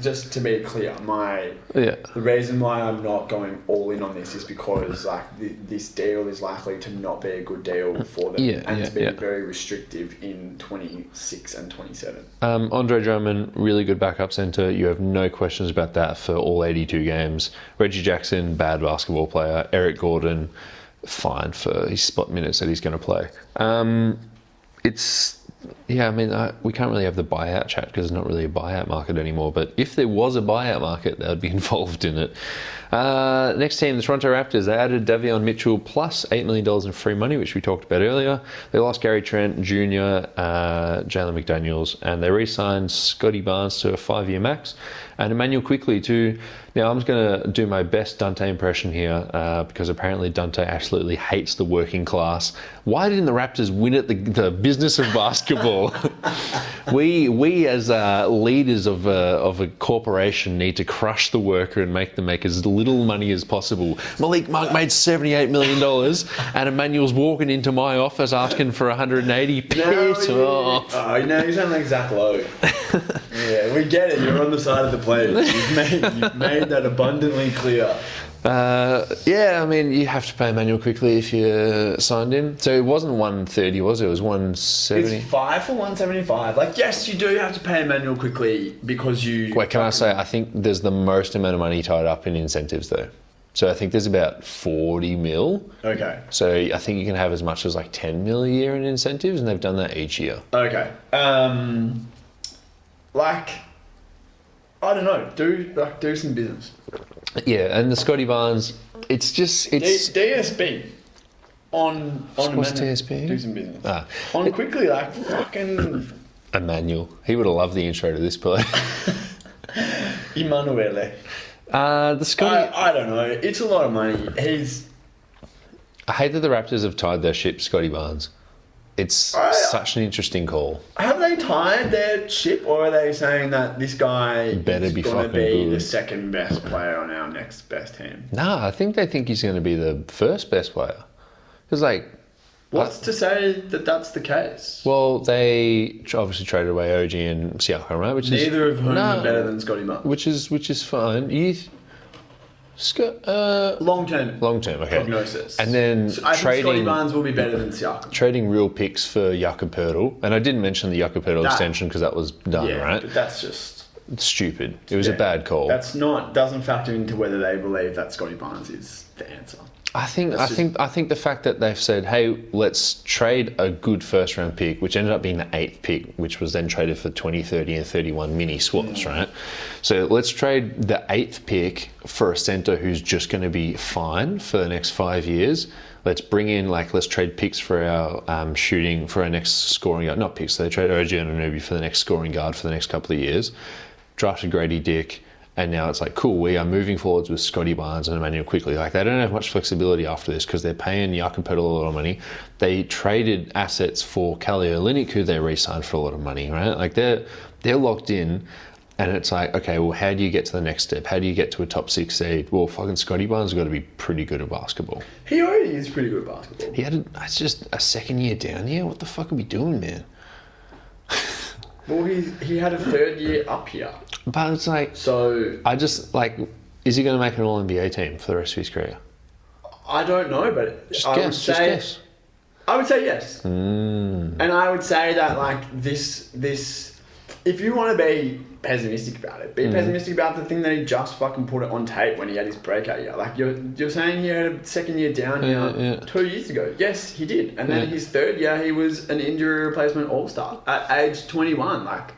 just to be clear, the reason why I'm not going all in on this is because this deal is likely to not be a good deal for them, and to be very restrictive in 26 and 27. Andre Drummond, really good backup centre. You have no questions about that for all 82 games. Reggie Jackson, bad basketball player. Eric Gordon, fine for his spot minutes that he's going to play. We can't really have the buyout chat because there's not really a buyout market anymore. But if there was a buyout market, they would be involved in it. Next team, the Toronto Raptors. They added Davion Mitchell plus $8 million in free money, which we talked about earlier. They lost Gary Trent Jr., Jalen McDaniels, and they re-signed Scotty Barnes to a 5-year max. And Emmanuel Quickley too. Now I'm just going to do my best Dante impression here because apparently Dante absolutely hates the working class. Why didn't the Raptors win at the business of basketball? we as leaders of a corporation need to crush the worker and make them make as little money as possible. Malik Monk made $78 million and Emmanuel's walking into my office asking for 180. Piss off. Now you sound like Zach Lowe. Yeah, we get it. You're on the side of the players. You've made that abundantly clear. Yeah, I mean, you have to pay Emmanuel quickly if you signed him. So it wasn't 130, was it? It was 170. It's 5 for 175. Like, yes, you do have to pay Emmanuel quickly because you. Wait, can I say, I think there's the most amount of money tied up in incentives, though. So I think there's about 40 mil. Okay. So I think you can have as much as like 10 mil a year in incentives, and they've done that each year. Okay. Like, I don't know. Do some business. Yeah, and the Scotty Barnes, it's DSB on What's Emmanuel. TSB? Do some business. Ah. On quickly, like fucking Emmanuel. He would have loved the intro to this play. Emanuele. The Scotty. I don't know. It's a lot of money. I hate that the Raptors have tied their ship, Scotty Barnes. It's such an interesting call. Have they tied their ship, or are they saying that this guy Better is be going to fucking be good. the second best player on our next best team? Nah, I think they think he's going to be the first best player. Because, like, What's to say that that's the case? well, they obviously traded away OG and Siakam, right? Which is Neither of whom are better than Scotty Barnes. which is fine. Long term. Long term, okay. Prognosis. And then I think Scotty trading Barnes will be better than Siakam. trading real picks for Jakob Poeltl, and I didn't mention the Jakob Poeltl extension because that was done, Yeah, right? but that's just It's stupid. It was a bad call. doesn't factor into whether they believe that Scotty Barnes is the answer. I think the fact that they've said, hey, let's trade a good first round pick, which ended up being the 8th pick, which was then traded for 20, 30 and 31 mini swaps, right? So let's trade the 8th pick for a centre who's just going to be fine for the next 5 years. Let's bring in, let's trade picks for our shooting, for our next scoring guard. Not picks, they trade OG and Anunoby for the next scoring guard for the next couple of years. Drafted Grady Dick. And now it's like, cool, we are moving forwards with Scotty Barnes and Emmanuel quickly. Like, they don't have much flexibility after this because they're paying Jakob Poeltl a lot of money. They traded assets for Kelly Olynyk, who they re-signed for a lot of money, right? Like, they're locked in, and it's like, okay, well, how do you get to the next step? How do you get to a top 6 seed? Well, fucking Scotty Barnes has got to be pretty good at basketball. He already is pretty good at basketball. It's just a second year down here. What the fuck are we doing, man? Well, he had a third year up here. But it's like, So I just, is he going to make an All-NBA team for the rest of his career? I don't know, but Just I guess, would just say guess. I would say yes. And I would say that this if you want to be pessimistic about it, be pessimistic about the thing that he just fucking put it on tape when he had his breakout year. Like, you're saying he had a second year down here 2 years ago. Yes, he did. And then his third year, he was an injury replacement all-star at age 21. Like,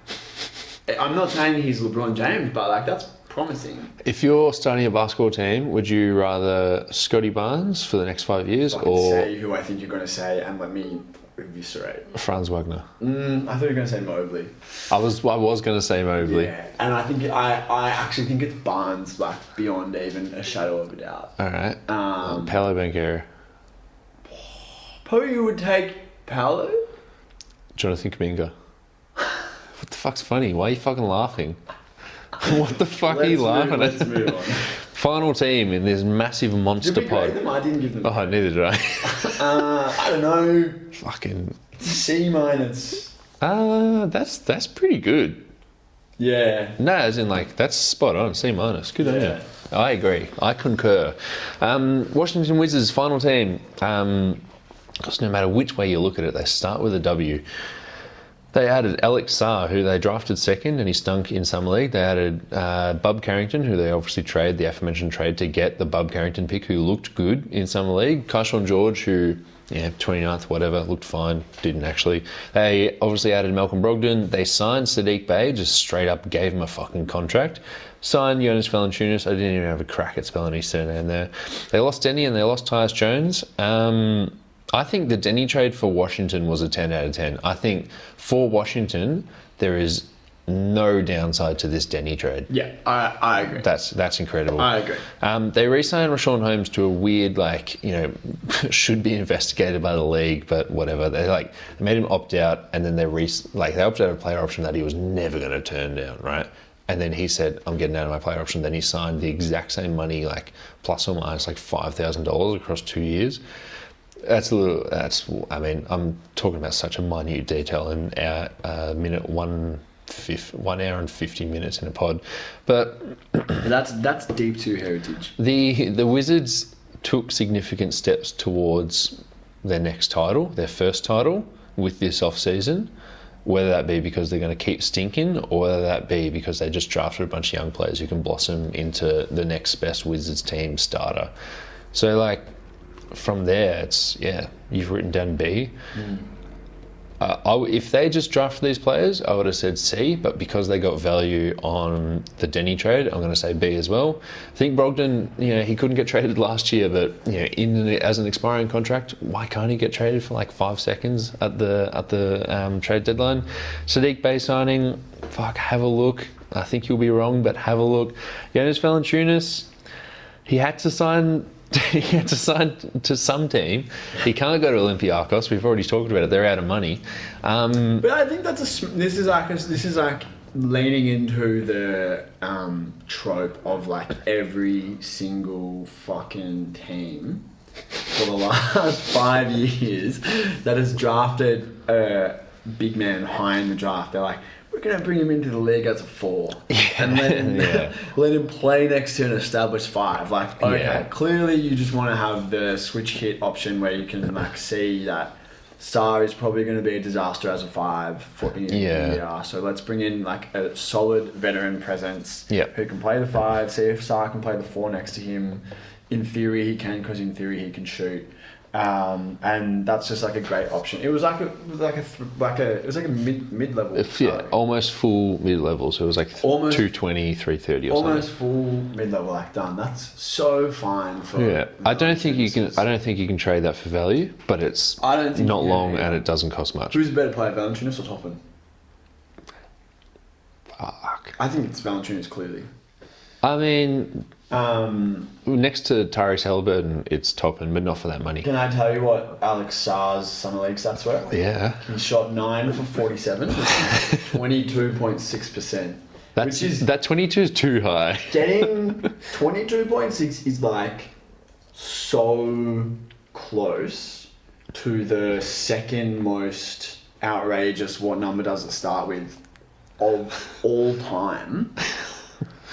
I'm not saying he's LeBron James, but that's promising. If you're starting a basketball team, would you rather Scotty Barnes for the next 5 years I can or say who I think you're going to say and let me eviscerate. Franz Wagner? I thought you were going to say Mobley. I was going to say Mobley. Yeah, and I think I actually think it's Barnes, beyond even a shadow of a doubt. All right. Paolo Banchero. Probably would take Paolo. Jonathan Kuminga. What the fuck's funny? Why are you fucking laughing? What the fuck are you laughing Let's at? move on. Final team in this massive monster Did we grade pod. them? I didn't give them. Oh, neither did I. I don't know. Fucking. C minus. That's pretty good. Yeah. No, as in that's spot on. C minus. Good on Yeah. you. I agree. I concur. Washington Wizards final team. Because no matter which way you look at it, they start with a W. They added Alex Sarr, who they drafted second, and he stunk in Summer League. They added Bub Carrington, who they obviously the aforementioned trade to get the Bub Carrington pick, who looked good in Summer League. Karshawn George, who, 29th, whatever, looked fine. Didn't actually. They obviously added Malcolm Brogdon. They signed Sadiq Bey, just straight up gave him a fucking contract. Signed Jonas Valanciunas. I didn't even have a crack at spelling his surname there. They lost Denny and they lost Tyus Jones. I think the Denny trade for Washington was a 10 out of 10. I think for Washington, there is no downside to this Denny trade. Yeah, I agree. That's incredible. I agree. They re-signed Rashawn Holmes to a weird, should be investigated by the league, but whatever. They made him opt out, and then they opted out of a player option that he was never going to turn down, right? And then he said, I'm getting out of my player option. Then he signed the exact same money, plus or minus $5,000 across 2 years. I'm talking about such a minute detail in our minute 1 1 hour and 50 minutes in a pod. But That's deep to heritage. the Wizards took significant steps towards their next title, their first title, with this off-season, whether that be because they're going to keep stinking or whether that be because they just drafted a bunch of young players who can blossom into the next best Wizards team starter. So, like, from there, it's, you've written down B. If they just drafted these players, I would have said C, but because they got value on the Denny trade, I'm going to say B as well. I think Brogdon, he couldn't get traded last year, but as an expiring contract, why can't he get traded for like 5 seconds at the trade deadline? Sadiq Bey signing, have a look. I think you'll be wrong, but have a look. Jonas Valanciunas, he had to sign to some team. He can't go to Olympiacos. We've already talked about it. They're out of money. But I think this is like leaning into the trope of like every single fucking team for the last 5 years that has drafted a big man high in the draft. They're like, we're going to bring him into the league as a 4 and let him play next to an established 5. Like, okay, clearly you just want to have the switch hit option where you can like see that Star is probably going to be a disaster as a 5 for in a year. So let's bring in like a solid veteran presence who can play the 5, see if Star can play the 4 next to him. In theory he can, because in theory he can shoot. And that's just like a great option. It was like a mid level. Almost full mid level. So it was like almost 220, 330 or almost something. Full mid level like done. That's so fine for. I don't think you can trade that for value, but it's not long and it doesn't cost much. Who's a better player, Valanciunas or Toppin? Fuck. I think it's Valanciunas clearly. I mean, next to Tyrese Halliburton, it's Toppin, but not for that money. Can I tell you what Alex Sarr's summer league stats were? Yeah. He shot 9 for 47, 22.6%. That 22 is too high. Getting 22.6 is like so close to the second most outrageous, what number does it start with, of all time.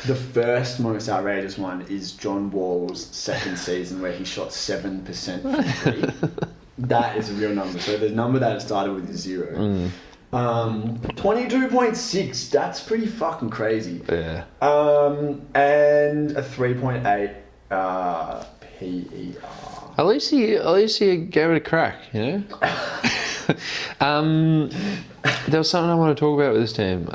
The first most outrageous one is John Wall's second season where he shot 7% from 3. That is a real number. So the number that it started with is 0. 22.6, that's pretty fucking crazy. Yeah. And a 3.8 PER. At least he gave it a crack, There was something I want to talk about with this team.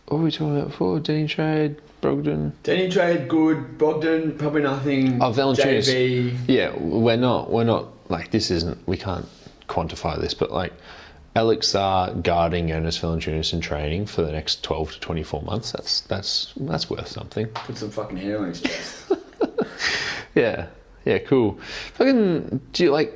What were we talking about before? Denny trade, Brogdon. Denny trade, good. Brogdon, probably nothing. Oh, Valanciunas. JV. Yeah, we're not like, this isn't, we can't quantify this, but like Alex Sarr guarding Jonas Valanciunas in training for the next 12 to 24 months, that's worth something. Put some fucking hair on his chest. Yeah, cool. Fucking, do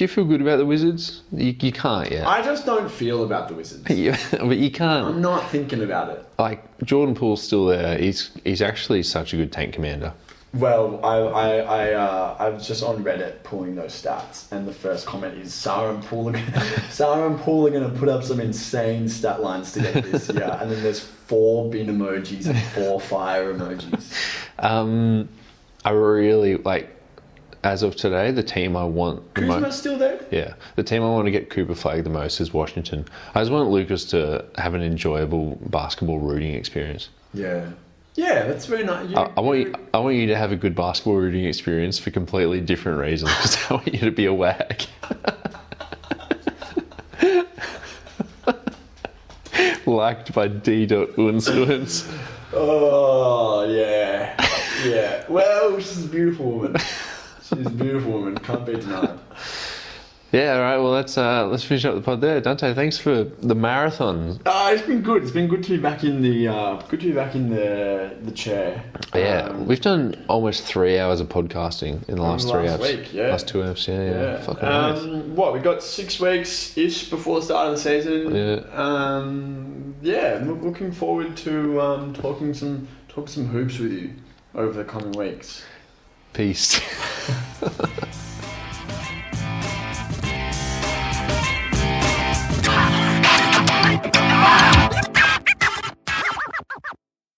you feel good about the Wizards? You can't, I just don't feel about the Wizards. but you can't. I'm not thinking about it. Like, Jordan Poole's still there. He's actually such a good tank commander. Well, I was just on Reddit pulling those stats, and the first comment is Sarah and Poole are going to put up some insane stat lines together this year, and then there's 4 bin emojis and 4 fire emojis. I really like. As of today, the team I want the most... Kuzma's still there? Yeah. The team I want to get Cooper flagged the most is Washington. I just want Lucas to have an enjoyable basketball rooting experience. Yeah. Yeah, that's very nice. I want you to have a good basketball rooting experience for completely different reasons, because I want you to be a wag. Liked by D.Unstuns. Oh, yeah. Yeah. Well, she's a beautiful woman. She's a beautiful woman. Can't be denied. Yeah, all right. Well, let's finish up the pod there. Dante, thanks for the marathon. It's been good. It's been good to be back in the the chair. Yeah, we've done almost 3 hours of podcasting in the last 3 apps. Week, yeah. Last 2 apps, yeah. Fucking nice. What, we got 6 weeks ish before the start of the season. Yeah. I'm looking forward to talking some hoops with you over the coming weeks. Peace.